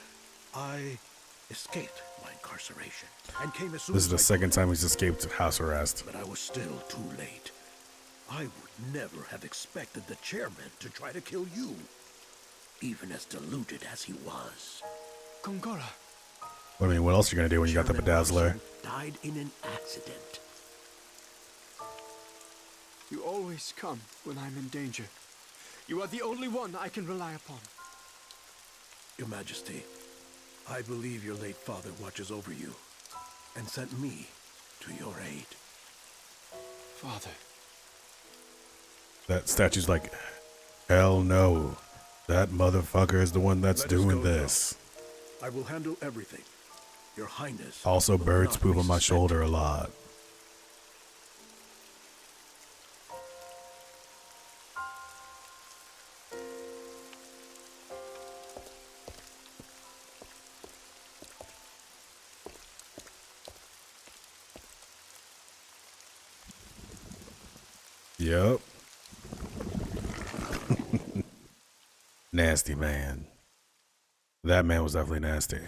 I escaped my incarceration and came as soon This is as the I second could. time he's escaped house arrest. But I was still too late. I would never have expected the chairman to try to kill you, even as deluded as he was. Gongora. I mean, what else are you gonna do when you got the bedazzler? Died in an accident. You always come when I'm in danger. You are the only one I can rely upon. Your Majesty, I believe your late father watches over you and sent me to your aid. Father. That statue's like, hell no. That motherfucker is the one that's Let us doing go this. now. I will handle everything. Your Highness. Also, will birds not poop be on my suspected. shoulder a lot. Yep. Nasty man. That man was definitely nasty.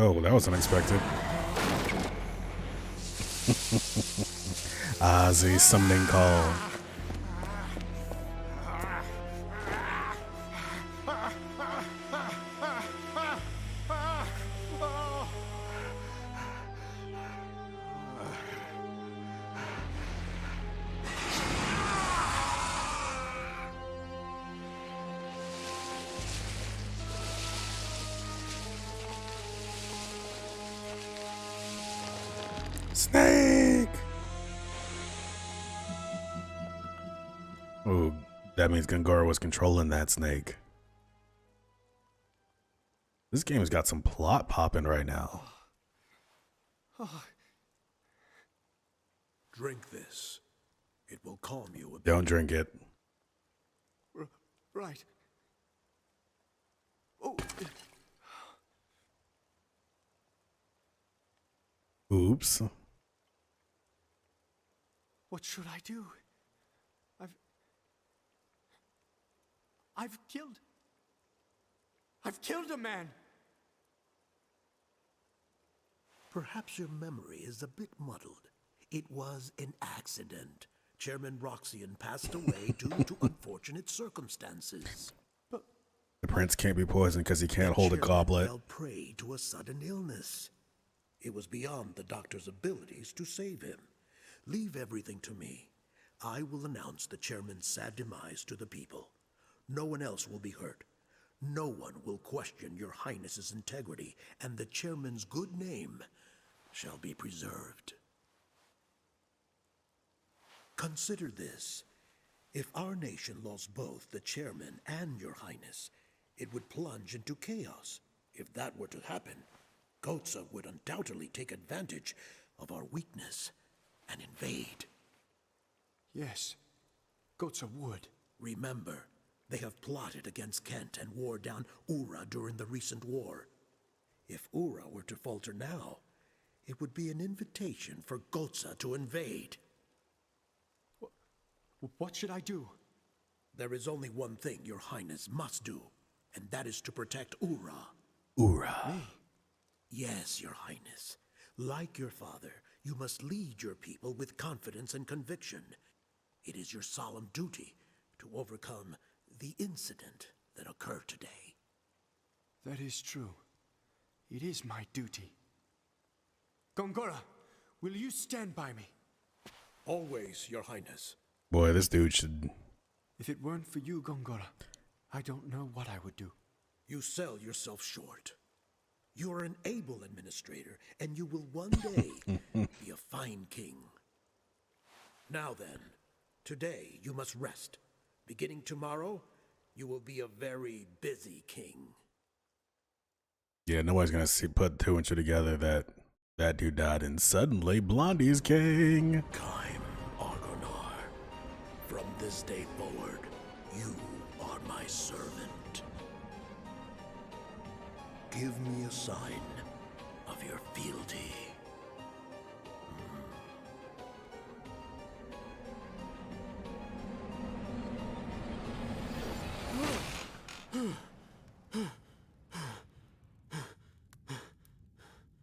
Oh, that was unexpected. Ozzy summoning call. Snake! Oh, that means Gangara was controlling that snake. This game's got some plot popping right now. Drink this. It will calm you a bit. Don't drink it. Right. Oh. Oops. What should I do? I've killed a man. Perhaps your memory is a bit muddled. It was an accident. Chairman Roxian passed away due to unfortunate circumstances. The prince can't be poisoned because he can't hold a Chairman goblet. fell prey to a sudden illness. It was beyond the doctor's abilities to save him. Leave everything to me. I will announce the chairman's sad demise to the people. No one else will be hurt. No one will question your highness's integrity, and the chairman's good name shall be preserved. Consider this. If our nation lost both the chairman and your highness, it would plunge into chaos. If that were to happen, Gotza would undoubtedly take advantage of our weakness and invade. Yes, Gotza would. Remember, they have plotted against Kent and wore down Ura during the recent war. If Ura were to falter now, it would be an invitation for Gotza to invade. What should I do? There is only one thing your highness must do, and that is to protect Ura. Ura. Me? Yes, your highness. Like your father, you must lead your people with confidence and conviction. It is your solemn duty to overcome the incident that occurred today. That is true. It is my duty. Gongora, will you stand by me? Always, your highness. Boy, this dude should... If it weren't for you, Gongora, I don't know what I would do. You sell yourself short. You are an able administrator, and you will one day be a fine king. Now then, today you must rest. Beginning tomorrow, you will be a very busy king. Yeah, nobody's gonna put two and two together that dude died and suddenly Blondie's king. Kaim Argonar, from this day forward, you are my servant. Give me a sign of your fealty.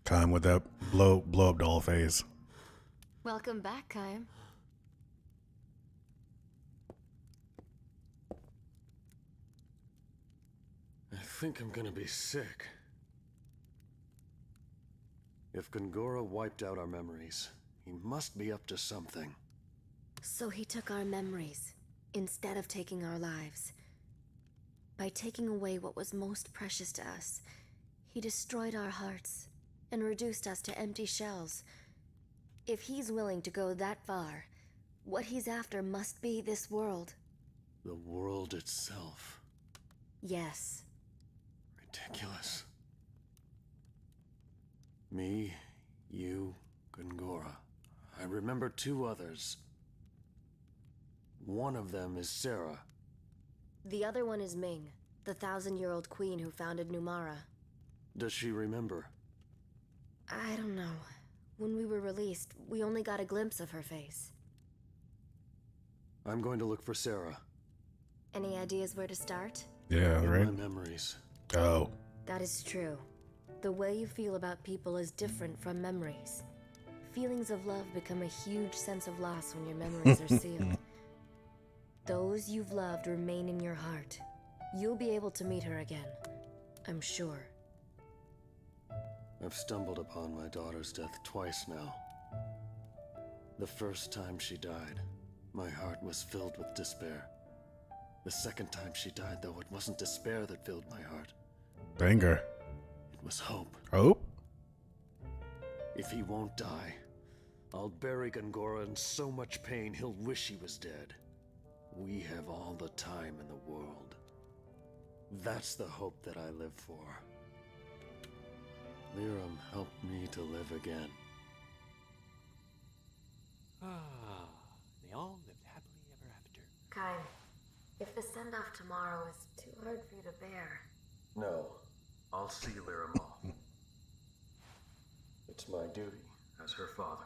Kaim with that blow up doll face. Welcome back, Kaim. I think I'm gonna be sick. If Gongora wiped out our memories, he must be up to something. So he took our memories instead of taking our lives. By taking away what was most precious to us, he destroyed our hearts and reduced us to empty shells. If he's willing to go that far, what he's after must be this world. The world itself. Yes. Ridiculous. Me, you, Gongora. I remember two others. One of them is Sarah. The other one is Ming, the 1,000-year-old queen who founded Numara. Does she remember? I don't know. When we were released, we only got a glimpse of her face. I'm going to look for Sarah. Any ideas where to start? Yeah, In right? my memories. That is true. The way you feel about people is different from memories. feelings of love become a huge sense of loss when your memories are sealed. Those you've loved remain in your heart. You'll be able to meet her again, I'm sure. I've stumbled upon my daughter's death twice now. The first time she died, my heart was filled with despair. The second time she died, though, it wasn't despair that filled my heart. Anger. It was hope. Hope? If he won't die, I'll bury Gongora in so much pain he'll wish he was dead. We have all the time in the world. That's the hope that I live for. Liram helped me to live again. Ah, they all lived happily ever after. Kai, if the send-off tomorrow is too hard for you to bear... No, I'll see Liram off. It's my duty as her father.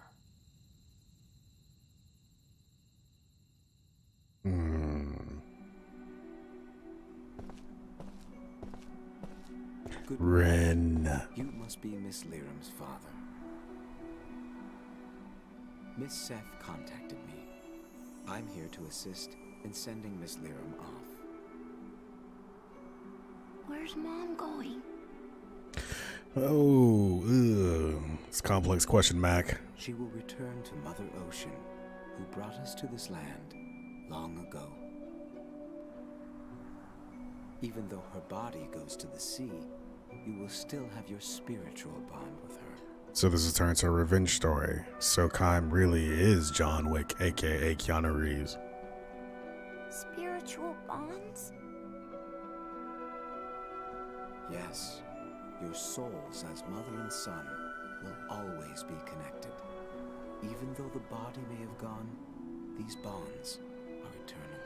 Good Ren. You must be Miss Liram's father. Miss Seth contacted me. I'm here to assist in sending Miss Liram off. Where's Mom going? Oh, it's a complex question, Mac. She will return to Mother Ocean, who brought us to this land long ago. Even though her body goes to the sea, you will still have your spiritual bond with her. So this is turned to a revenge story. So Kaim really is John Wick, aka Keanu Reeves. Spiritual bonds? Yes, your souls as mother and son will always be connected. Even though the body may have gone, these bonds are eternal.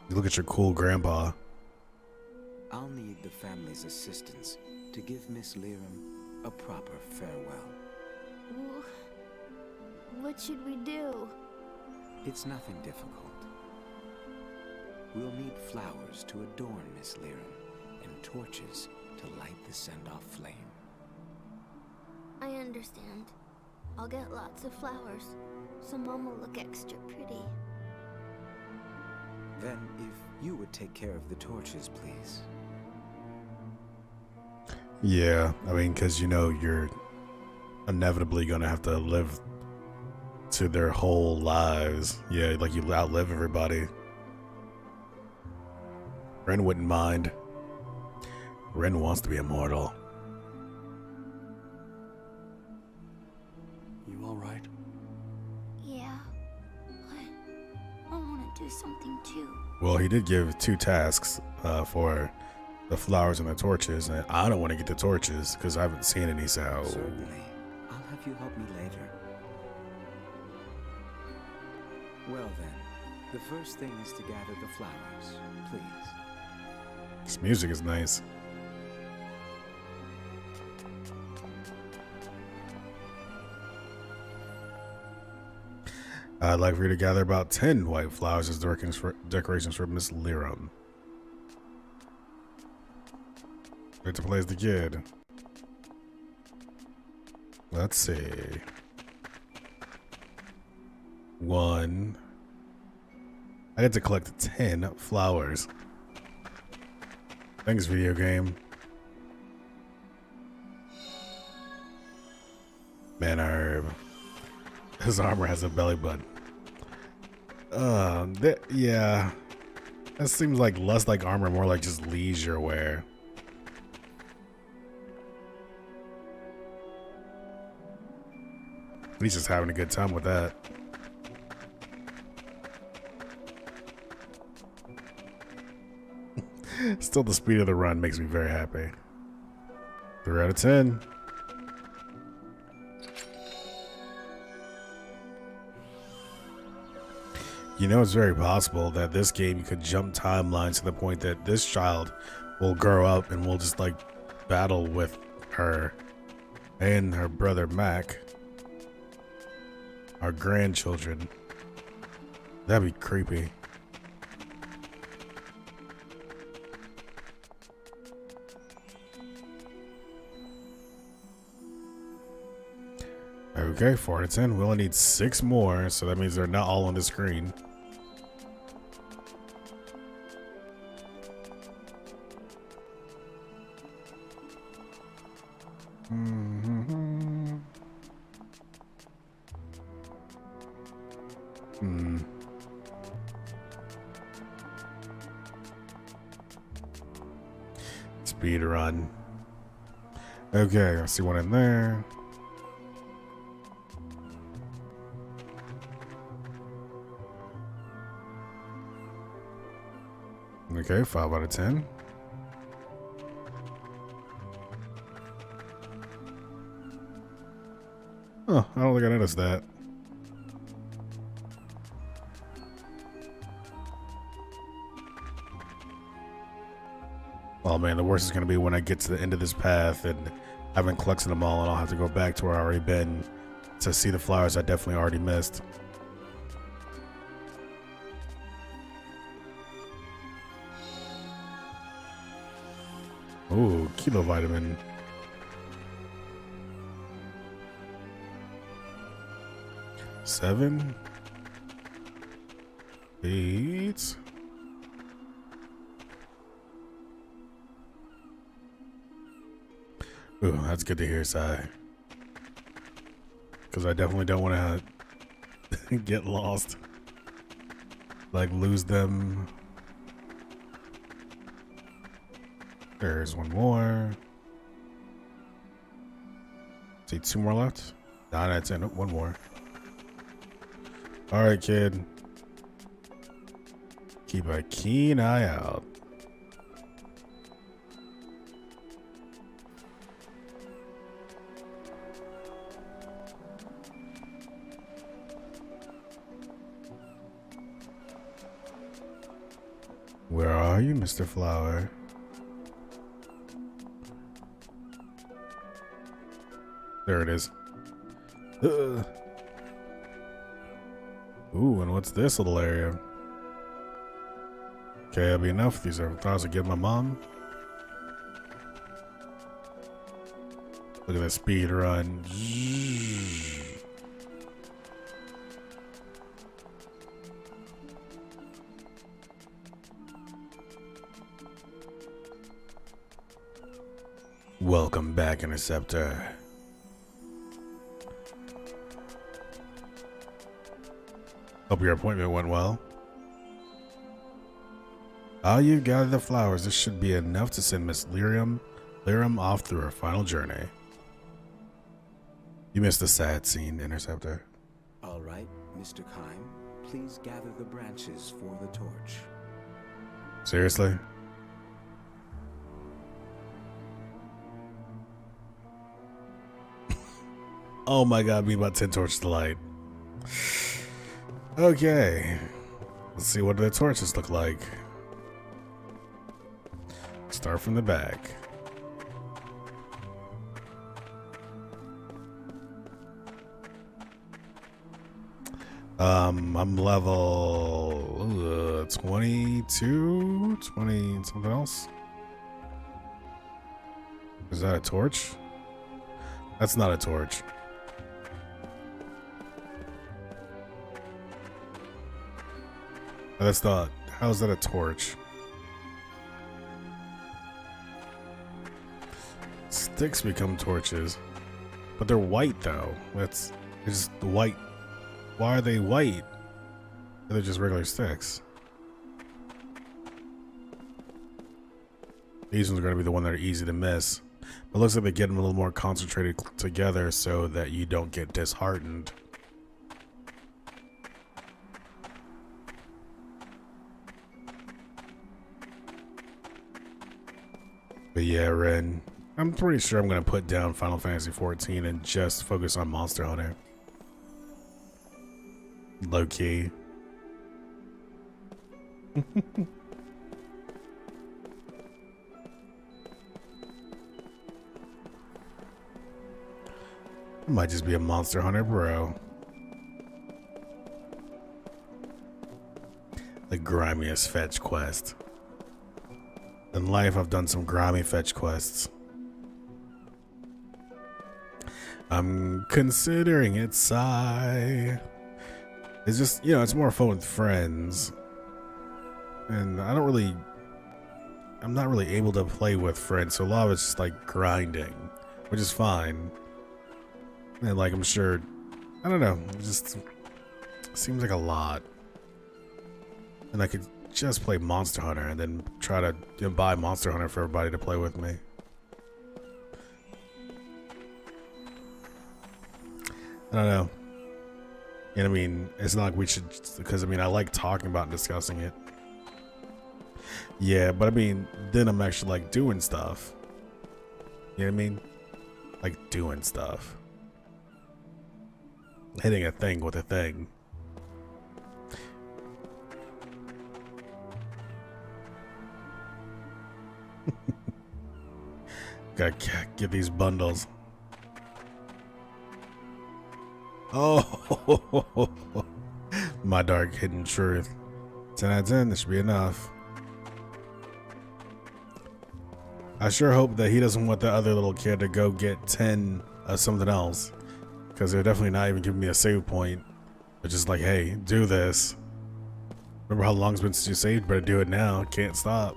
You look at your cool grandpa. I'll need the family's assistance to give Miss Liram a proper farewell. What should we do? It's nothing difficult. We'll need flowers to adorn Miss Liram and torches to light the send-off flame. I understand. I'll get lots of flowers, so Mom will look extra pretty. Then, if you would take care of the torches, please. Yeah, I mean, because you know you're inevitably gonna have to live to their whole lives. Yeah, like you outlive everybody. Ren wouldn't mind. Ren wants to be immortal. You all right? Yeah, but I want to do something too. Well, he did give 2 tasks for the flowers and the torches, and I don't want to get the torches because I haven't seen any, so... Certainly. I'll have you help me later. Well then, the first thing is to gather the flowers, please. This music is nice. I'd like for you to gather about 10 white flowers as decorations for Miss Liram. Great to play as the kid. Let's see. 1. I get to collect 10 flowers. Thanks, video game. Man, Herb. His armor has a belly button. Yeah. That seems like less like armor, more like just leisure wear. He's just having a good time with that. Still, the speed of the run makes me very happy. 3 out of 10. You know, it's very possible that this game could jump timelines to the point that this child will grow up and will just like battle with her and her brother Mac, our grandchildren. That'd be creepy. Okay, 4 out of 10. We only need 6 more, so that means they're not all on the screen. Speed run. Okay, I see one in there. Okay, 5 out of 10. Oh, I don't think I noticed that. Oh man, the worst is going to be when I get to the end of this path and I haven't collected them all, and I'll have to go back to where I already been to see the flowers I definitely already missed. Ooh, kilo vitamin. Seven. 8. Ooh, that's good to hear, Sai. Because I definitely don't want to get lost. Like, lose them. There's one more. See, 2 more left? 9 out of 10. Oh, 1 more. Alright, kid. Keep a keen eye out. Where are you, Mr. Flower? There it is. Ooh, and what's this little area? Okay, that'll be enough. These are flowers I give my mom. Look at that speed run. Welcome back, Interceptor. Hope your appointment went well. Ah, you've gathered the flowers. This should be enough to send Miss Lyrium off through her final journey. You missed a sad scene, Interceptor. All right, Mr. Kime, please gather the branches for the torch. Seriously? Oh my god, me about 10 torches to light. Okay. Let's see what the torches look like. Start from the back. I'm level 22, 20 something else. Is that a torch? That's not a torch. That's not. How is that a torch? Sticks become torches, but they're white though. It's just white. Why are they white? They're just regular sticks. These ones are going to be the one that are easy to miss. But it looks like they get them a little more concentrated together so that you don't get disheartened. But yeah, Ren, I'm pretty sure I'm going to put down Final Fantasy XIV and just focus on Monster Hunter. Low key. I might just be a Monster Hunter bro. The grimiest fetch quest. In life, I've done some grimy fetch quests. I'm considering it, sigh. It's just, you know, it's more fun with friends. And I'm not really able to play with friends, so a lot of it's just like grinding, which is fine. And like, I'm sure, I don't know, it just seems like a lot. And I could just play Monster Hunter and then try to buy Monster Hunter for everybody to play with me. I don't know. And I mean, it's not like we should, because I mean, I like talking about and discussing it. Yeah, but I mean, then I'm actually like doing stuff. You know what I mean? Like doing stuff. Hitting a thing with a thing. Gotta get these bundles. Oh, my dark hidden truth. 10 out of 10, this should be enough. I sure hope that he doesn't want the other little kid to go get 10 of something else. Because they're definitely not even giving me a save point. But just like, hey, do this. Remember how long it's been since you saved? Better do it now. Can't stop.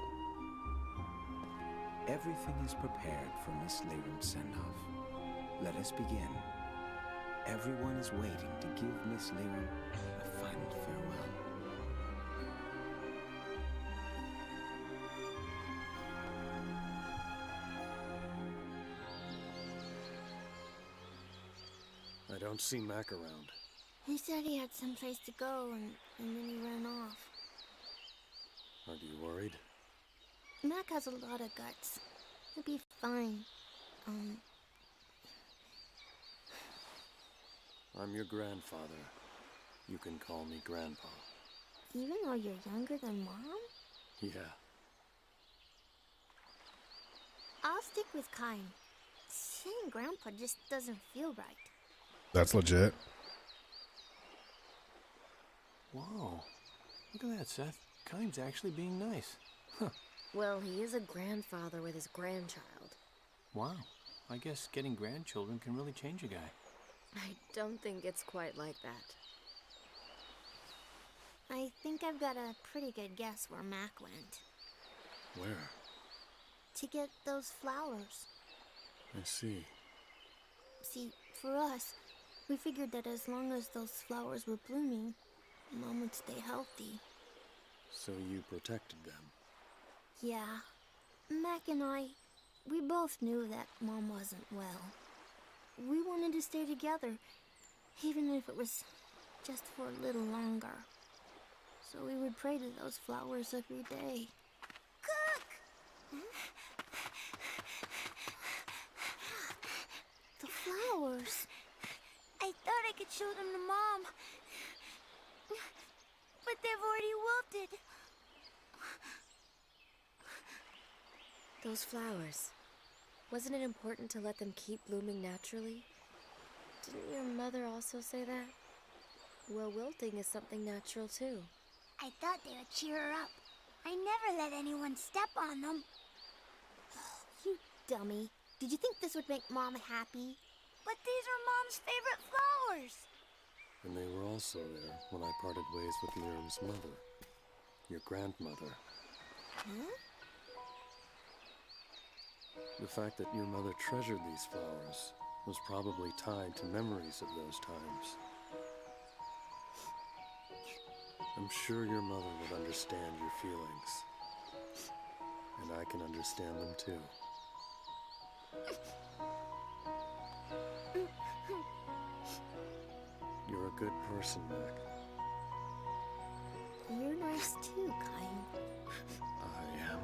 Everything is prepared for Miss Layram's send-off. Let us begin. Everyone is waiting to give Miss Layram a final farewell. I don't see Mac around. He said he had someplace to go, and then he ran off. Are you worried? Mac has a lot of guts. He'll be fine. I'm your grandfather. You can call me Grandpa. Even though you're younger than Mom? Yeah. I'll stick with Kine. Saying Grandpa just doesn't feel right. That's legit. Whoa. Look at that, Seth. Kine's actually being nice. Huh. Well, he is a grandfather with his grandchild. Wow. I guess getting grandchildren can really change a guy. I don't think it's quite like that. I think I've got a pretty good guess where Mac went. Where? To get those flowers. I see. See, for us, we figured that as long as those flowers were blooming, Mom would stay healthy. So you protected them? Yeah. Mac and I, we both knew that Mom wasn't well. We wanted to stay together, even if it was just for a little longer. So we would pray to those flowers every day. Cook! The flowers. I thought I could show them to Mom. But they've already wilted. Those flowers. Wasn't it important to let them keep blooming naturally? Didn't your mother also say that? Well, wilting is something natural too. I thought they would cheer her up. I never let anyone step on them. You dummy. Did you think this would make Mom happy? But these are Mom's favorite flowers. And they were also there when I parted ways with Lyram's mother. Your grandmother. Huh? The fact that your mother treasured these flowers was probably tied to memories of those times. I'm sure your mother would understand your feelings. And I can understand them too. You're a good person, Mac. You're nice too, Kine. I am.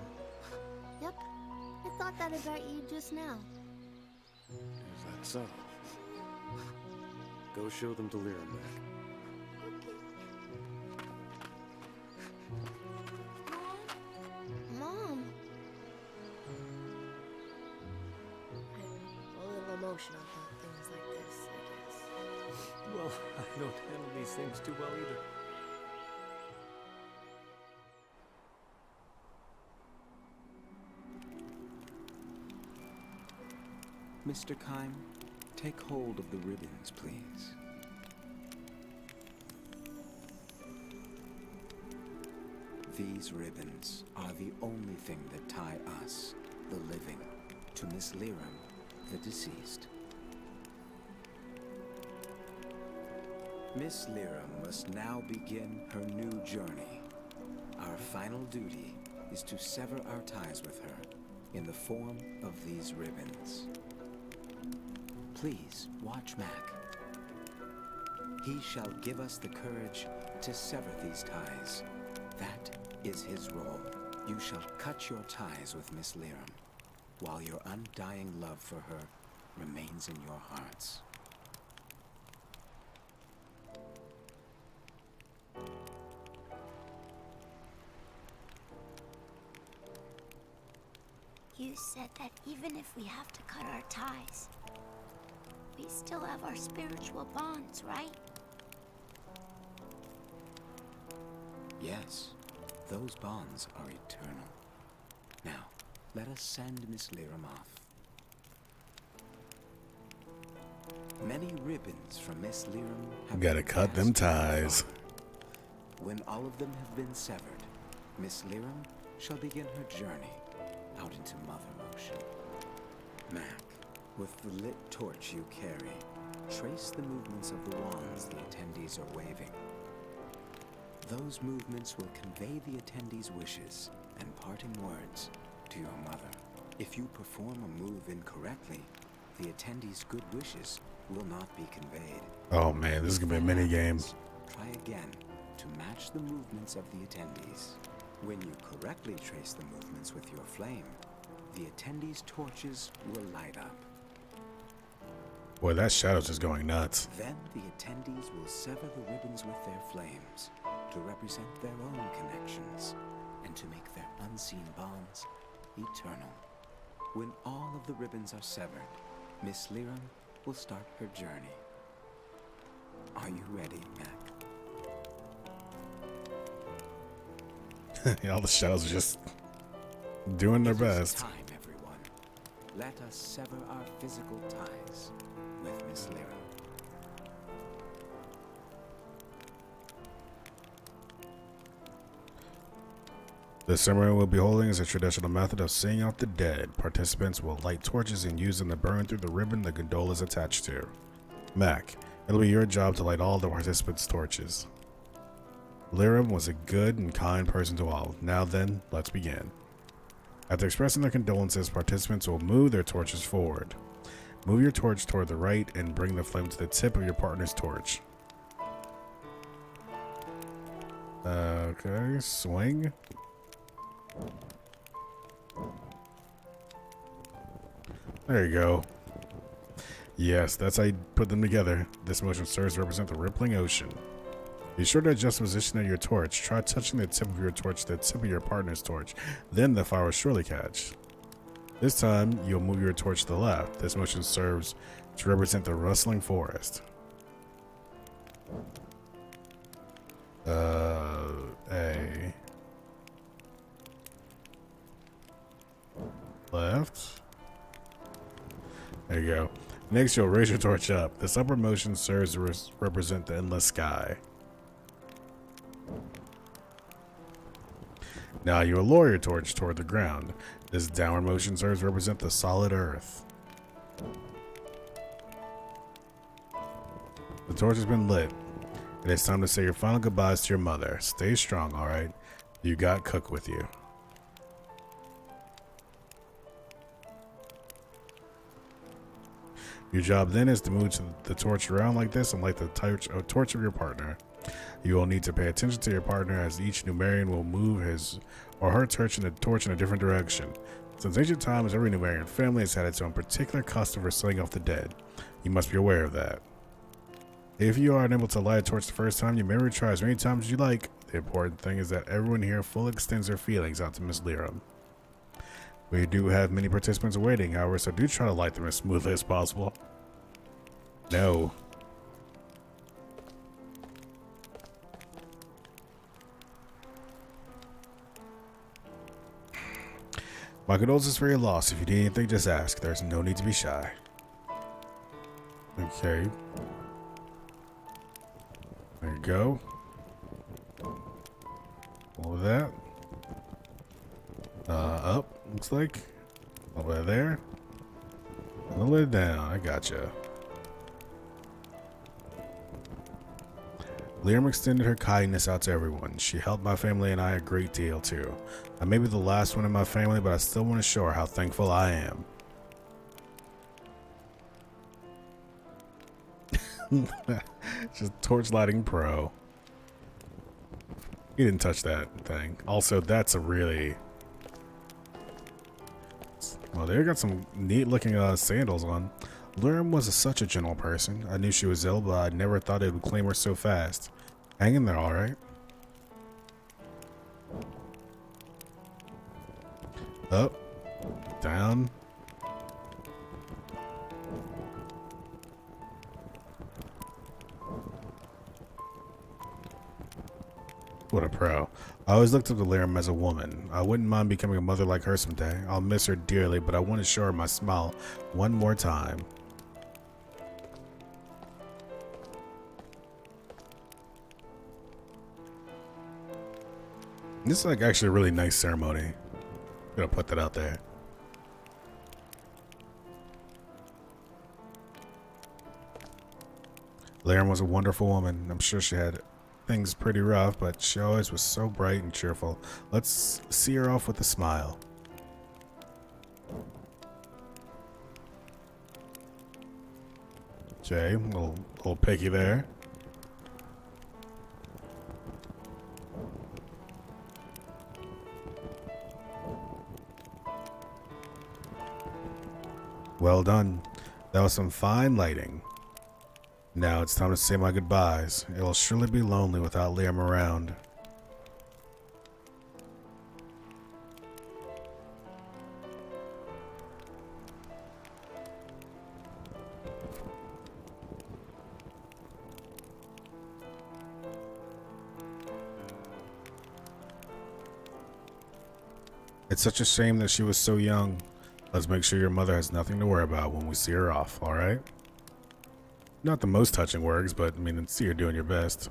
Yep. I thought that about you just now. Is that so? Go show them to Lyram, Mac. Mom. I'm a little emotional about things like this, I guess. Well, I don't handle these things too well either. Mr. Kime, Take hold of the ribbons, please. These ribbons are the only thing that tie us, the living, to Miss Liram, the deceased. Miss Liram must now begin her new journey. Our final duty is to sever our ties with her in the form of these ribbons. Please watch Mac. He shall give us the courage to sever these ties. That is his role. You shall cut your ties with Miss Liram, while your undying love for her remains in your hearts. You said that even if we have to cut our ties, we still have our spiritual bonds, right? Yes, those bonds are eternal. Now, let us send Miss Liram off. Many ribbons from Miss Liram have Gotta been cut them passed on ties. far. When all of them have been severed, Miss Liram shall begin her journey out into Mother Ocean. Mac, with the lit torch you carry, trace the movements of the wands the attendees are waving. Those movements will convey the attendees' wishes and parting words to your mother. If you perform a move incorrectly, the attendees' good wishes will not be conveyed. Oh man, this is gonna be a mini game. Try again to match the movements of the attendees. When you correctly trace the movements with your flame, the attendees' torches will light up. Boy, that shadow's just going nuts. Then the attendees will sever the ribbons with their flames to represent their own connections and to make their unseen bonds eternal. When all of the ribbons are severed, Miss Liram will start her journey. Are you ready, Mac? All the shadows are just doing their It is best. time, everyone. Let us sever our physical ties with Miss Liram. The ceremony we'll be holding is a traditional method of seeing out the dead. Participants will light torches and use them to burn through the ribbon the gondola is attached to. Mac, it'll be your job to light all the participants' torches. Liram was a good and kind person to all. Now then, let's begin. After expressing their condolences, participants will move their torches forward. Move your torch toward the right and bring the flame to the tip of your partner's torch. Okay, swing. There you go. Yes, that's how you put them together. This motion serves to represent the rippling ocean. Be sure to adjust the position of your torch. Try touching the tip of your torch to the tip of your partner's torch. Then the fire will surely catch. This time, you'll move your torch to the left. This motion serves to represent the rustling forest. A. Left. There you go. Next, you'll raise your torch up. This upward motion serves to represent the endless sky. Now you will lower your torch toward the ground. This downward motion serves to represent the solid earth. The torch has been lit. It is time to say your final goodbyes to your mother. Stay strong, alright? You got Cook with you. Your job then is to move the torch around like this and light the torch of your partner. You will need to pay attention to your partner as each Numerian will move his or her torch in a different direction. Since ancient times, every Numerian family has had its own particular custom for slaying off the dead. You must be aware of that. If you are unable to light a torch the first time, you may retry as many times as you like. The important thing is that everyone here fully extends their feelings out to Miss Liram. We do have many participants waiting, however, so do try to light them as smoothly as possible. No. My condolences for your loss. If you need anything, just ask. There's no need to be shy. Okay. There you go. All of that. Up, looks like. All the way there. All the way down. I gotcha. Liam extended her kindness out to everyone. She helped my family and I a great deal too. I may be the last one in my family, but I still want to show her how thankful I am. Just torchlighting pro. He didn't touch that thing. Also, that's a really... Well, they got some neat looking sandals on. Lyrim was such a gentle person. I knew she was ill, but I never thought it would claim her so fast. Hang in there, alright? Up. Down. What a pro. I always looked up to Lyrim as a woman. I wouldn't mind becoming a mother like her someday. I'll miss her dearly, but I want to show her my smile one more time. This is like actually a really nice ceremony. I'm gonna put that out there. Lyrim was a wonderful woman. I'm sure she had things pretty rough, but she always was so bright and cheerful. Let's see her off with a smile. Okay, little picky there. Well done. That was some fine lighting. Now it's time to say my goodbyes. It'll surely be lonely without Liam around. It's such a shame that she was so young. Let's make sure your mother has nothing to worry about when we see her off, alright? Not the most touching words, but I mean, see you're doing your best.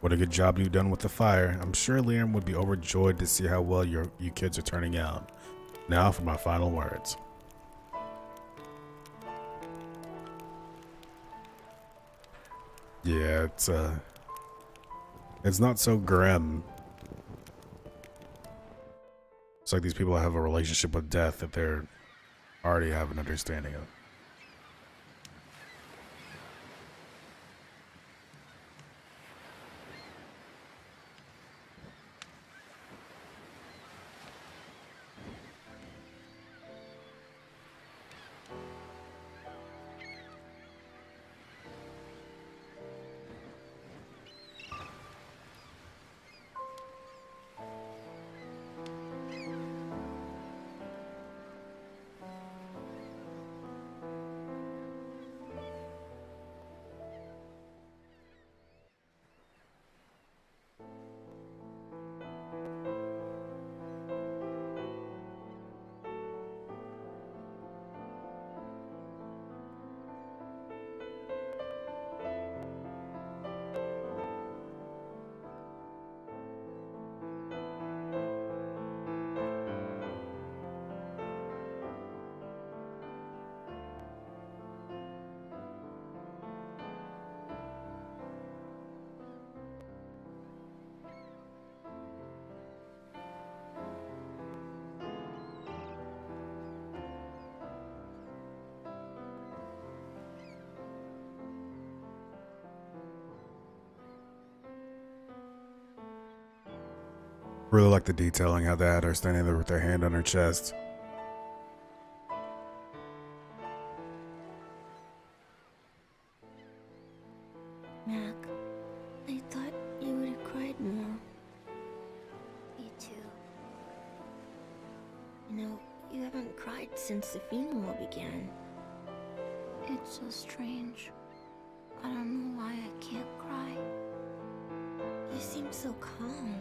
What a good job you've done with the fire. I'm sure Liam would be overjoyed to see how well you kids are turning out. Now for my final words. Yeah, it's not so grim. It's like these people have a relationship with death that they're already have an understanding of. Really like the detailing how they had her standing there with their hand on her chest. Mac, I thought you would have cried more. Me too. You know, you haven't cried since the funeral began. It's so strange. I don't know why I can't cry. seems so calm.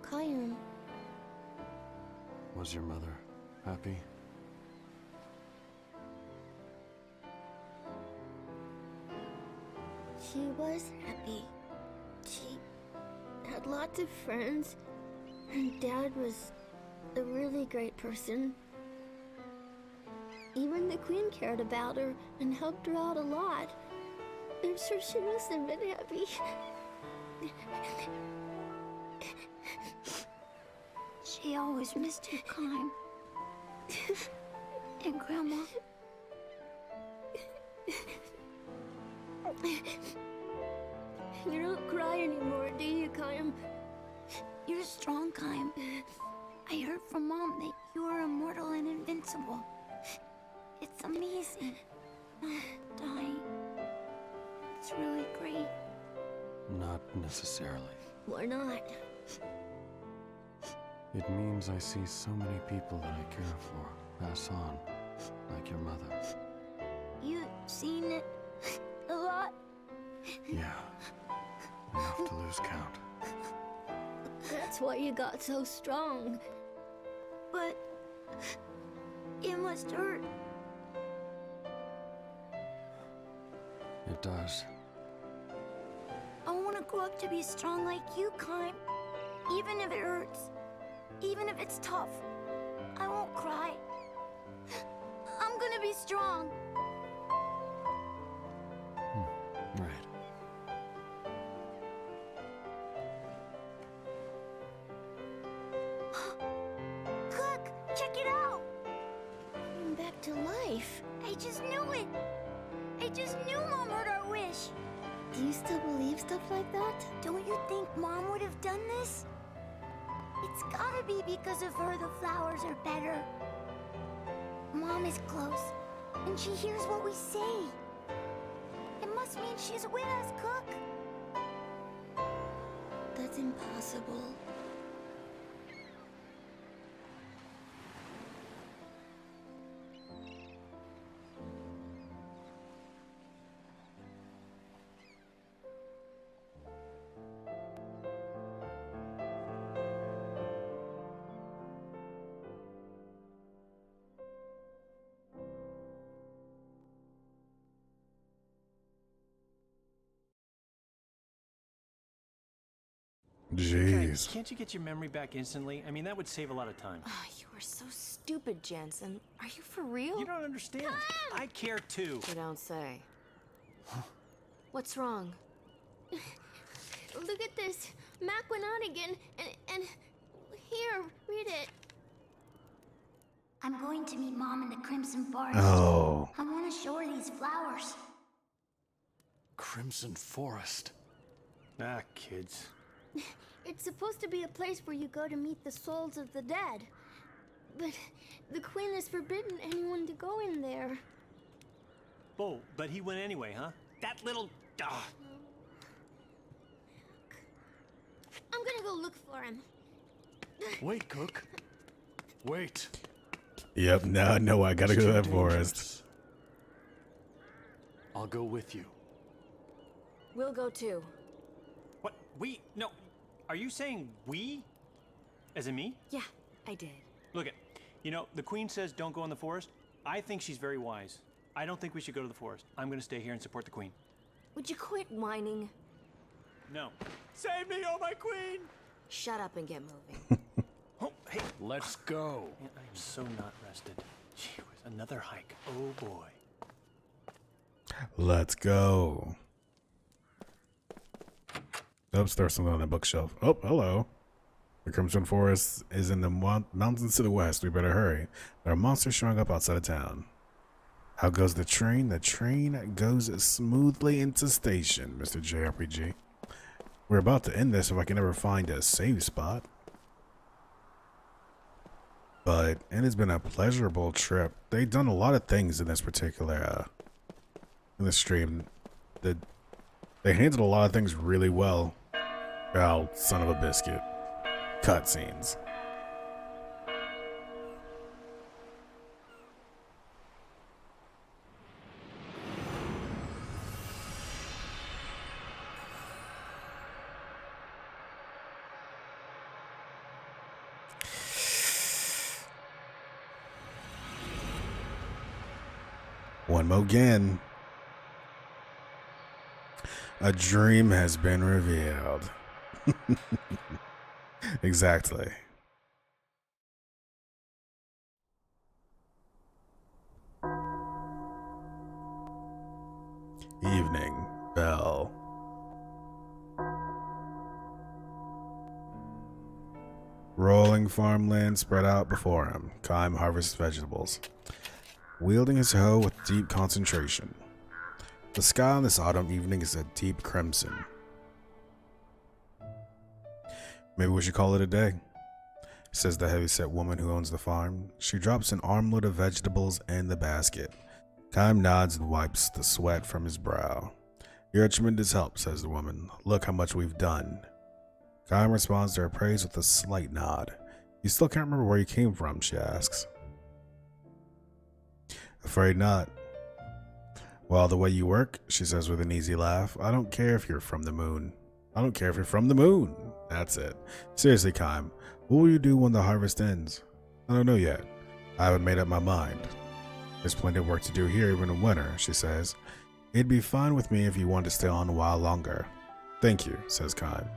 Kayum, Was your mother happy? she was happy. She had lots of friends, and Dad was a really great person. Even the Queen cared about her and helped her out a lot. I'm sure she must have been happy. She always missed you, Kime. And Grandma. You don't cry anymore, do you, Kayum? You're strong, Kime. I heard from Mom that you are immortal and invincible. It's amazing. Not dying. It's really great. Not necessarily. Why not? It means I see so many people that I care for pass on, like your mother. You seen it a lot? Yeah, enough to lose count. That's why you got so strong. But it must hurt. It does. I want to grow up to be strong like you, Kime. Even if it hurts. Even if it's tough. I won't cry. I'm gonna be strong. Right. Look! Check it out! I'm back to life. I just knew it! I just knew Mom heard our wish! Do you still believe stuff like that? Don't you think Mom would have done this? It's gotta be because of her the flowers are better. Mom is close, and she hears what we say. It must mean she's with us, Cook. That's impossible. Jeez. Can't you get your memory back instantly? I mean, that would save a lot of time. You are so stupid, Jansen. Are you for real? You don't understand. I care too. You don't say. What's wrong? Look at this. Mac went out again, and here, read it. I'm going to meet Mom in the Crimson Forest. Oh. I want to show her these flowers. Crimson Forest. Ah, kids. It's supposed to be a place where you go to meet the souls of the dead. But the Queen has forbidden anyone to go in there. Oh, but he went anyway, huh? That little... I'm gonna go look for him. Wait, Cook. Wait. Yep, now I know I gotta go to that forest. I'll go with you. We'll go too. What? We? No. Are you saying we? As in me? Yeah, I did. Look it. You know, the Queen says don't go in the forest. I think she's very wise. I don't think we should go to the forest. I'm gonna stay here and support the Queen. Would you quit whining? No. Save me, oh my Queen! Shut up and get moving. Oh, hey. Let's go. Man, I am so not rested. Gee whiz, another hike. Oh boy. Let's go. Oops, there's something on the bookshelf. Oh, hello. The Crimson Forest is in the mountains to the west. We better hurry. There are monsters showing up outside of town. How goes the train? The train goes smoothly into station, Mr. JRPG. We're about to end this if I can ever find a save spot. But it has been a pleasurable trip. They've done a lot of things in this particular in this stream. They handled a lot of things really well. Oh, son of a biscuit. Cutscenes. One more again. A dream has been revealed. Exactly. Evening bell. Rolling farmland spread out before him. Kime harvests vegetables, wielding his hoe with deep concentration. The sky on this autumn evening is a deep crimson. Maybe we should call it a day, says the heavyset woman who owns the farm. She drops an armload of vegetables in the basket. Kime nods and wipes the sweat from his brow. You're a tremendous help, says the woman. Look how much we've done. Kime responds to her praise with a slight nod. You still can't remember where you came from, she asks. Afraid not. Well, the way you work, she says with an easy laugh. I don't care if you're from the moon. I don't care if you're from the moon. That's it. Seriously, Kime, what will you do when the harvest ends? I don't know yet. I haven't made up my mind. There's plenty of work to do here even in winter, she says. It'd be fine with me if you want to stay on a while longer. Thank you, says Kime.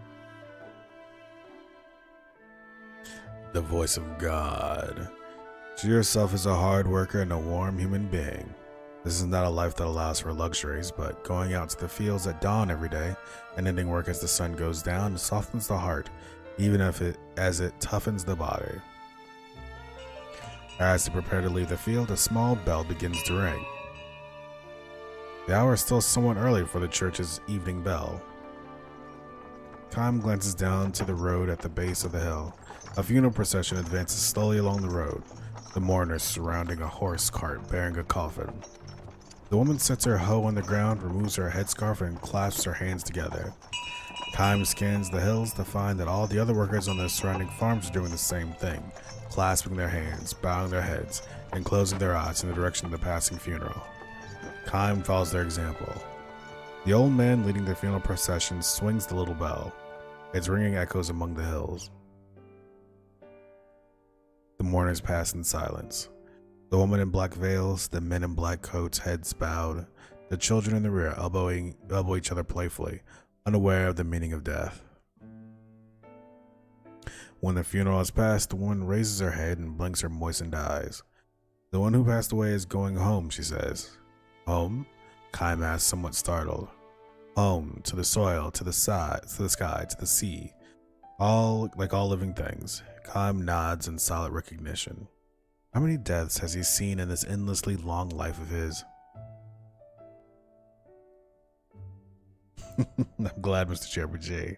The voice of God. She herself is a hard worker and a warm human being. This is not a life that allows for luxuries, but going out to the fields at dawn every day and ending work as the sun goes down softens the heart, even as it toughens the body. As they prepare to leave the field, a small bell begins to ring. The hour is still somewhat early for the church's evening bell. Kime glances down to the road at the base of the hill. A funeral procession advances slowly along the road, the mourners surrounding a horse cart bearing a coffin. The woman sets her hoe on the ground, removes her headscarf, and clasps her hands together. Kime scans the hills to find that all the other workers on the surrounding farms are doing the same thing, clasping their hands, bowing their heads, and closing their eyes in the direction of the passing funeral. Kime follows their example. The old man leading the funeral procession swings the little bell. Its ringing echoes among the hills. The mourners pass in silence. The woman in black veils, the men in black coats, heads bowed, the children in the rear elbow each other playfully, unaware of the meaning of death. When the funeral has passed, the woman raises her head and blinks her moistened eyes. The one who passed away is going home, she says. Home? Kime asks, somewhat startled. Home, to the soil, to the sky, to the sea. All like all living things. Kime nods in silent recognition. How many deaths has he seen in this endlessly long life of his? I'm glad, Mr. Chairman J.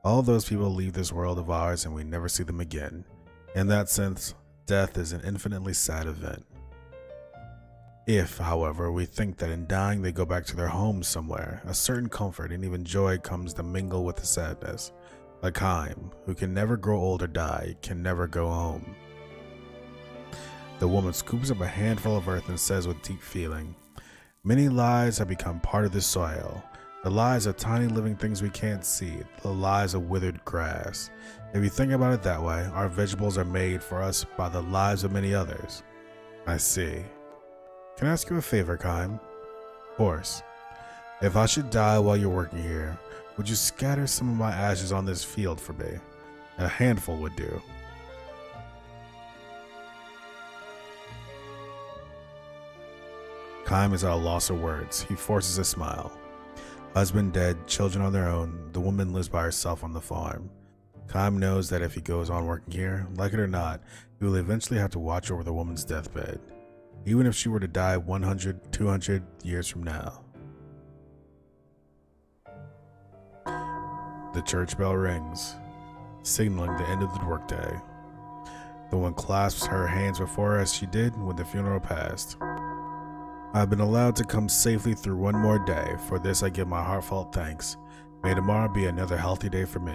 All those people leave this world of ours and we never see them again. In that sense, death is an infinitely sad event. If, however, we think that in dying they go back to their homes somewhere, a certain comfort and even joy comes to mingle with the sadness. Like Kime, who can never grow old or die, can never go home. The woman scoops up a handful of earth and says with deep feeling, many lives have become part of this soil. The lives of tiny living things we can't see, the lives of withered grass. If you think about it that way, our vegetables are made for us by the lives of many others. I see. Can I ask you a favor, Kime? Of course. If I should die while you're working here, would you scatter some of my ashes on this field for me? A handful would do. Kime is at a loss of words. He forces a smile. Husband dead, children on their own, the woman lives by herself on the farm. Kime knows that if he goes on working here, like it or not, he will eventually have to watch over the woman's deathbed, even if she were to die 100, 200 years from now. The church bell rings, signaling the end of the workday. The woman clasps her hands before her as she did when the funeral passed. I've been allowed to come safely through one more day. For this I give my heartfelt thanks. May tomorrow be another healthy day for me.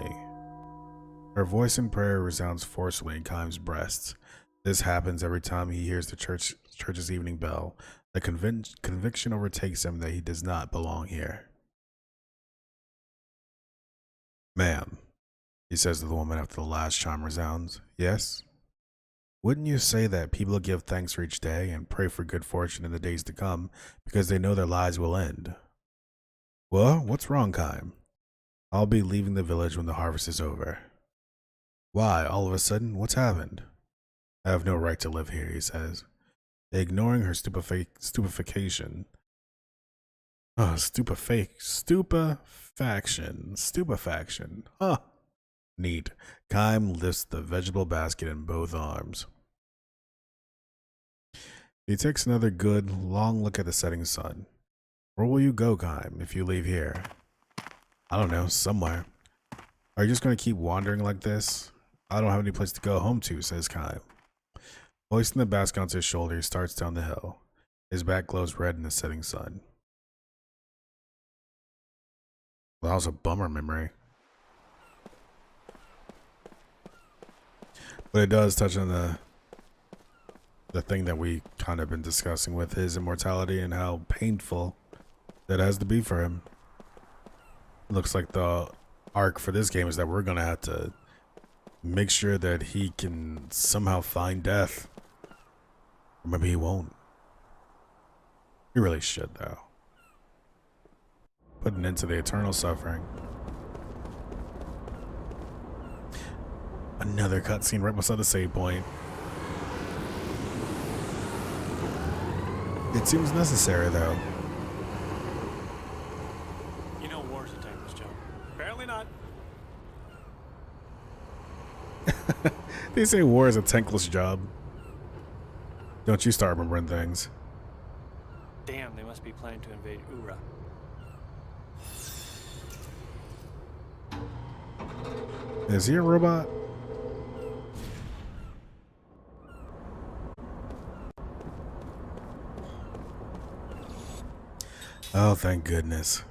Her voice in prayer resounds forcefully in Kime's breast. This happens every time he hears the church's evening bell. The conviction overtakes him that he does not belong here. Ma'am, he says to the woman after the last chime resounds. Yes? Wouldn't you say that people give thanks for each day and pray for good fortune in the days to come because they know their lives will end? Well, what's wrong, Kime? I'll be leaving the village when the harvest is over. Why, all of a sudden, what's happened? I have no right to live here, he says, ignoring her stupefaction. Stupefaction. Huh. Neat. Kime lifts the vegetable basket in both arms. He takes another good, long look at the setting sun. Where will you go, Kime, if you leave here? I don't know, somewhere. Are you just going to keep wandering like this? I don't have any place to go home to, says Kime. Hoisting the basket onto his shoulder, he starts down the hill. His back glows red in the setting sun. Well, that was a bummer memory. But it does touch on the thing that we kind of been discussing with his immortality and how painful that has to be for him. Looks like the arc for this game is that we're gonna have to make sure that he can somehow find death. Or maybe he won't. He really should, though. Put an end to the eternal suffering. Another cutscene right beside the save point. It seems necessary, though. You know war's a thankless job. Apparently not. They say war is a thankless job. Don't you start remembering things. Damn, they must be planning to invade Ura. Is he a robot? Oh, thank goodness.